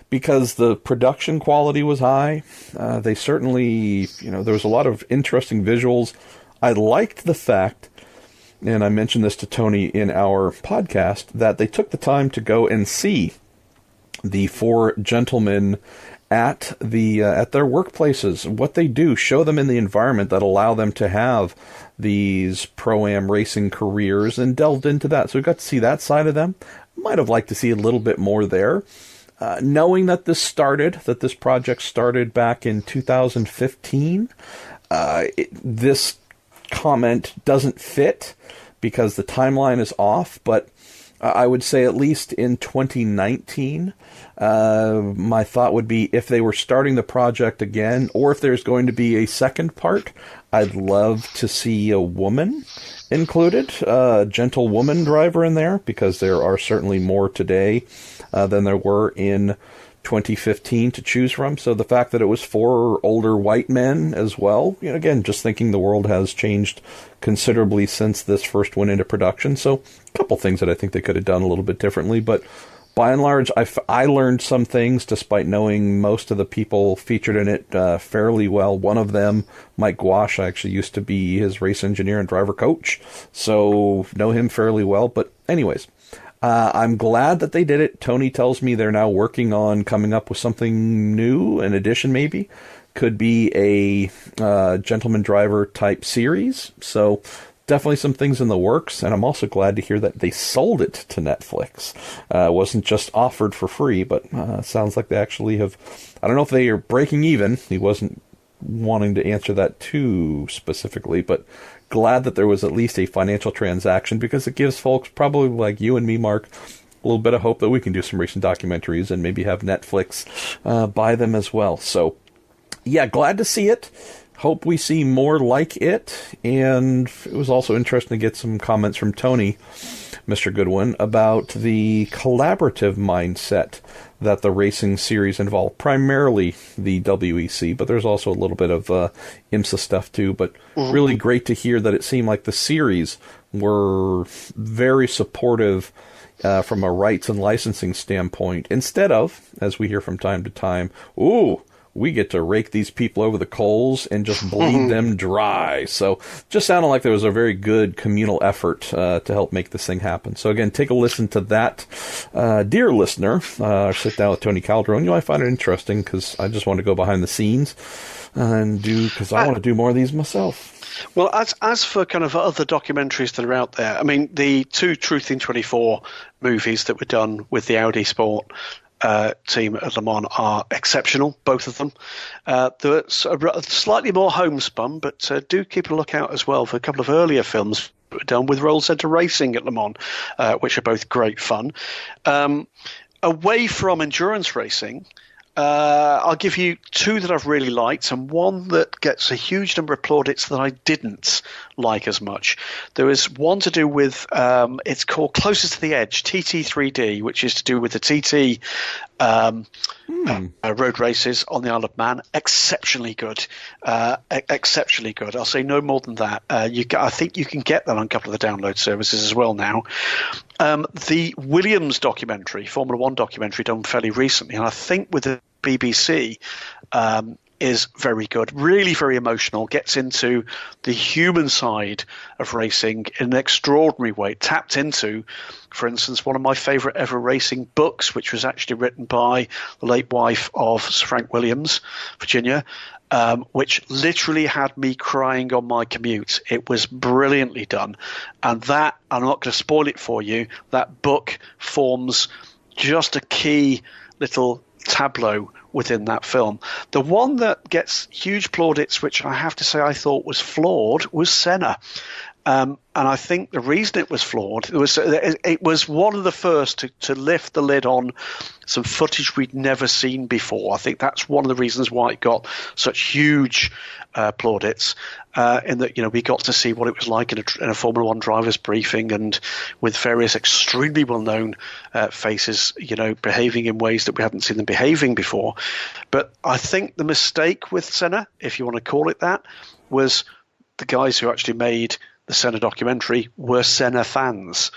[SPEAKER 1] Because the production quality was high. They certainly, there was a lot of interesting visuals. I liked the fact, and I mentioned this to Tony in our podcast, that they took the time to go and see the 4 gentlemen at their workplaces, what they do, show them in the environment that allow them to have these Pro-Am racing careers, and delved into that. So we got to see that side of them. Might have liked to see a little bit more there. Knowing that this project started back in 2015, this comment doesn't fit because the timeline is off, but I would say at least in 2019, my thought would be if they were starting the project again, or if there's going to be a second part, I'd love to see a woman included, a gentle woman driver in there, because there are certainly more today than there were in 2015 to choose from. So the fact that it was 4 older white men as well, again, just thinking the world has changed considerably since this first went into production. So a couple things that I think they could have done a little bit differently, but by and large, I learned some things despite knowing most of the people featured in it fairly well. One of them, Mike Gouache, I actually used to be his race engineer and driver coach, so know him fairly well. But anyways, I'm glad that they did it. Tony tells me they're now working on coming up with something new, an addition maybe. Could be a gentleman driver type series. So definitely some things in the works, and I'm also glad to hear that they sold it to Netflix. It wasn't just offered for free, but sounds like they actually have. I don't know if they are breaking even. He wasn't wanting to answer that too specifically, but glad that there was at least a financial transaction, because it gives folks probably like you and me, Mark, a little bit of hope that we can do some recent documentaries and maybe have Netflix buy them as well. So yeah, glad to see it. Hope we see more like it. And it was also interesting to get some comments from Tony, Mr. Goodwin, about the collaborative mindset that the racing series involved. Primarily the WEC, but there's also a little bit of IMSA stuff too. But really great to hear that it seemed like the series were very supportive from a rights and licensing standpoint, instead of, as we hear from time to time, we get to rake these people over the coals and just bleed them dry. So just sounded like there was a very good communal effort to help make this thing happen. So again, take a listen to that. Dear listener, sit down with Tony Calderone. You might find it interesting, because I just want to go behind the scenes and because I want to do more of these myself.
[SPEAKER 2] Well, as for kind of other documentaries that are out there, I mean, the 2 Truth in 24 movies that were done with the Audi Sport team at Le Mans are exceptional, both of them. They're slightly more homespun, but do keep a lookout as well for a couple of earlier films that were done with Roll Center Racing at Le Mans, which are both great fun. Away from endurance racing, I'll give you 2 that I've really liked, and one that gets a huge number of plaudits that I didn't like as much. There is one to do with, it's called Closest to the Edge, TT3D, which is to do with the TT road races on the Isle of Man. Exceptionally good. Exceptionally good. I'll say no more than that. I think you can get that on a couple of the download services as well now. The Williams documentary, Formula One documentary done fairly recently, and I think with the BBC, is very good. Really very emotional. Gets into the human side of racing in an extraordinary way. Tapped into, for instance, one of my favourite ever racing books, which was actually written by the late wife of Sir Frank Williams, Virginia, which literally had me crying on my commute. It was brilliantly done. And that, I'm not going to spoil it for you, that book forms just a key little tableau within that film. The one that gets huge plaudits, which I have to say I thought was flawed, was Senna. And I think the reason it was flawed, it was one of the first to lift the lid on some footage we'd never seen before. I think that's one of the reasons why it got such huge plaudits, in that, we got to see what it was like in a Formula One driver's briefing, and with various extremely well-known faces, behaving in ways that we hadn't seen them behaving before. But I think the mistake with Senna, if you want to call it that, was the guys who actually made the Senna documentary were Senna fans,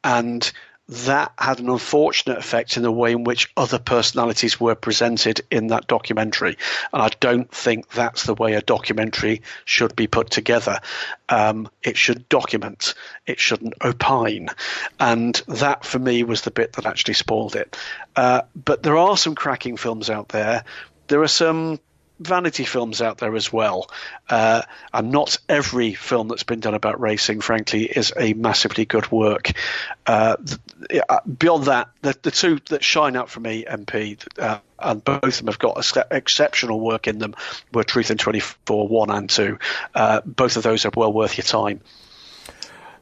[SPEAKER 2] and that had an unfortunate effect in the way in which other personalities were presented in that documentary. And I don't think that's the way a documentary should be put together. It should document, it shouldn't opine. And that, for me, was the bit that actually spoiled it. But there are some cracking films out there. There are some vanity films out there as well, and not every film that's been done about racing, frankly, is a massively good work. Beyond that, the two that shine out for me, MP, and both of them have got exceptional work in them, were Truth in 24 1 and 2. Both of those are well worth your time.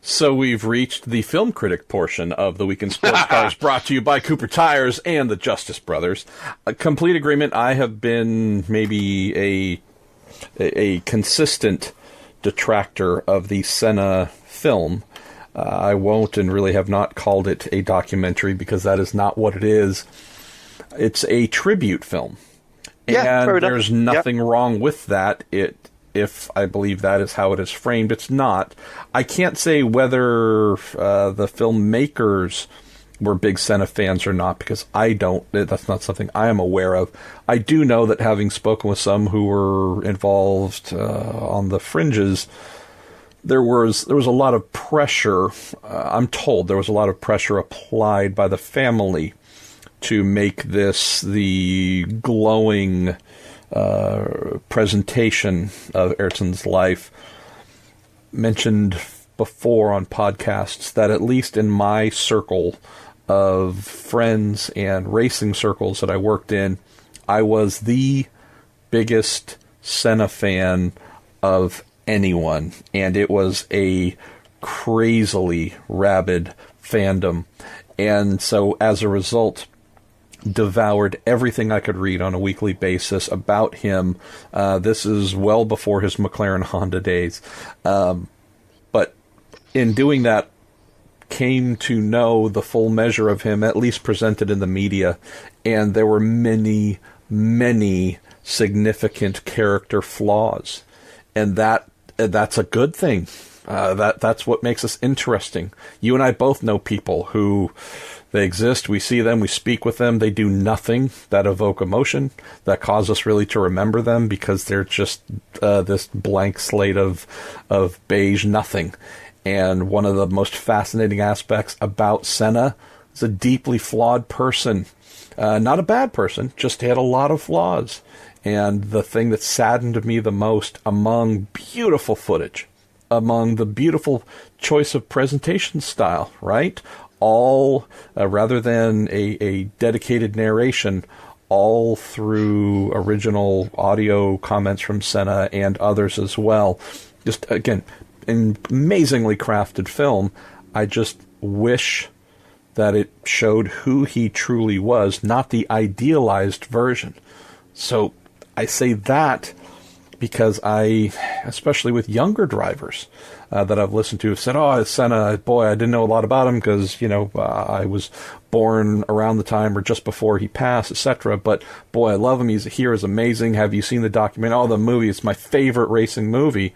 [SPEAKER 1] So we've reached the film critic portion of the Week in Sports Cars, brought to you by Cooper Tires and the Justice Brothers. A complete agreement. I have been maybe a consistent detractor of the Senna film. I won't and really have not called it a documentary, because that is not what it is. It's a tribute film.
[SPEAKER 2] Yeah,
[SPEAKER 1] and there's nothing wrong with that. If I believe that is how it is framed, it's not. I can't say whether the filmmakers were big Senna fans or not, because I don't. That's not something I am aware of. I do know that, having spoken with some who were involved on the fringes, there was a lot of pressure. I'm told there was a lot of pressure applied by the family to make this the glowing presentation of Ayrton's life. Mentioned before on podcasts that, at least in my circle of friends and racing circles that I worked in, I was the biggest Senna fan of anyone, and it was a crazily rabid fandom. And so, as a result, devoured everything I could read on a weekly basis about him. This is well before his McLaren Honda days. But in doing that, came to know the full measure of him, at least presented in the media. And there were many, many significant character flaws. And that's a good thing. That's what makes us interesting. You and I both know people who, they exist, we see them, we speak with them, they do nothing that evoke emotion, that cause us really to remember them, because they're just this blank slate of beige nothing. And one of the most fascinating aspects about Senna is a deeply flawed person. Not a bad person, just had a lot of flaws. And the thing that saddened me the most, among beautiful footage, among the beautiful choice of presentation style, right? All, rather than a dedicated narration, all through original audio comments from Senna and others as well. Just, again, an amazingly crafted film. I just wish that it showed who he truly was, not the idealized version. So I say that because especially with younger drivers that I've listened to, have said, "Oh, Senna, boy, I didn't know a lot about him because, I was born around the time or just before he passed, etc. But boy, I love him. He's here, is amazing. Have you seen the documentary? Oh, the movie. It's my favorite racing movie."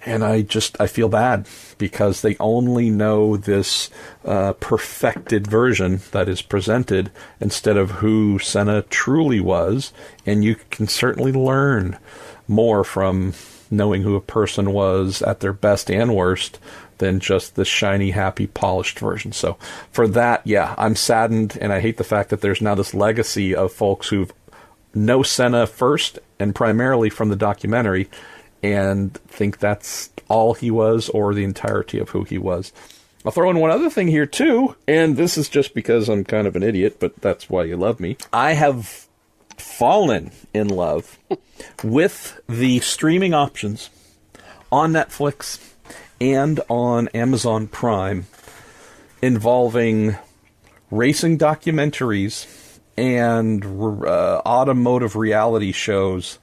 [SPEAKER 1] And I feel bad, because they only know this perfected version that is presented instead of who Senna truly was. And you can certainly learn more from knowing who a person was at their best and worst than just the shiny, happy, polished version. So for that, yeah, I'm saddened, and I hate the fact that there's now this legacy of folks who know Senna first and primarily from the documentary, and think that's all he was or the entirety of who he was. I'll throw in one other thing here, too, and this is just because I'm kind of an idiot, but that's why you love me. I have fallen in love with the streaming options on Netflix and on Amazon Prime involving racing documentaries and automotive reality shows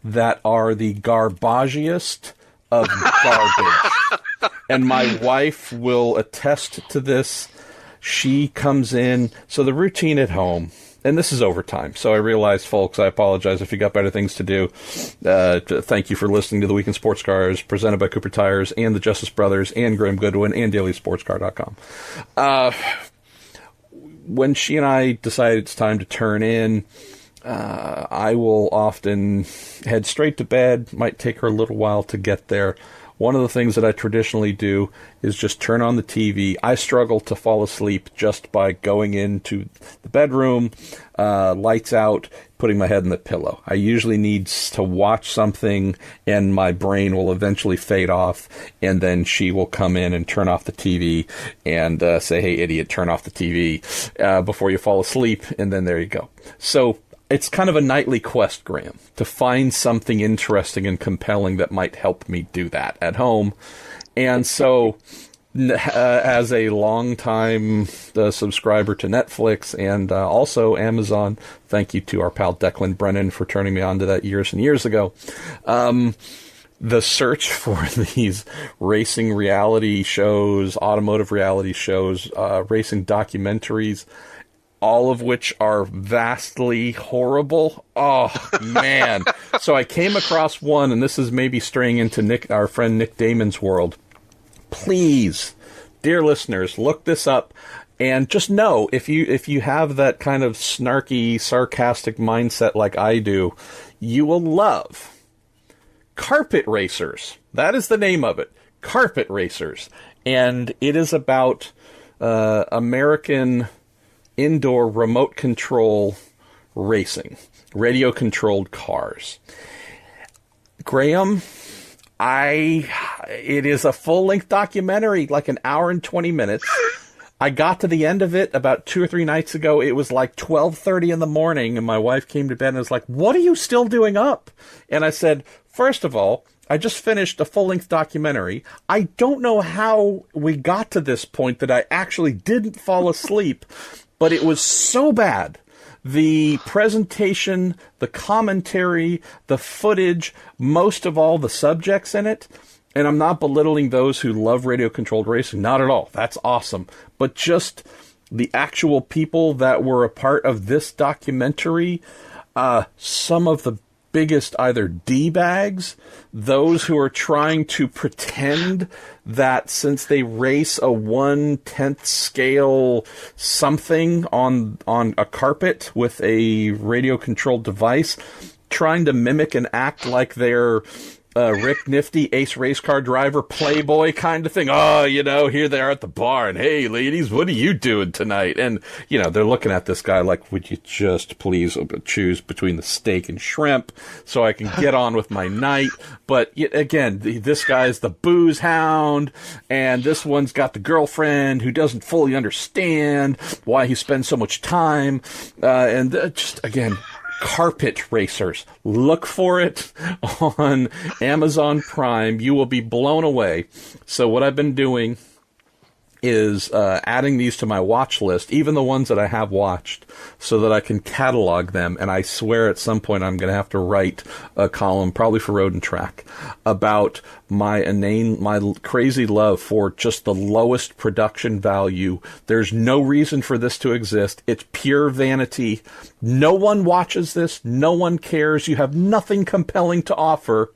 [SPEAKER 1] that are the garbagiest of garbage. And my wife will attest to this. She comes in, so the routine at home, and this is overtime, so I realize, folks, I apologize if you got better things to do. Thank you for listening to The Week in Sports Cars, presented by Cooper Tires and the Justice Brothers and Graham Goodwin and DailySportsCar.com. When she and I decide it's time to turn in, I will often head straight to bed. Might take her a little while to get there. One of the things that I traditionally do is just turn on the TV. I struggle to fall asleep just by going into the bedroom, lights out, putting my head in the pillow. I usually need to watch something, and my brain will eventually fade off, and then she will come in and turn off the TV and say, "Hey, idiot, turn off the TV before you fall asleep," and then there you go. So it's kind of a nightly quest, Graham, to find something interesting and compelling that might help me do that at home. And so, as a long-time subscriber to Netflix and also Amazon, thank you to our pal Declan Brennan for turning me on to that years and years ago, the search for these racing reality shows, automotive reality shows, racing documentaries, all of which are vastly horrible. Oh, man. So I came across one, and this is maybe straying into our friend Nick Damon's world. Please, dear listeners, look this up. And just know, if you have that kind of snarky, sarcastic mindset like I do, you will love Carpet Racers. That is the name of it. Carpet Racers. And it is about American indoor remote control racing, radio controlled cars. Graham, it is a full length documentary, like an hour and 20 minutes. I got to the end of it about 2 or 3 nights ago. It was like 12:30 in the morning, and my wife came to bed and was like, "What are you still doing up?" And I said, first of all, I just finished a full-length documentary. I don't know how we got to this point that I actually didn't fall asleep, but it was so bad. The presentation, the commentary, the footage, most of all the subjects in it, and I'm not belittling those who love radio-controlled racing, not at all. That's awesome. But just the actual people that were a part of this documentary, some of the biggest either D-bags, those who are trying to pretend that since they race a 1/10 scale something on a carpet with a radio-controlled device, trying to mimic and act like they're Rick Nifty, ace race car driver, playboy kind of thing. Oh, here they are at the bar, and hey, ladies, what are you doing tonight? And, they're looking at this guy like, would you just please choose between the steak and shrimp so I can get on with my night? But, again, this guy's the booze hound, and this one's got the girlfriend who doesn't fully understand why he spends so much time. And just, again, Carpet Racers. Look for it on Amazon Prime. You will be blown away. So what I've been doing is adding these to my watch list, even the ones that I have watched, so that I can catalog them. And I swear at some point I'm going to have to write a column, probably for Road and Track, about my crazy love for just the lowest production value. There's no reason for this to exist. It's pure vanity. No one watches this. No one cares. You have nothing compelling to offer.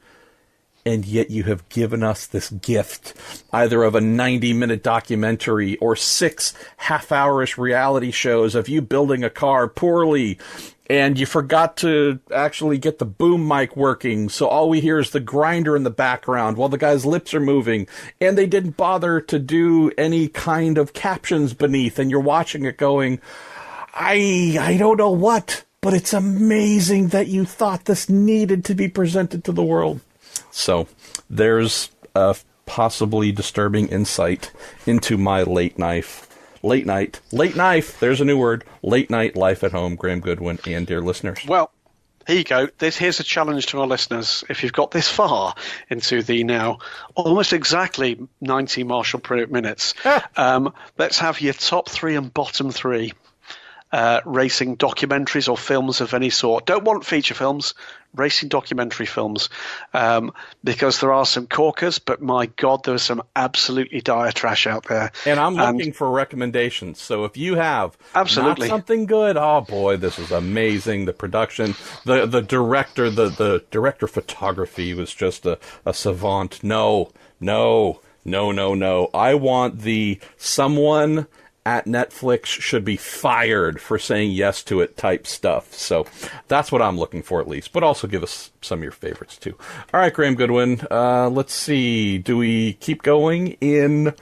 [SPEAKER 1] And yet you have given us this gift, either of a 90-minute documentary or 6 half-hour-ish reality shows of you building a car poorly, and you forgot to actually get the boom mic working, so all we hear is the grinder in the background while the guy's lips are moving, and they didn't bother to do any kind of captions beneath, and you're watching it going, I don't know what but it's amazing that you thought this needed to be presented to the world. So there's a possibly disturbing insight into my late night, there's a new word, late night life at home, Graham Goodwin and dear listeners.
[SPEAKER 2] Well, here you go. Here's a challenge to our listeners. If you've got this far into the now almost exactly 90 Marshall minutes, let's have your top 3 and bottom 3 racing documentaries or films of any sort. Don't want feature films, racing documentary films, because there are some corkers, but my God, there's some absolutely dire trash out there.
[SPEAKER 1] And I'm looking for recommendations. So if you have
[SPEAKER 2] absolutely
[SPEAKER 1] not something good, oh boy, this is amazing. The production, the director, the director of photography was just a savant. No. I want someone at Netflix should be fired for saying yes to it type stuff. So that's what I'm looking for, at least. But also give us some of your favorites, too. All right, Graham Goodwin, let's see. Do we keep going in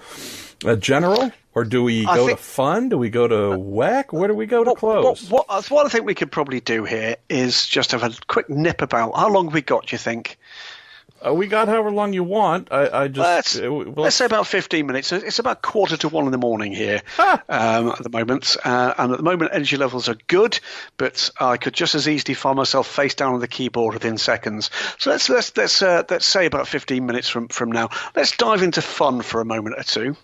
[SPEAKER 1] general? Or do we go to fun? Do we go to WEC? Where do we go to close?
[SPEAKER 2] What I think we could probably do here is just have a quick nip about how long we got, do you think?
[SPEAKER 1] We got however long you want.
[SPEAKER 2] Let's say about 15 minutes. It's about 1:45 in the morning here at the moment. And at the moment, energy levels are good, but I could just as easily find myself face down on the keyboard within seconds. So let's say about 15 minutes from now. Let's dive into fun for a moment or two.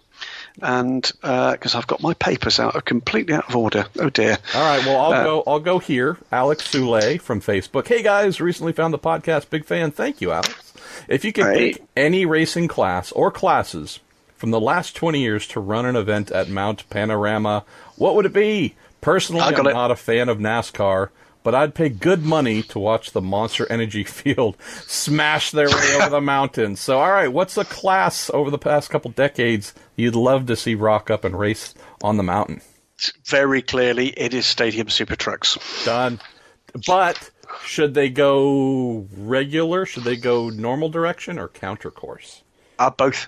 [SPEAKER 2] And because I've got my papers out, completely out of order. Oh dear.
[SPEAKER 1] All right. Well, I'll go here. Alex Soule from Facebook. Hey guys, recently found the podcast. Big fan. Thank you, Alex. If you could pick any racing class or classes from the last 20 years to run an event at Mount Panorama, what would it be? Personally, I'm not a fan of NASCAR, but I'd pay good money to watch the Monster Energy field smash their way over the mountains. So, all right, what's a class over the past couple decades you'd love to see rock up and race on the mountain?
[SPEAKER 2] Very clearly, it is Stadium Super Trucks.
[SPEAKER 1] Done. But should they go regular? Should they go normal direction or counter course?
[SPEAKER 2] Both.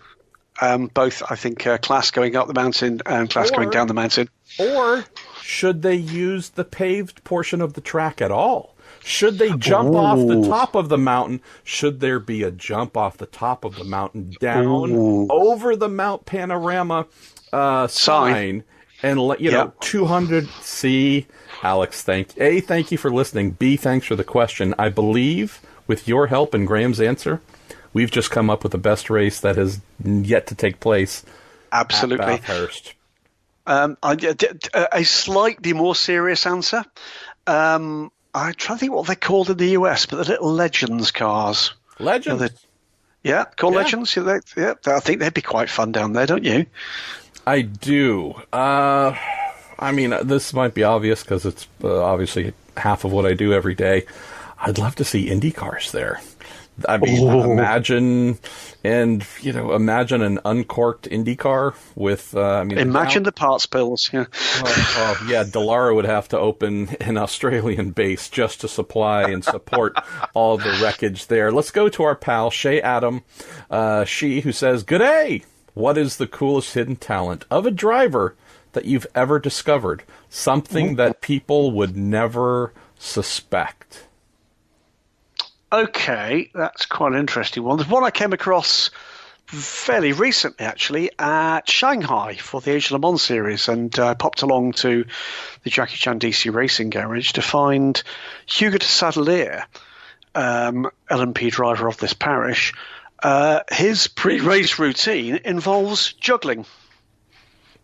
[SPEAKER 2] Both, I think, class going up the mountain and class going down the mountain.
[SPEAKER 1] Or should they use the paved portion of the track at all? Should they jump off the top of the mountain? Should there be a jump off the top of the mountain down over the Mount Panorama sign and let 200 C? Alex, thank you for listening. B, thanks for the question. I believe with your help and Graham's answer, we've just come up with the best race that has yet to take place.
[SPEAKER 2] Absolutely.
[SPEAKER 1] At Bathurst.
[SPEAKER 2] A slightly more serious answer. I'm trying to think what they're called in the US, but the little Legends cars.
[SPEAKER 1] Legends?
[SPEAKER 2] Legends. Yeah, I think they'd be quite fun down there, don't you?
[SPEAKER 1] I do. I mean, this might be obvious because it's obviously half of what I do every day. I'd love to see Indy cars there. I mean, imagine an uncorked Indy car with.
[SPEAKER 2] Imagine the parts bills. Yeah.
[SPEAKER 1] Dallara would have to open an Australian base just to supply and support all the wreckage there. Let's go to our pal Shay Adam, who says, "G'day. What is the coolest hidden talent of a driver that you've ever discovered? Something that people would never suspect."
[SPEAKER 2] Okay, that's quite an interesting one. There's one I came across fairly recently, actually, at Shanghai for the Age Le Mans series, and I popped along to the Jackie Chan DC Racing Garage to find Hugo de Sadalier, LMP driver of this parish. His pre-race routine involves juggling.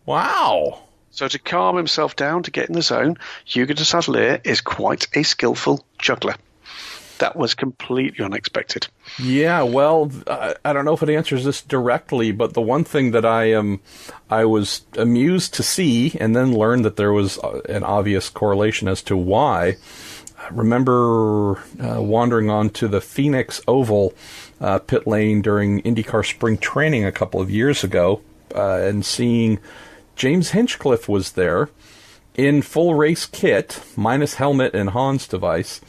[SPEAKER 1] Wow.
[SPEAKER 2] So to calm himself down, to get in the zone, Hugo de Sadalier is quite a skillful juggler. That was completely unexpected.
[SPEAKER 1] Yeah, well, I don't know if it answers this directly, but the one thing that I was amused to see and then learned that there was an obvious correlation as to why. I remember wandering onto the Phoenix Oval pit lane during IndyCar spring training a couple of years ago and seeing James Hinchcliffe was there in full race kit, minus helmet and Hans device,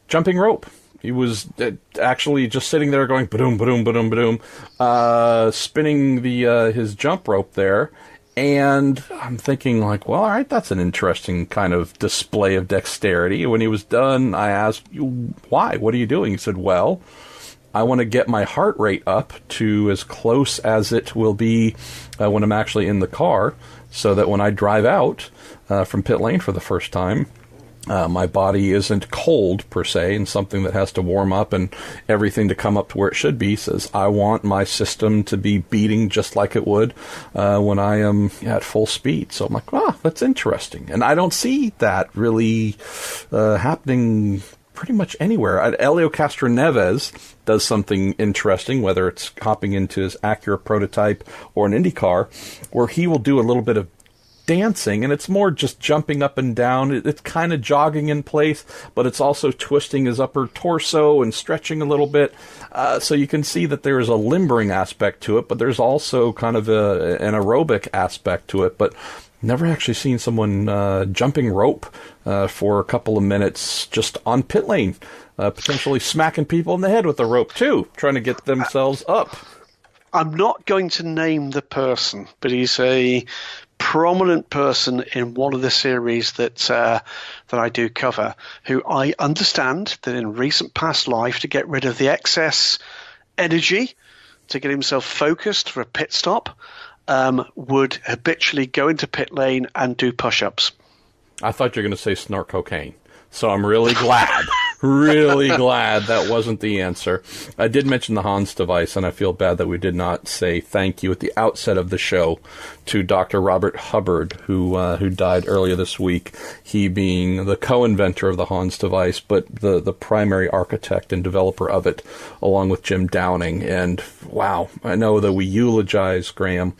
[SPEAKER 1] jumping rope. He was actually just sitting there going ba-doom, ba-doom, ba-doom, ba-doom, spinning his jump rope there. And I'm thinking, like, well, all right, that's an interesting kind of display of dexterity. When he was done, I asked, why? What are you doing? He said, well, I want to get my heart rate up to as close as it will be when I'm actually in the car, so that when I drive out from pit lane for the first time, my body isn't cold, per se, and something that has to warm up and everything to come up to where it should be. Says, I want my system to be beating just like it would when I am at full speed. So I'm like, that's interesting. And I don't see that really happening pretty much anywhere. Elio Castroneves does something interesting, whether it's hopping into his Acura prototype or an IndyCar, where he will do a little bit of dancing, and it's more just jumping up and down. It's kind of jogging in place, but it's also twisting his upper torso and stretching a little bit. So you can see that there is a limbering aspect to it, but there's also kind of an aerobic aspect to it. But never actually seen someone jumping rope for a couple of minutes just on pit lane, potentially smacking people in the head with the rope too, trying to get themselves up.
[SPEAKER 2] I'm not going to name the person, but he's a prominent person in one of the series that I do cover, who I understand that in recent past life, to get rid of the excess energy, to get himself focused for a pit stop, would habitually go into pit lane and do push-ups.
[SPEAKER 1] I thought you were going to say snort cocaine. So I'm really glad, really glad that wasn't the answer. I did mention the Hans device, and I feel bad that we did not say thank you at the outset of the show to Dr. Robert Hubbard, who died earlier this week, he being the co-inventor of the Hans device, but the primary architect and developer of it, along with Jim Downing. And wow, I know that we eulogize, Graham,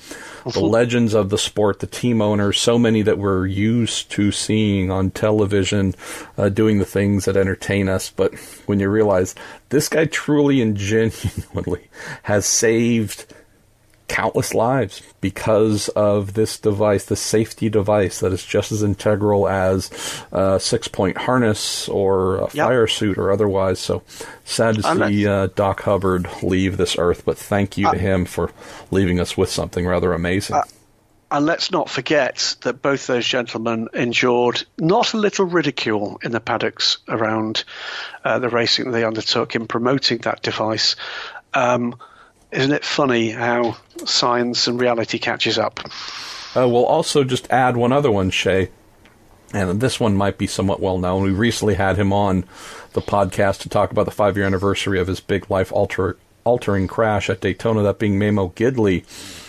[SPEAKER 1] the legends of the sport, the team owners, so many that we're used to seeing on television, doing the things that entertain us. But when you realize this guy truly and genuinely has saved countless lives because of this device, the safety device that is just as integral as a 6-point harness or a fire suit or otherwise. So sad to see Doc Hubbard leave this earth, but thank you to him for leaving us with something rather amazing.
[SPEAKER 2] And let's not forget that both those gentlemen endured not a little ridicule in the paddocks around the racing they undertook in promoting that device. Isn't it funny how science and reality catches up?
[SPEAKER 1] We'll also just add one other one, Shay, and this one might be somewhat well known. We recently had him on the podcast to talk about the 5-year anniversary of his big life-altering crash at Daytona, that being Bmw Gt3.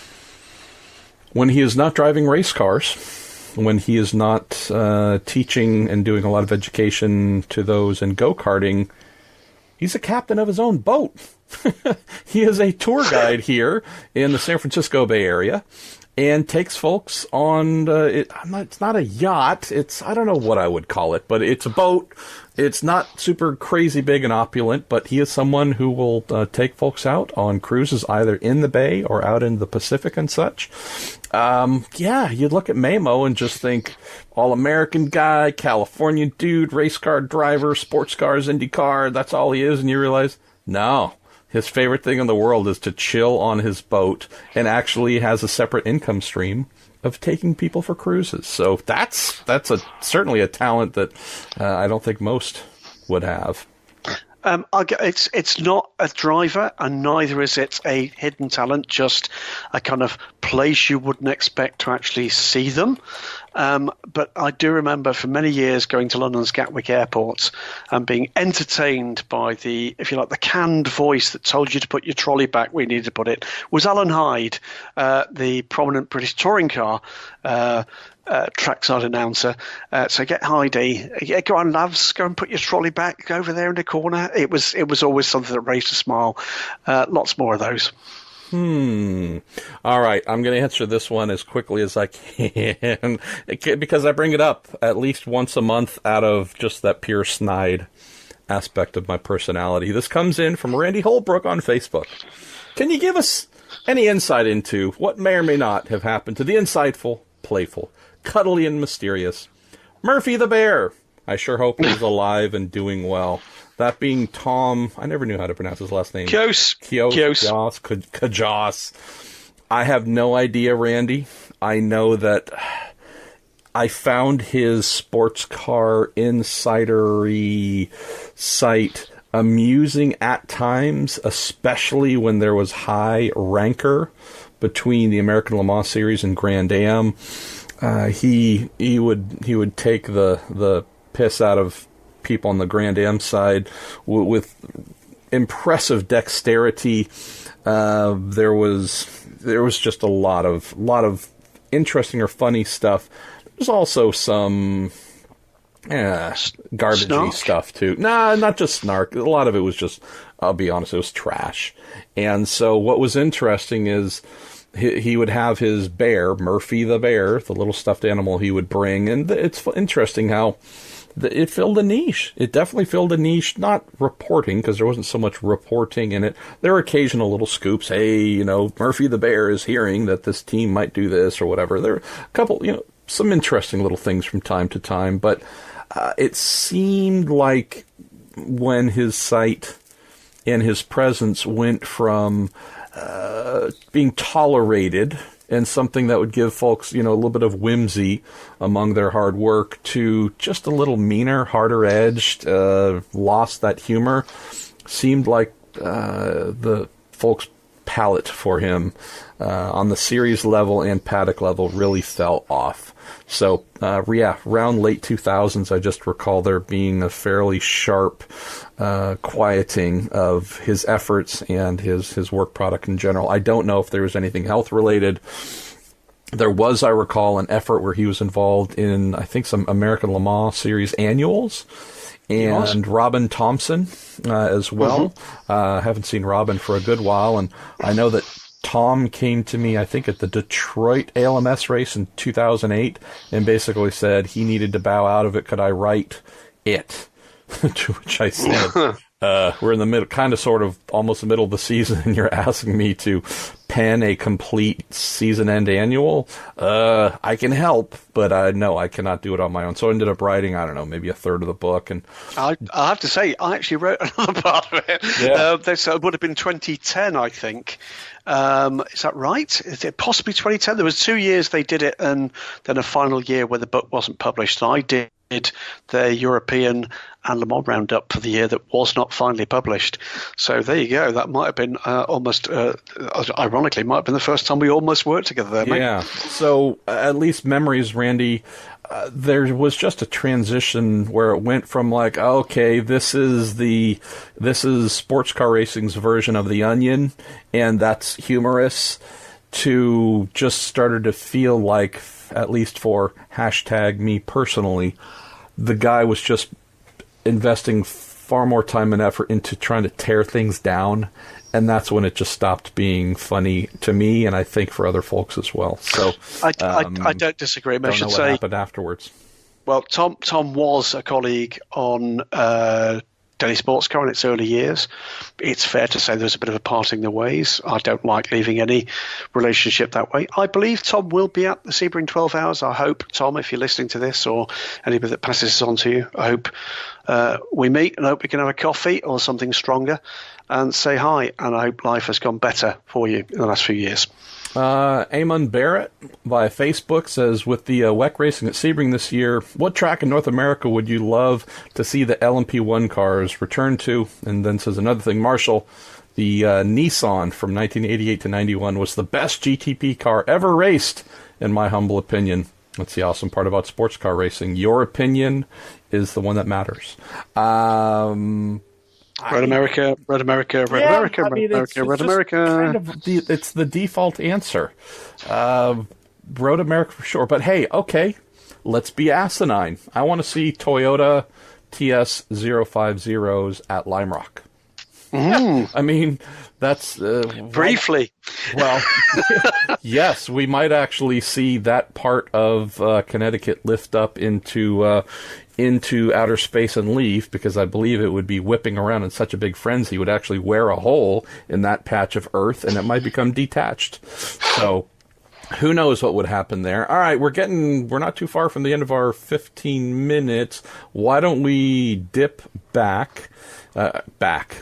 [SPEAKER 1] When he is not driving race cars, when he is not teaching and doing a lot of education to those in go-karting, he's a captain of his own boat. He is a tour guide here in the San Francisco Bay Area and takes folks on, it's not a yacht, I don't know what I would call it, but it's a boat. It's not super crazy big and opulent, but he is someone who will take folks out on cruises either in the Bay or out in the Pacific and such. You'd look at Mamo and just think all-American guy, California dude, race car driver, sports cars, Indy car, that's all he is, and you realize, no. His favorite thing in the world is to chill on his boat and actually has a separate income stream of taking people for cruises. So that's certainly a talent that I don't think most would have.
[SPEAKER 2] It's not a driver, and neither is it a hidden talent, just a kind of place you wouldn't expect to actually see them. But I do remember for many years going to London's Gatwick Airport and being entertained by the canned voice that told you to put your trolley back where you needed to put it, was Alan Hyde, the prominent British touring car trackside announcer. So get Heidi, go on, loves, go and put your trolley back, go over there in the corner. It was always something that raised a smile. Lots more of those.
[SPEAKER 1] All right, I'm going to answer this one as quickly as I can because I bring it up at least once a month out of just that pure snide aspect of my personality. This comes in from Randy Holbrook on Facebook. Can you give us any insight into what may or may not have happened to the insightful, playful, cuddly, and mysterious Murphy the Bear? I sure hope he's alive and doing well. That being Tom, I never knew how to pronounce his last name. Kjos. I have no idea, Randy. I know that I found his sports car insidery site amusing at times, especially when there was high rancor between the American Le Mans Series and Grand Am. He would take the piss out of people on the Grand Am side with impressive dexterity. There was just a lot of interesting or funny stuff. There's also some garbagey
[SPEAKER 2] snark
[SPEAKER 1] stuff too. Nah, not just snark. A lot of it was just, I'll be honest, it was trash. And so what was interesting is he would have his bear, Murphy the bear, the little stuffed animal he would bring. And it's interesting how it filled a niche. It definitely filled a niche, not reporting, because there wasn't so much reporting in it. There were occasional little scoops. Hey, Murphy the bear is hearing that this team might do this or whatever. There were a couple, some interesting little things from time to time, but it seemed like when his site and his presence went from being tolerated and something that would give folks, a little bit of whimsy among their hard work to just a little meaner, harder edged, lost that humor, seemed like the folks' palate for him on the series level and paddock level really fell off. So, around late 2000s, I just recall there being a fairly sharp quieting of his efforts and his work product in general. I don't know if there was anything health-related. There was, I recall, an effort where he was involved in, I think, some American Le Mans Series annuals, and Robin Thompson as well. I haven't seen Robin for a good while, and I know that Tom came to me, I think, at the Detroit ALMS race in 2008 and basically said he needed to bow out of it. Could I write it? To which I said, we're in the middle, kind of sort of almost the middle of the season, and you're asking me to pen a complete season-end annual? I can help, but no, I cannot do it on my own. So I ended up writing, I don't know, maybe a third of the book. And
[SPEAKER 2] I have to say, I actually wrote another part of it.
[SPEAKER 1] Yeah.
[SPEAKER 2] This would have been 2010, I think. Is that right? Is it possibly 2010? There was 2 years they did it, and then a final year where the book wasn't published. And I did the European and Le Mans roundup for the year that was not finally published. So there you go. That might have been almost, ironically, might have been the first time we almost worked together there, mate. Yeah.
[SPEAKER 1] So at least memories, Randy. There was just a transition where it went from like, okay, this is sports car racing's version of The Onion, and that's humorous, to just started to feel like, at least for #me personally, the guy was just investing far more time and effort into trying to tear things down. And that's when it just stopped being funny to me, and I think for other folks as well. So
[SPEAKER 2] I don't disagree. I should say
[SPEAKER 1] what happened afterwards.
[SPEAKER 2] Well, Tom was a colleague on Daily Sports Car in its early years. It's fair to say there was a bit of a parting the ways. I don't like leaving any relationship that way. I believe Tom will be at the Sebring 12 Hours. I hope, Tom, if you're listening to this or anybody that passes this on to you, I hope we meet and I hope we can have a coffee or something stronger and say hi. And I hope life has gone better for you in the last few years.
[SPEAKER 1] Eamon Barrett via Facebook says, with the WEC racing at Sebring this year, what track in North America would you love to see the LMP1 cars return to? And then says another thing, Marshall, the Nissan from 1988 to 91 was the best GTP car ever raced, in my humble opinion. That's the awesome part about sports car racing. Your opinion is the one that matters.
[SPEAKER 2] Red America, Red America, Red America, Red America, Red America.
[SPEAKER 1] Kind of it's the default answer. Road America for sure. But hey, okay, let's be asinine. I want to see Toyota TS050s at Lime Rock. I mean, that's...
[SPEAKER 2] briefly.
[SPEAKER 1] Well, yes, we might actually see that part of Connecticut lift up into outer space and leave, because I believe it would be whipping around in such a big frenzy, it would actually wear a hole in that patch of earth, and it might become detached. So, Who knows what would happen there? All right, we're not too far from the end of our 15 minutes. Why don't we dip back? Why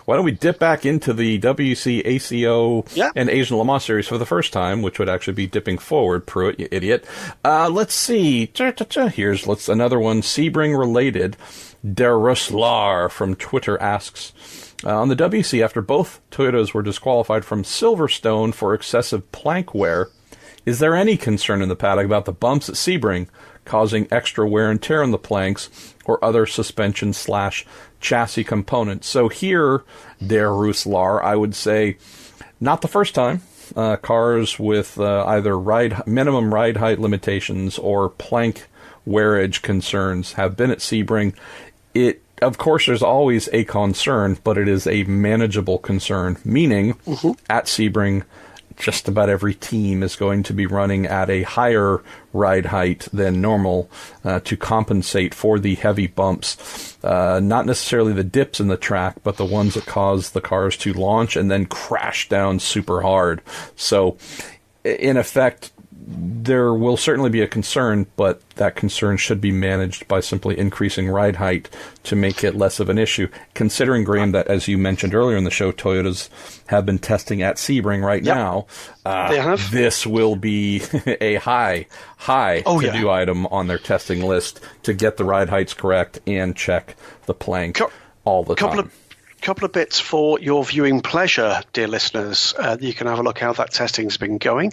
[SPEAKER 1] don't we dip back into the WEC, ACO, and Asian Le Mans Series for the first time, which would actually be dipping forward, Pruitt, you idiot. Let's see. Here's another one, Sebring related. Der Ruslar from Twitter asks, on the WEC, after both Toyotas were disqualified from Silverstone for excessive plank wear, is there any concern in the paddock about the bumps at Sebring causing extra wear and tear on the planks or other suspension/chassis components? So here, Der Ruslar, I would say not the first time. Cars with either minimum ride height limitations or plank wearage concerns have been at Sebring. Of course, there's always a concern, but it is a manageable concern, meaning at Sebring, just about every team is going to be running at a higher ride height than normal to compensate for the heavy bumps. Not necessarily the dips in the track, but the ones that cause the cars to launch and then crash down super hard. So, in effect, there will certainly be a concern, but that concern should be managed by simply increasing ride height to make it less of an issue. Considering, Graham, that, as you mentioned earlier in the show, Toyotas have been testing at Sebring right now.
[SPEAKER 2] They have.
[SPEAKER 1] This will be a high to-do item on their testing list to get the ride heights correct and check the plank all the time.
[SPEAKER 2] Couple of bits for your viewing pleasure, dear listeners. You can have a look how that testing's been going.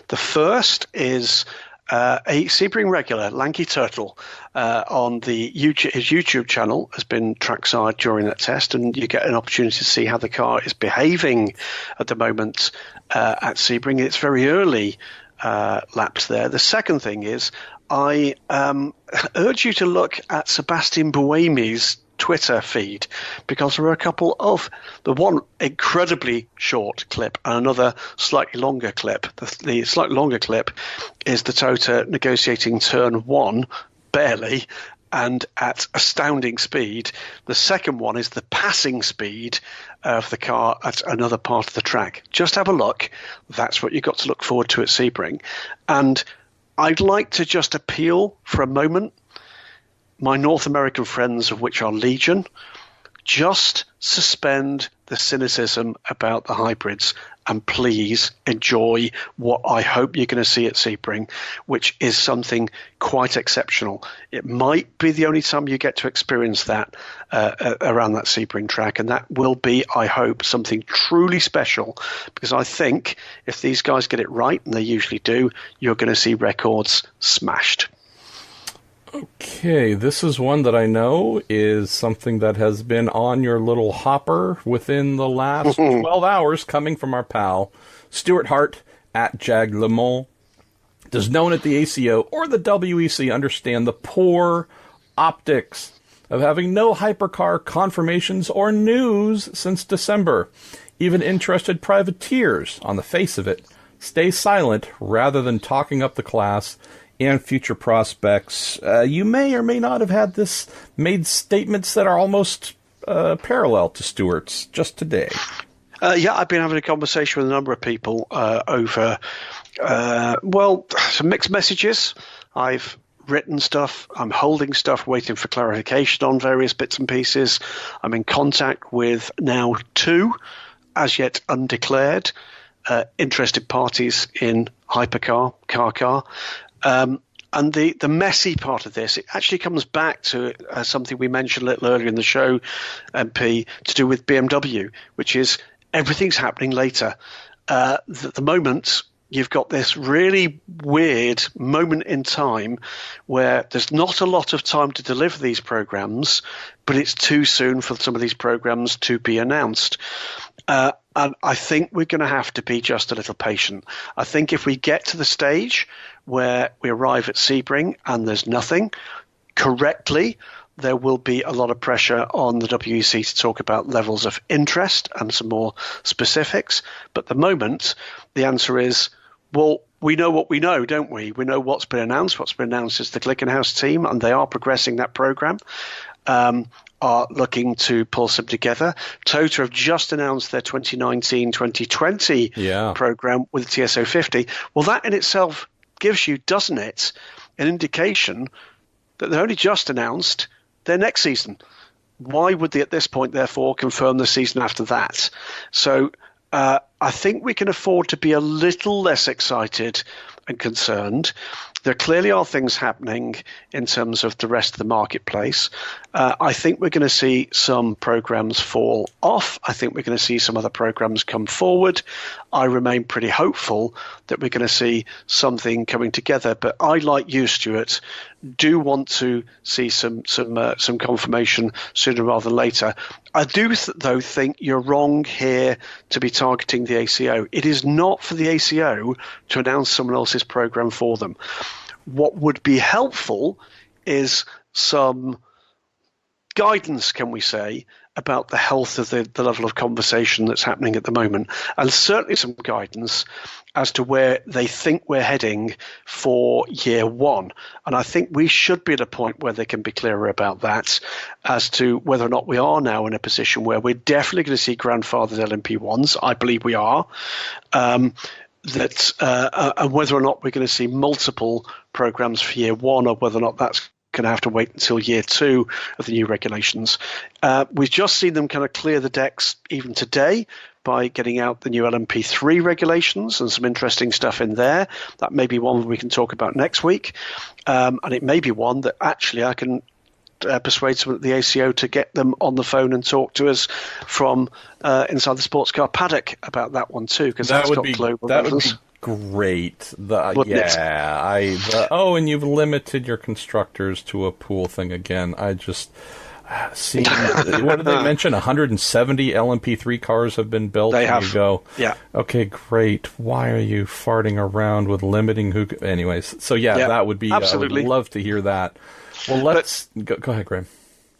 [SPEAKER 2] The first is a Sebring regular, Lanky Turtle, on his YouTube channel has been trackside during that test, and you get an opportunity to see how the car is behaving at the moment at Sebring. It's very early laps there. The second thing is I urge you to look at Sebastian Buemi's Twitter feed, because there are a couple of the one incredibly short clip and another slightly longer clip. The slightly longer clip is the Tota negotiating turn one barely and at astounding speed. The second one is the passing speed of the car at another part of the track. Just have a look. That's what you've got to look forward to at Sebring. And I'd like to just appeal for a moment, my North American friends, of which are legion, just suspend the cynicism about the hybrids and please enjoy what I hope you're going to see at Sebring, which is something quite exceptional. It might be the only time you get to experience that around that Sebring track, and that will be, I hope, something truly special, because I think if these guys get it right, and they usually do, you're going to see records smashed.
[SPEAKER 1] Okay, this is one that I know is something that has been on your little hopper within the last 12 hours, coming from our pal, Stuart Hart at Jag Le Mans. Does no one at the ACO or the WEC understand the poor optics of having no hypercar confirmations or news since December? Even interested privateers, on the face of it, stay silent rather than talking up the class and future prospects. You may or may not have had made statements that are almost parallel to Stewart's just today.
[SPEAKER 2] I've been having a conversation with a number of people over, some mixed messages. I've written stuff. I'm holding stuff, waiting for clarification on various bits and pieces. I'm in contact with now 2, as yet undeclared, interested parties in hypercar, car. And the messy part of this, it actually comes back to something we mentioned a little earlier in the show, MP, to do with BMW, which is everything's happening later. The moment you've got this really weird moment in time where there's not a lot of time to deliver these programs, but it's too soon for some of these programs to be announced. And I think we're going to have to be just a little patient. I think if we get to the stage where we arrive at Sebring and there's nothing, correctly, there will be a lot of pressure on the WEC to talk about levels of interest and some more specifics. But at the moment, the answer is, well, we know what we know, don't we? We know what's been announced. What's been announced is the Glickenhaus team, and they are progressing that program. are looking to pull some together. Toyota have just announced their 2019-2020 program with the TS050. Well, that in itself gives you, doesn't it, an indication that they only just announced their next season. Why would they at this point, therefore, confirm the season after that? So I think we can afford to be a little less excited and concerned. There clearly are things happening in terms of the rest of the marketplace. I think we're going to see some programs fall off. I think we're going to see some other programs come forward. I remain pretty hopeful that we're going to see something coming together. But I, like you, Stuart, do want to see some confirmation sooner rather than later. I do, though, think you're wrong here to be targeting the ACO. It is not for the ACO to announce someone else's program for them. What would be helpful is some guidance, can we say, about the health of the level of conversation that's happening at the moment, and certainly some guidance as to where they think we're heading for year one. And I think we should be at a point where they can be clearer about that as to whether or not we are now in a position where we're definitely going to see grandfathered LMP1s. I believe we are. And whether or not we're going to see multiple programs for year one, or whether or not that's going to have to wait until year two of the new regulations. We've just seen them kind of clear the decks even today by getting out the new LMP3 regulations and some interesting stuff in there. That may be one we can talk about next week. And it may be one that actually I can persuade someone at the ACO to get them on the phone and talk to us from inside the sports car paddock about that one too, because that's got global relevance.
[SPEAKER 1] Great. And you've limited your constructors to a pool thing again. I just see. What did they mention? 170 LMP3 cars have been built.
[SPEAKER 2] They have.
[SPEAKER 1] You go,
[SPEAKER 2] yeah.
[SPEAKER 1] Okay, great. Why are you farting around with limiting who? Anyways, so that would be.
[SPEAKER 2] Absolutely.
[SPEAKER 1] I would love to hear that. Well, let's go ahead, Graham.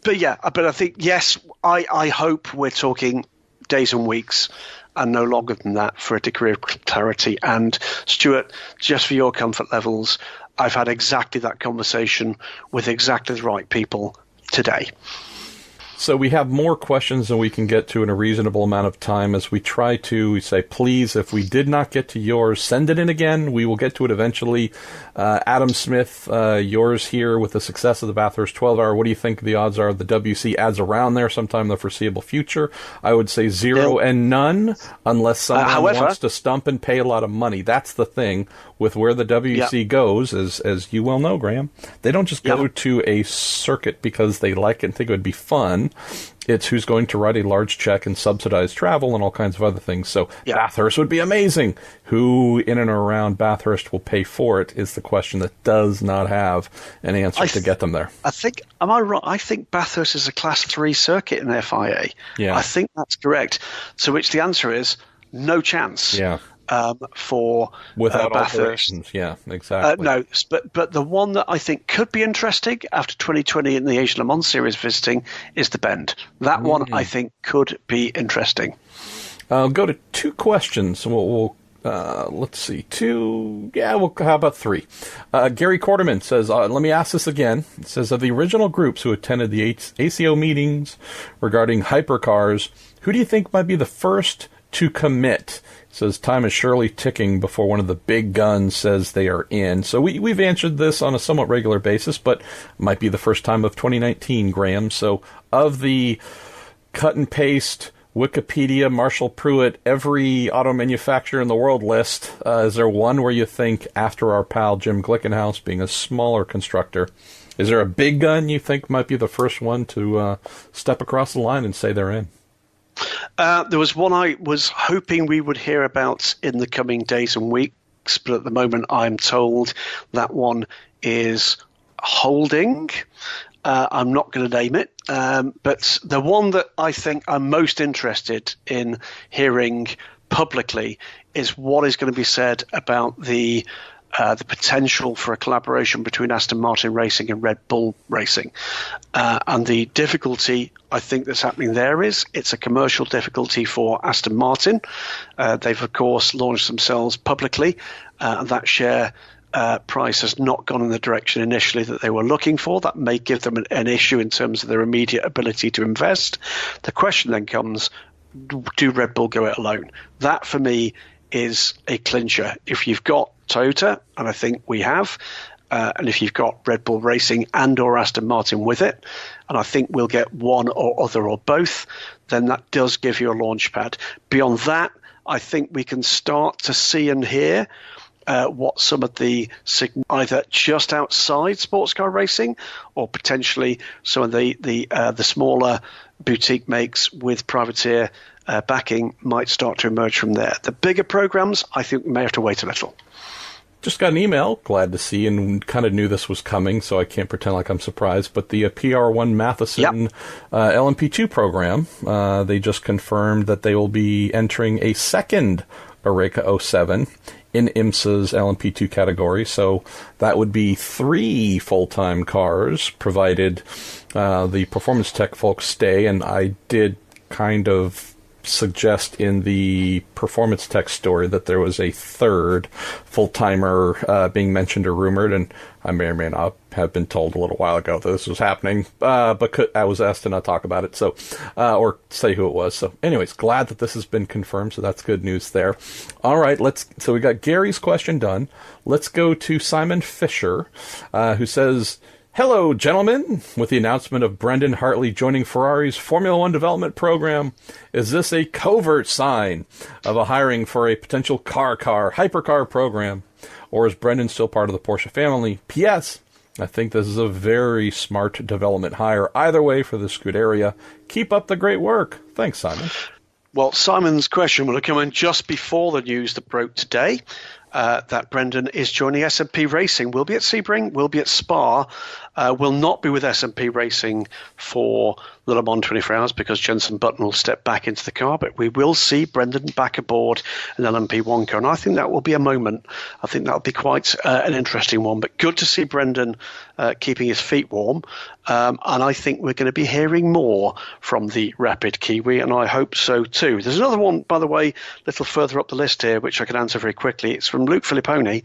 [SPEAKER 2] But I think yes. I hope we're talking days and weeks, and no longer than that, for a degree of clarity. And Stuart, just for your comfort levels, I've had exactly that conversation with exactly the right people today.
[SPEAKER 1] So we have more questions than we can get to in a reasonable amount of time. As we try to, we say, please, if we did not get to yours, send it in again. We will get to it eventually. Adam Smith, yours here with the success of the Bathurst 12-hour. What do you think the odds are the WC adds around there sometime in the foreseeable future? I would say 0 and none, unless someone wants to stump and pay a lot of money. That's the thing with where the WC goes, as you well know, Graham. They don't just go to a circuit because they like it and think it would be fun. It's who's going to write a large check and subsidize travel and all kinds of other things. So Bathurst would be amazing. Who in and around Bathurst will pay for it is the question that does not have an answer to get them there.
[SPEAKER 2] Am I wrong? I think Bathurst is a Class 3 circuit in FIA. Yeah. I think that's correct. So which the answer is no chance.
[SPEAKER 1] Yeah.
[SPEAKER 2] For
[SPEAKER 1] without
[SPEAKER 2] Bathurst.
[SPEAKER 1] Alterations. Yeah, exactly.
[SPEAKER 2] No, but the one that I think could be interesting after 2020 in the Asian Le Mans Series visiting is the Bend. That one I think could be interesting.
[SPEAKER 1] I'll go to two questions. We'll let's see, two. Yeah, how about three? Gary Quarterman says, let me ask this again. It says, of the original groups who attended the ACO meetings regarding hypercars, who do you think might be the first to commit? Says time is surely ticking before one of the big guns says they are in. So we've answered this on a somewhat regular basis, but might be the first time of 2019, Graham. So of the cut and paste Wikipedia, Marshall Pruitt, every auto manufacturer in the world list, is there one where you think, after our pal Jim Glickenhaus being a smaller constructor, is there a big gun you think might be the first one to step across the line and say they're in?
[SPEAKER 2] There was one I was hoping we would hear about in the coming days and weeks, but at the moment I'm told that one is holding. I'm not going to name it, but the one that I think I'm most interested in hearing publicly is what is going to be said about the potential for a collaboration between Aston Martin Racing and Red Bull Racing. And the difficulty I think that's happening there is it's a commercial difficulty for Aston Martin. They've, of course, launched themselves publicly, and that share price has not gone in the direction initially that they were looking for. That may give them an issue in terms of their immediate ability to invest. The question then comes, do Red Bull go it alone? That, for me, is a clincher. If you've got Toyota, and I think we have, and if you've got Red Bull Racing and or Aston Martin with it, and I think we'll get one or other or both, then that does give you a launch pad. Beyond that, I think we can start to see and hear what some of the either just outside sports car racing or potentially some of the smaller boutique makes with privateer backing might start to emerge from there. The bigger programs, I think we may have to wait a little.
[SPEAKER 1] Just got an email, glad to see, and kind of knew this was coming, so I can't pretend like I'm surprised. But the PR1 Matheson LMP2 program, they just confirmed that they will be entering a second Oreca 07 in IMSA's LMP2 category. So that would be 3 full-time cars, provided the Performance Tech folks stay. And I did kind of suggest in the Performance Tech story that there was a third full-timer being mentioned or rumored, and I may or may not have been told a little while ago that this was happening, but I was asked to not talk about it, so or say who it was. So anyways, glad that this has been confirmed, so that's good news there. All right, so we got Gary's question done. Let's go to Simon Fisher, who says, "Hello, gentlemen. With the announcement of Brendan Hartley joining Ferrari's Formula One development program, is this a covert sign of a hiring for a potential hypercar program? Or is Brendan still part of the Porsche family? P.S. I think this is a very smart development hire. Either way for the Scuderia. Keep up the great work. Thanks, Simon."
[SPEAKER 2] Well, Simon's question will have come in just before the news that broke today. That Brendan is joining S&P Racing. Will be at Sebring, will be at Spa, will not be with S&P Racing for the Le Mans 24 Hours because Jenson Button will step back into the car, but we will see Brendan back aboard an LMP1 car, and I think that will be a moment. I think that will be quite an interesting one, but good to see Brendan keeping his feet warm, and I think we're going to be hearing more from the Rapid Kiwi, and I hope so too. There's another one, by the way, a little further up the list here, which I can answer very quickly. It's from Luke Filipponi,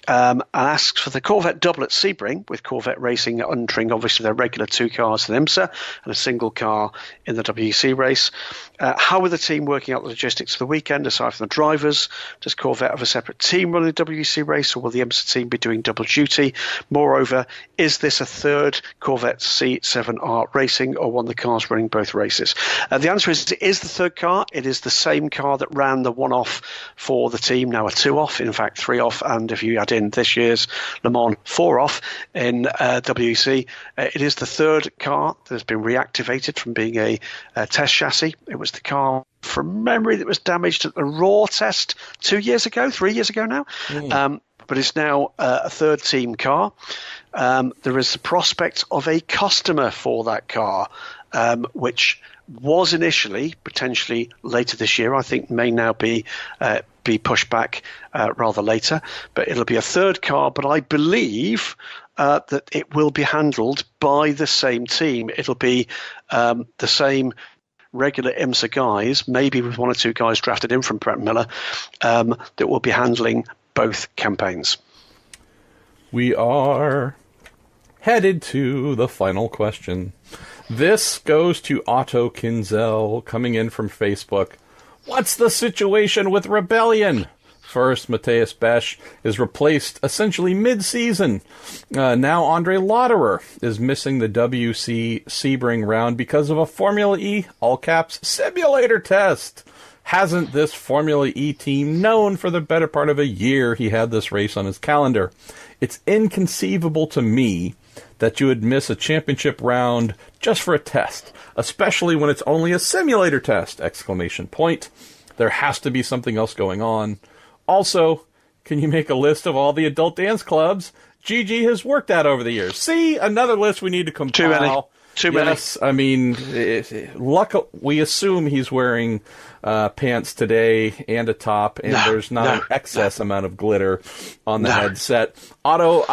[SPEAKER 2] and asks for the Corvette double at Sebring, with Corvette Racing entering obviously their regular 2 cars in IMSA and a single car in the WEC race. How are the team working out the logistics of the weekend aside from the drivers? Does Corvette have a separate team running the WEC race, or will the IMSA team be doing double duty? Moreover, is this a third Corvette C7R Racing or one of the cars running both races? The answer is it is the third car. It is the same car that ran the 1-off for the team, now a 2-off, in fact 3-off, and if you add in this year's Le Mans 4-off in WEC, it is the third car that has been reactivated from being a test chassis. It was the car from memory that was damaged at the Raw test 3 years ago now. But it's now a third team car. There is the prospect of a customer for that car, which was initially potentially later this year. I think may now be pushed back rather later. But it'll be a third car. But I believe that it will be handled by the same team. It'll be the same regular IMSA guys, maybe with 1 or 2 guys drafted in from Pratt Miller, that will be handling both campaigns.
[SPEAKER 1] We are headed to the final question. This goes to Otto Kinzel, coming in from Facebook. What's the situation with Rebellion? First, Matthias Besch is replaced essentially mid-season. Now Andre Lauderer is missing the WC Sebring round because of a Formula E, all caps, simulator test. Hasn't this Formula E team known for the better part of a year he had this race on his calendar? It's inconceivable to me that you would miss a championship round just for a test, especially when it's only a simulator test! ! There has to be something else going on. Also, can you make a list of all the adult dance clubs Gigi has worked at over the years? See, another list we need to compile.
[SPEAKER 2] Too many.
[SPEAKER 1] Yes, I mean, we assume he's wearing pants today and a top, and there's not an excess amount of glitter on the headset. Otto,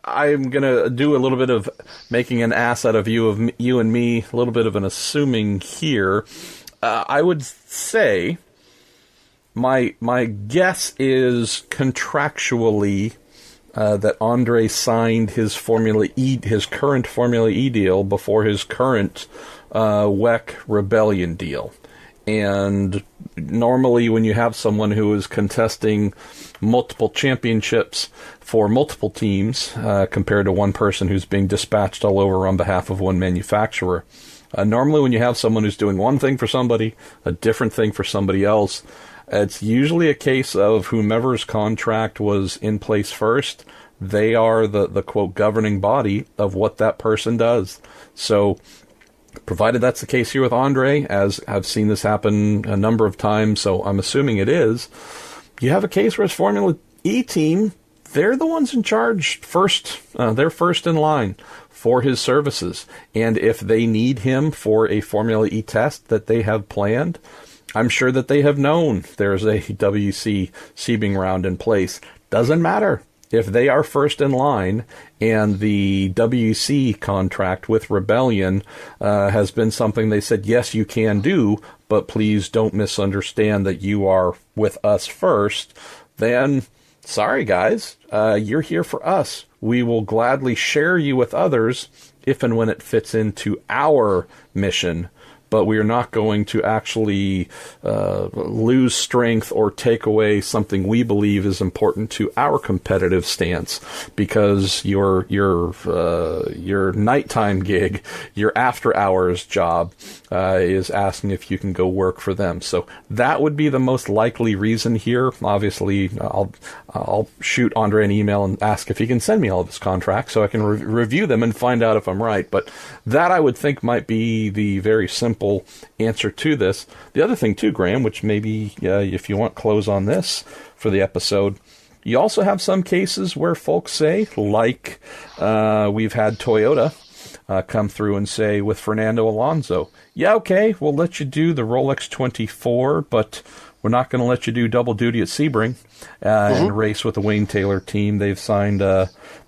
[SPEAKER 1] I'm going to do a little bit of making an ass out of you and me, a little bit of an assuming here. I would say my guess is contractually that Andre signed his current Formula E deal before his current WEC Rebellion deal. And normally when you have someone who is contesting multiple championships for multiple teams, compared to one person who's being dispatched all over on behalf of one manufacturer, normally when you have someone who's doing one thing for somebody, a different thing for somebody else, it's usually a case of whomever's contract was in place first, they are the quote governing body of what that person does. So provided that's the case here with Andre, as I've seen this happen a number of times, so I'm assuming it is, you have a case where his Formula E team, they're the ones in charge first. They're first in line for his services. And if they need him for a Formula E test that they have planned, I'm sure that they have known there's a WC Sebring round in place. Doesn't matter. If they are first in line and the WC contract with Rebellion has been something they said, yes, you can do, but please don't misunderstand that you are with us first, then sorry, guys, you're here for us. We will gladly share you with others if and when it fits into our mission, but we are not going to actually lose strength or take away something we believe is important to our competitive stance because your nighttime gig, your after hours job is asking if you can go work for them. So that would be the most likely reason here. Obviously, I'll shoot Andre an email and ask if he can send me all of his contracts so I can review them and find out if I'm right. But that I would think might be the very simple answer to this. The other thing too, Graham, which maybe if you want close on this for the episode, you also have some cases where folks say, like we've had Toyota come through and say with Fernando Alonso, yeah, okay, we'll let you do the Rolex 24, but we're not going to let you do double duty at Sebring and race with the Wayne Taylor team. They've signed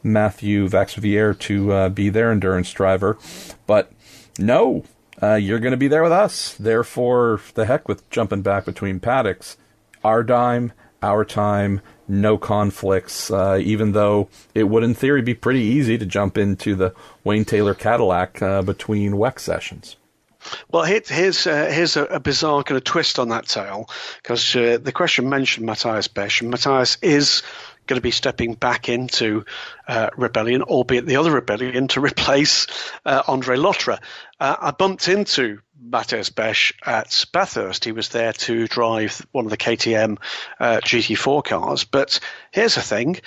[SPEAKER 1] Matthew Vaxivière to be their endurance driver, but no, you're going to be there with us. Therefore, the heck with jumping back between paddocks. Our dime, our time, no conflicts, even though it would in theory be pretty easy to jump into the Wayne Taylor Cadillac between WEC sessions.
[SPEAKER 2] Well, here's a bizarre kind of twist on that tale, because the question mentioned Matthias Besch, and Matthias is going to be stepping back into Rebellion, albeit the other Rebellion, to replace Andre Lotre. I bumped into Matthias Besch at Bathurst. He was there to drive one of the KTM GT4 cars. But here's the thing.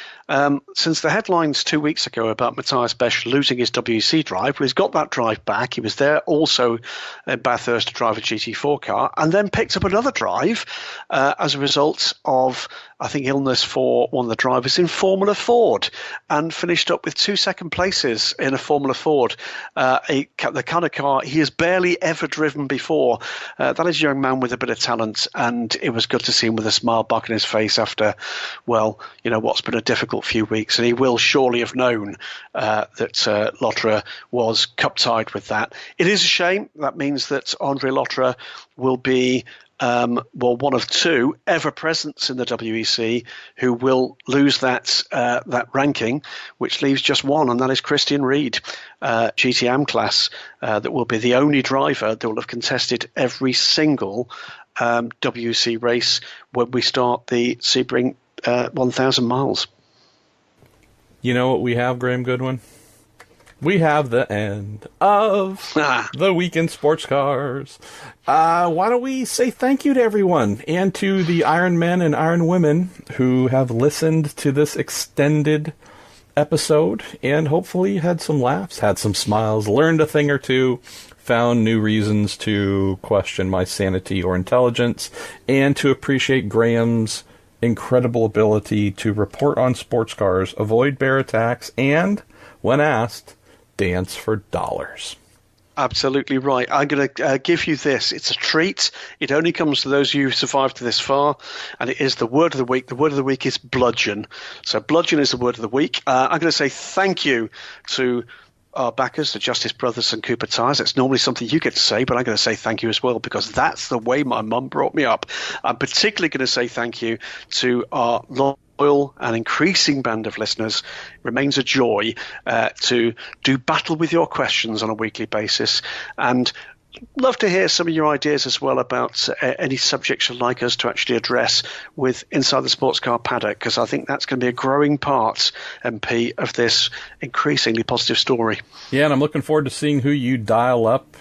[SPEAKER 2] Since the headlines 2 weeks ago about Matthias Besch losing his WC drive, well, he's got that drive back. He was there also at Bathurst to drive a GT4 car and then picked up another drive as a result of, I think, illness for one of the drivers in Formula Ford, and finished up with 2 second places in a Formula Ford, the kind of car he has barely ever driven before. That is a young man with a bit of talent, and it was good to see him with a smile back on his face after, well, you know, what's been a difficult few weeks. And he will surely have known that Lotre was cup-tied with that. It is a shame. That means that Andre Lotre will be one of two ever presents in the WEC who will lose that ranking, which leaves just one, and that is Christian Reed, GTM class, that will be the only driver that will have contested every single WEC race when we start the Sebring 1,000 miles.
[SPEAKER 1] You know what we have, Graham Goodwin? We have the end of the weekend sports cars. Why don't we say thank you to everyone and to the Iron Men and Iron Women who have listened to this extended episode and hopefully had some laughs, had some smiles, learned a thing or two, found new reasons to question my sanity or intelligence, and to appreciate Graham's incredible ability to report on sports cars, avoid bear attacks, and, when asked, dance for dollars.
[SPEAKER 2] Absolutely right. I'm going to give you this. It's a treat. It only comes to those of you who survived to this far, and it is the word of the week. The word of the week is bludgeon. So bludgeon is the word of the week. I'm going to say thank you to our backers, the Justice Brothers and Cooper Tires. It's normally something you get to say, but I'm going to say thank you as well because that's the way my mum brought me up. I'm particularly going to say thank you to our loyal and increasing band of listeners. It remains a joy to do battle with your questions on a weekly basis, and love to hear some of your ideas as well about any subjects you'd like us to actually address with Inside the Sports Car Paddock, because I think that's going to be a growing part, MP, of this increasingly positive story.
[SPEAKER 1] Yeah, and I'm looking forward to seeing who you dial up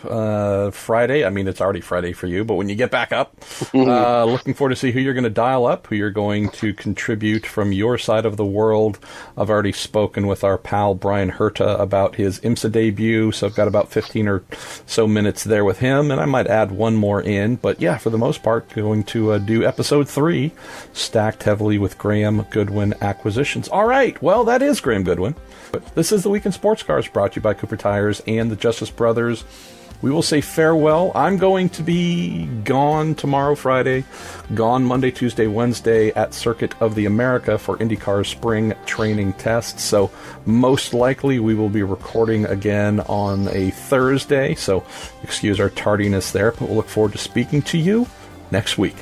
[SPEAKER 1] Friday. I mean, it's already Friday for you, but when you get back up, looking forward to see who you're going to dial up, who you're going to contribute from your side of the world. I've already spoken with our pal Brian Herta about his IMSA debut, so I've got about 15 or so minutes there with him, and I might add one more in. But yeah, for the most part, going to do episode 3, stacked heavily with Graham Goodwin acquisitions. All right, well, that is Graham Goodwin. But this is the Week in Sports Cars, brought to you by Cooper Tires and the Justice Brothers. We will say farewell. I'm going to be gone tomorrow, Friday, gone Monday, Tuesday, Wednesday at Circuit of the America for IndyCar's spring training tests. So most likely we will be recording again on a Thursday. So excuse our tardiness there, but we'll look forward to speaking to you next week.